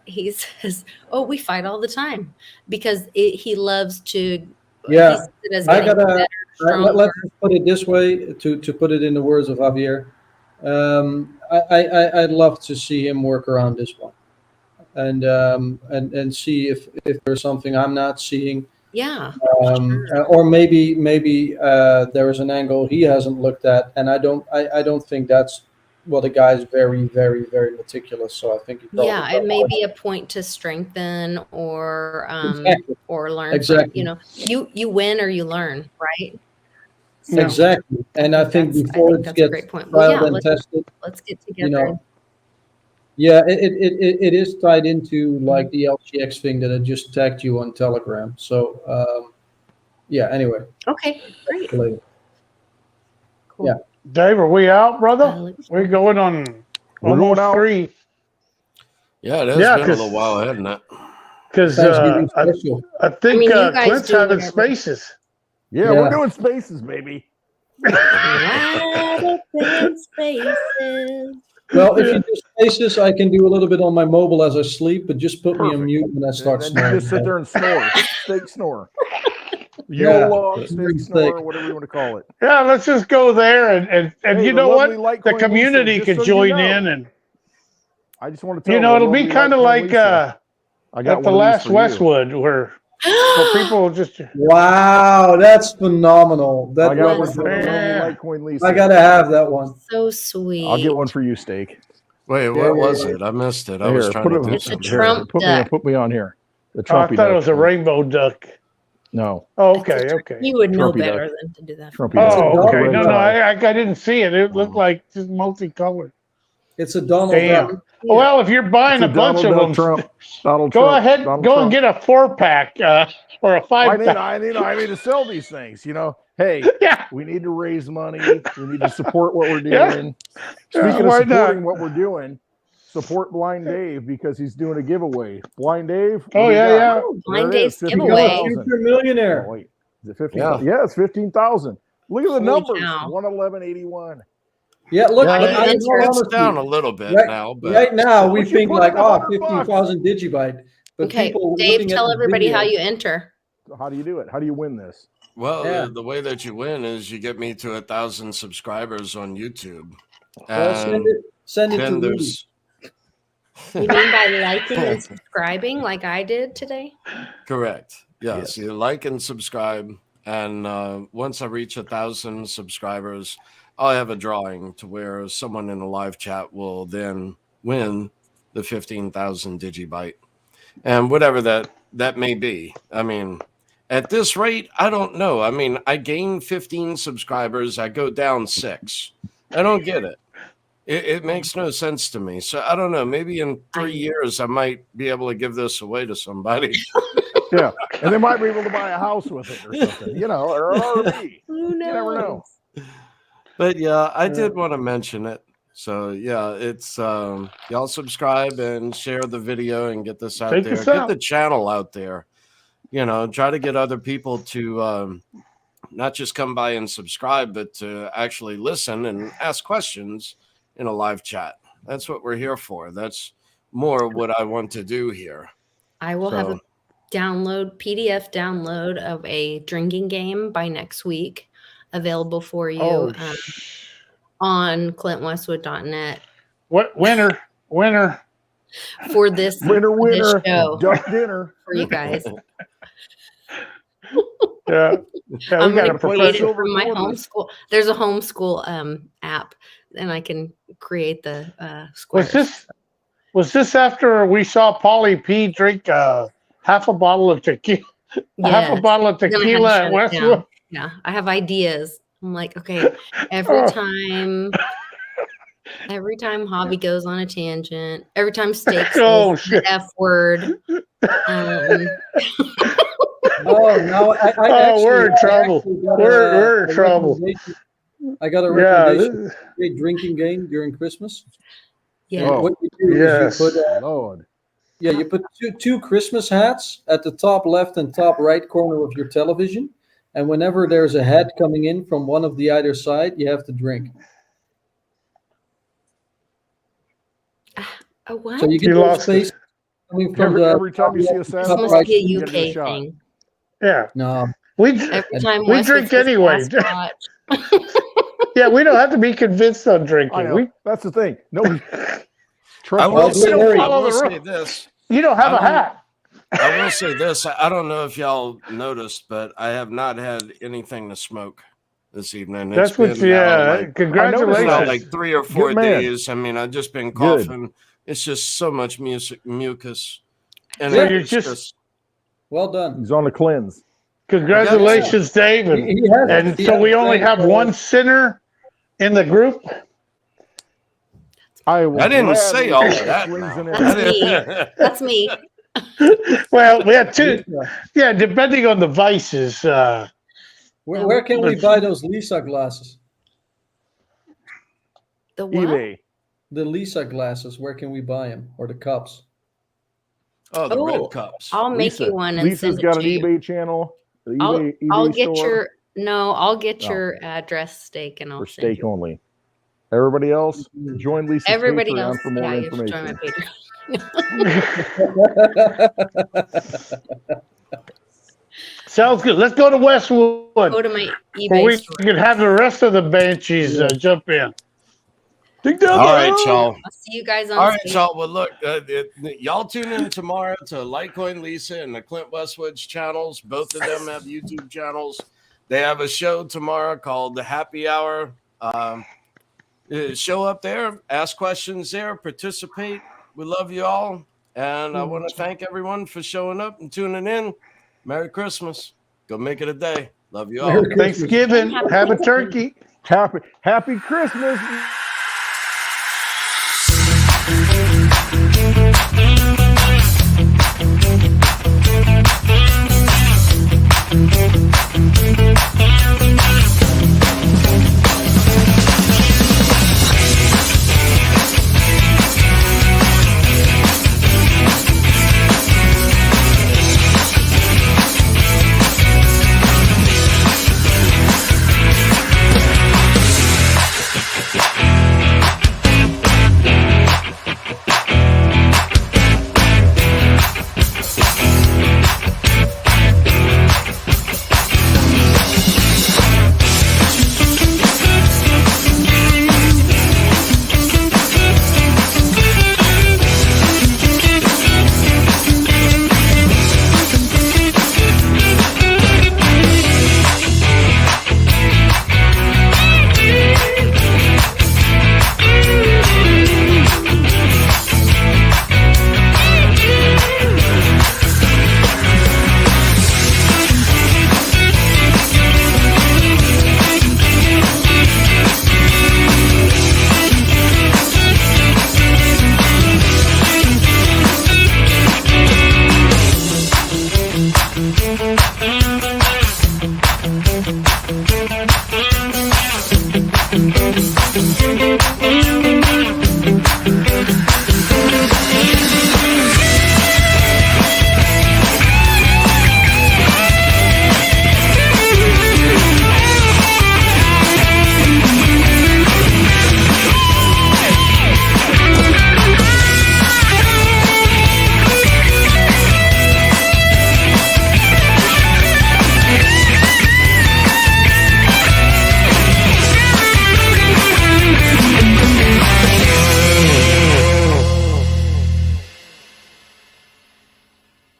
[SPEAKER 5] he says, "Oh, we fight all the time," because he loves to.
[SPEAKER 3] Yeah,
[SPEAKER 5] I gotta.
[SPEAKER 3] Let's put it this way to put it in the words of Javier. I'd love to see him work around this one, and see if there's something I'm not seeing.
[SPEAKER 5] Yeah.
[SPEAKER 3] Or maybe there is an angle he hasn't looked at, and I don't think that's. Well, the guy's very, very, very meticulous, so I think
[SPEAKER 5] it may be a point to strengthen or or learn.
[SPEAKER 3] Exactly.
[SPEAKER 5] From, you win or you learn, right?
[SPEAKER 3] So exactly, and I think before it gets trialed and tested,
[SPEAKER 5] let's get together.
[SPEAKER 3] Yeah, it is tied into like the LGX thing that I just tagged you on Telegram. So Yeah. Anyway,
[SPEAKER 5] Okay, great.
[SPEAKER 3] later.
[SPEAKER 5] Cool.
[SPEAKER 3] Yeah.
[SPEAKER 2] Dave, are we out, brother?
[SPEAKER 5] look
[SPEAKER 2] We're going on
[SPEAKER 4] We're going
[SPEAKER 2] almost
[SPEAKER 4] out.
[SPEAKER 2] 3.
[SPEAKER 1] Yeah, it has
[SPEAKER 2] Yeah,
[SPEAKER 1] been a little while, hasn't it?
[SPEAKER 2] Because
[SPEAKER 3] Thanksgiving special.
[SPEAKER 2] I think
[SPEAKER 5] you guys
[SPEAKER 2] Clint's
[SPEAKER 5] do
[SPEAKER 2] having
[SPEAKER 5] whatever.
[SPEAKER 2] spaces.
[SPEAKER 4] Yeah,
[SPEAKER 3] Yeah.
[SPEAKER 4] we're doing spaces, baby.
[SPEAKER 5] Wide open spaces.
[SPEAKER 3] Well, if you do spaces, I can do a little bit on my mobile as I sleep, but just put me on
[SPEAKER 4] Perfect.
[SPEAKER 3] mute when I start
[SPEAKER 4] And then
[SPEAKER 3] snoring.
[SPEAKER 4] you just sit there and snore. Steak snore.
[SPEAKER 2] Yeah.
[SPEAKER 4] Log, steak
[SPEAKER 3] Steak.
[SPEAKER 4] snore, whatever you want to call it.
[SPEAKER 2] Yeah, let's just go there and
[SPEAKER 4] Hey,
[SPEAKER 2] you
[SPEAKER 4] the
[SPEAKER 2] know what?
[SPEAKER 4] lovely
[SPEAKER 2] The
[SPEAKER 4] Litecoin
[SPEAKER 2] community
[SPEAKER 4] Lisa,
[SPEAKER 2] could
[SPEAKER 4] just so you
[SPEAKER 2] join
[SPEAKER 4] know.
[SPEAKER 2] in, and
[SPEAKER 4] I just want to tell
[SPEAKER 2] it'll be
[SPEAKER 4] lovely
[SPEAKER 2] kind of
[SPEAKER 4] Litecoin
[SPEAKER 2] like
[SPEAKER 4] Lisa, I got
[SPEAKER 2] at the
[SPEAKER 4] one of these
[SPEAKER 2] last
[SPEAKER 4] for you.
[SPEAKER 2] Westwood where people just
[SPEAKER 3] Wow, that's phenomenal. That
[SPEAKER 4] I got one
[SPEAKER 5] was
[SPEAKER 4] for the lovely
[SPEAKER 2] Yeah.
[SPEAKER 4] Litecoin Lisa.
[SPEAKER 3] I gotta have that one.
[SPEAKER 5] So sweet.
[SPEAKER 4] I'll get one for you, Steak.
[SPEAKER 1] Wait,
[SPEAKER 3] Yeah,
[SPEAKER 1] what was
[SPEAKER 3] yeah.
[SPEAKER 1] it? I missed it. I
[SPEAKER 4] Here,
[SPEAKER 1] was trying
[SPEAKER 4] put
[SPEAKER 1] to
[SPEAKER 4] it-
[SPEAKER 1] do
[SPEAKER 5] It's a
[SPEAKER 1] something.
[SPEAKER 5] Trump duck.
[SPEAKER 4] Put me on here. The
[SPEAKER 2] Oh, I
[SPEAKER 4] Trumpy
[SPEAKER 2] thought it
[SPEAKER 4] duck.
[SPEAKER 2] was a rainbow duck.
[SPEAKER 4] No,
[SPEAKER 2] Oh, okay, okay.
[SPEAKER 5] You would know
[SPEAKER 4] Trumpy
[SPEAKER 5] better
[SPEAKER 4] duck.
[SPEAKER 5] than to do that.
[SPEAKER 4] Trumpy
[SPEAKER 3] It's a
[SPEAKER 4] duck.
[SPEAKER 2] Oh,
[SPEAKER 3] dog.
[SPEAKER 2] okay.
[SPEAKER 4] Red
[SPEAKER 2] No, no,
[SPEAKER 4] tie.
[SPEAKER 2] I didn't see it. It looked like just multicolored.
[SPEAKER 3] It's a Donald
[SPEAKER 2] Damn.
[SPEAKER 3] Duck.
[SPEAKER 2] Well, if you're buying
[SPEAKER 4] It's
[SPEAKER 2] a bunch
[SPEAKER 4] Donald
[SPEAKER 2] of them,
[SPEAKER 4] Duck Trump. Donald
[SPEAKER 2] go
[SPEAKER 4] Trump.
[SPEAKER 2] ahead,
[SPEAKER 4] Donald
[SPEAKER 2] go
[SPEAKER 4] Trump.
[SPEAKER 2] and get a 4-pack or a 5-pack.
[SPEAKER 4] I need to sell these things. Hey,
[SPEAKER 2] Yeah,
[SPEAKER 4] we need to raise money. We need to support what we're doing.
[SPEAKER 2] Yeah.
[SPEAKER 4] Speaking
[SPEAKER 2] why
[SPEAKER 4] of supporting
[SPEAKER 2] not?
[SPEAKER 4] what we're doing, support Blinddave because he's doing a giveaway. Blinddave.
[SPEAKER 2] Oh, yeah.
[SPEAKER 5] Blinddave's
[SPEAKER 3] You're a
[SPEAKER 5] giveaway.
[SPEAKER 3] future millionaire.
[SPEAKER 4] Oh, wait. Is it 15?
[SPEAKER 1] Yeah.
[SPEAKER 4] Yeah, it's 15,000. Look at the
[SPEAKER 5] Holy
[SPEAKER 4] numbers.
[SPEAKER 5] cow.
[SPEAKER 4] 111.81.
[SPEAKER 3] Yeah, look,
[SPEAKER 1] Yeah,
[SPEAKER 5] I
[SPEAKER 1] it's
[SPEAKER 5] enter-
[SPEAKER 1] down a little bit
[SPEAKER 3] Right-
[SPEAKER 1] now, but
[SPEAKER 3] right now we
[SPEAKER 4] Would you
[SPEAKER 3] think
[SPEAKER 4] put
[SPEAKER 3] like,
[SPEAKER 4] in
[SPEAKER 3] oh,
[SPEAKER 4] $100?
[SPEAKER 3] 15,000 DigiByte. But
[SPEAKER 5] Okay,
[SPEAKER 3] people
[SPEAKER 5] Dave,
[SPEAKER 3] looking at
[SPEAKER 5] tell
[SPEAKER 3] the
[SPEAKER 5] everybody
[SPEAKER 3] video-
[SPEAKER 5] how you enter.
[SPEAKER 4] How do you do it? How do you win this?
[SPEAKER 1] well,
[SPEAKER 3] Yeah.
[SPEAKER 1] the way that you win is you get me to 1,000 subscribers on YouTube.
[SPEAKER 3] Well, send it to
[SPEAKER 1] then
[SPEAKER 3] Rudy.
[SPEAKER 1] there's
[SPEAKER 5] You mean by liking and subscribing like I did today?
[SPEAKER 1] correct. Yes,
[SPEAKER 4] Yes.
[SPEAKER 1] you like and subscribe, and once I reach 1,000 subscribers, I'll have a drawing to where someone in a live chat will then win the 15,000 DigiByte, and whatever that may be. I mean, at this rate, I don't know. I mean, I gain 15 subscribers, I go down 6. I don't get it. It makes no sense to me. So I don't know. Maybe in 3 years, I might be able to give this away to somebody.
[SPEAKER 4] Yeah. And they might be able to buy a house with it or something, or an RV.
[SPEAKER 5] Who
[SPEAKER 4] You never know.
[SPEAKER 1] But yeah, I did want to mention it. So yeah, it's y'all subscribe and share the video and get this out
[SPEAKER 2] Take
[SPEAKER 1] there.
[SPEAKER 2] this
[SPEAKER 1] Get
[SPEAKER 2] out.
[SPEAKER 1] the channel out there. Try to get other people to not just come by and subscribe, but to actually listen and ask questions in a live chat. That's what we're here for. That's more what I want to do here.
[SPEAKER 5] I will have a
[SPEAKER 1] So-
[SPEAKER 5] PDF download of a drinking game by next week available for you
[SPEAKER 2] Oh,
[SPEAKER 5] on clintwestwood.net
[SPEAKER 2] what winner?
[SPEAKER 5] for this
[SPEAKER 4] Winner,
[SPEAKER 5] show
[SPEAKER 4] duck dinner.
[SPEAKER 5] for you guys.
[SPEAKER 2] Yeah,
[SPEAKER 5] I'm
[SPEAKER 2] we got
[SPEAKER 5] going
[SPEAKER 2] a
[SPEAKER 5] to create it
[SPEAKER 2] professional.
[SPEAKER 5] from my
[SPEAKER 4] quarters.
[SPEAKER 5] homeschool. There's a homeschool app, and I can create the squares.
[SPEAKER 2] Was this after we saw Polly P drink half a bottle of tequila? Half a
[SPEAKER 5] Yes.
[SPEAKER 2] bottle of
[SPEAKER 5] Then I had to
[SPEAKER 2] tequila
[SPEAKER 5] shut
[SPEAKER 2] at
[SPEAKER 5] it
[SPEAKER 2] Westwood.
[SPEAKER 5] down. Yeah, I have ideas. I'm like, okay, every
[SPEAKER 2] Oh.
[SPEAKER 5] time Javi goes on a tangent, every time Steak says
[SPEAKER 2] Oh,
[SPEAKER 5] the
[SPEAKER 2] shit.
[SPEAKER 5] F word,
[SPEAKER 3] Oh, no, I
[SPEAKER 2] Oh, we're in
[SPEAKER 3] actually
[SPEAKER 2] trouble.
[SPEAKER 3] got
[SPEAKER 2] We're in
[SPEAKER 3] a
[SPEAKER 2] trouble.
[SPEAKER 3] recommendation. I got a
[SPEAKER 2] Yeah,
[SPEAKER 3] recommendation for a drinking game during Christmas.
[SPEAKER 5] yeah,
[SPEAKER 4] Oh.
[SPEAKER 3] What you do
[SPEAKER 2] Yes.
[SPEAKER 3] is you put
[SPEAKER 4] Lord.
[SPEAKER 3] you put two Christmas hats at the top left and top right corner of your television, and whenever there's a head coming in from one of the either side, you have to drink.
[SPEAKER 5] what?
[SPEAKER 3] So you get
[SPEAKER 2] You
[SPEAKER 3] those
[SPEAKER 2] lost
[SPEAKER 3] space
[SPEAKER 2] it.
[SPEAKER 3] coming from
[SPEAKER 4] Every time you see a
[SPEAKER 5] This
[SPEAKER 4] Santa
[SPEAKER 5] must
[SPEAKER 4] Claus,
[SPEAKER 5] be a
[SPEAKER 4] you
[SPEAKER 5] UK
[SPEAKER 4] get a shot.
[SPEAKER 5] thing.
[SPEAKER 2] Yeah,
[SPEAKER 3] No,
[SPEAKER 2] we
[SPEAKER 5] Every time
[SPEAKER 2] We
[SPEAKER 5] Westwood
[SPEAKER 2] drink
[SPEAKER 5] says
[SPEAKER 2] anyway.
[SPEAKER 5] Sasquatch,
[SPEAKER 2] yeah, we don't have to be convinced on
[SPEAKER 4] I
[SPEAKER 2] drinking.
[SPEAKER 4] know. That's the thing. Nobody. Trust
[SPEAKER 1] I
[SPEAKER 4] me.
[SPEAKER 1] will
[SPEAKER 2] we
[SPEAKER 1] say,
[SPEAKER 2] don't
[SPEAKER 1] I
[SPEAKER 2] follow
[SPEAKER 1] will
[SPEAKER 2] the
[SPEAKER 1] say
[SPEAKER 2] rules.
[SPEAKER 1] this.
[SPEAKER 2] You don't have a hat.
[SPEAKER 1] I will say this. I don't know if y'all noticed, but I have not had anything to smoke this evening. It's
[SPEAKER 2] That's what.
[SPEAKER 1] been,
[SPEAKER 2] Yeah,
[SPEAKER 1] like,
[SPEAKER 2] congratulations.
[SPEAKER 1] about like 3 or 4
[SPEAKER 4] Good man.
[SPEAKER 1] days. I mean, I've just been
[SPEAKER 4] Good.
[SPEAKER 1] coughing. It's just so much mucus. And
[SPEAKER 2] So
[SPEAKER 1] it's
[SPEAKER 2] you're just-
[SPEAKER 3] well done.
[SPEAKER 4] He's on the cleanse.
[SPEAKER 2] Congratulations, Dave. And,
[SPEAKER 3] He has-
[SPEAKER 2] and
[SPEAKER 3] he
[SPEAKER 2] so
[SPEAKER 3] has
[SPEAKER 2] we only
[SPEAKER 3] drank,
[SPEAKER 2] have one sinner in the group.
[SPEAKER 1] I didn't say all of that. now.
[SPEAKER 5] That's me.
[SPEAKER 2] Well, we had two. Yeah, depending on the vices,
[SPEAKER 3] Where can we buy those Lisa glasses?
[SPEAKER 5] The what?
[SPEAKER 4] eBay.
[SPEAKER 3] The Lisa glasses, where can we buy them? Or the cups?
[SPEAKER 1] Oh, the
[SPEAKER 5] Oh,
[SPEAKER 1] red cups.
[SPEAKER 5] I'll make
[SPEAKER 4] Lisa.
[SPEAKER 5] you one and
[SPEAKER 4] Lisa's
[SPEAKER 5] send it
[SPEAKER 4] got
[SPEAKER 5] to
[SPEAKER 4] an
[SPEAKER 5] you.
[SPEAKER 4] eBay channel. The
[SPEAKER 5] I'll
[SPEAKER 4] eBay
[SPEAKER 5] get
[SPEAKER 4] store
[SPEAKER 5] I'll get
[SPEAKER 4] Oh.
[SPEAKER 5] your address, Steak, and I'll
[SPEAKER 4] for
[SPEAKER 5] send
[SPEAKER 4] steak
[SPEAKER 5] you.
[SPEAKER 4] only. Everybody else, join Lisa's
[SPEAKER 5] Everybody
[SPEAKER 4] Patreon
[SPEAKER 5] else,
[SPEAKER 4] for more
[SPEAKER 5] yeah, you have to join my
[SPEAKER 4] information.
[SPEAKER 5] Patreon.
[SPEAKER 2] Sounds good. Let's go to Westwood
[SPEAKER 5] Go to my
[SPEAKER 2] where
[SPEAKER 5] eBay
[SPEAKER 2] we
[SPEAKER 5] store.
[SPEAKER 2] can have the rest of the Banshees jump in. Dig down
[SPEAKER 1] All
[SPEAKER 2] the
[SPEAKER 1] right,
[SPEAKER 2] hole.
[SPEAKER 1] y'all.
[SPEAKER 5] I'll see you guys on
[SPEAKER 1] All right,
[SPEAKER 5] stage.
[SPEAKER 1] y'all. Well, look, y'all tune in tomorrow to Litecoin Lisa and the Clint Westwood's channels. Both of them have YouTube channels. They have a show tomorrow called The Happy Hour. Show up there, ask questions there, participate. We love you all. And I want to thank everyone for showing up and tuning in. Merry Christmas. Go make it a day. Love you all.
[SPEAKER 3] Merry Christmas.
[SPEAKER 2] Thanksgiving. Have a turkey.
[SPEAKER 4] Happy Christmas.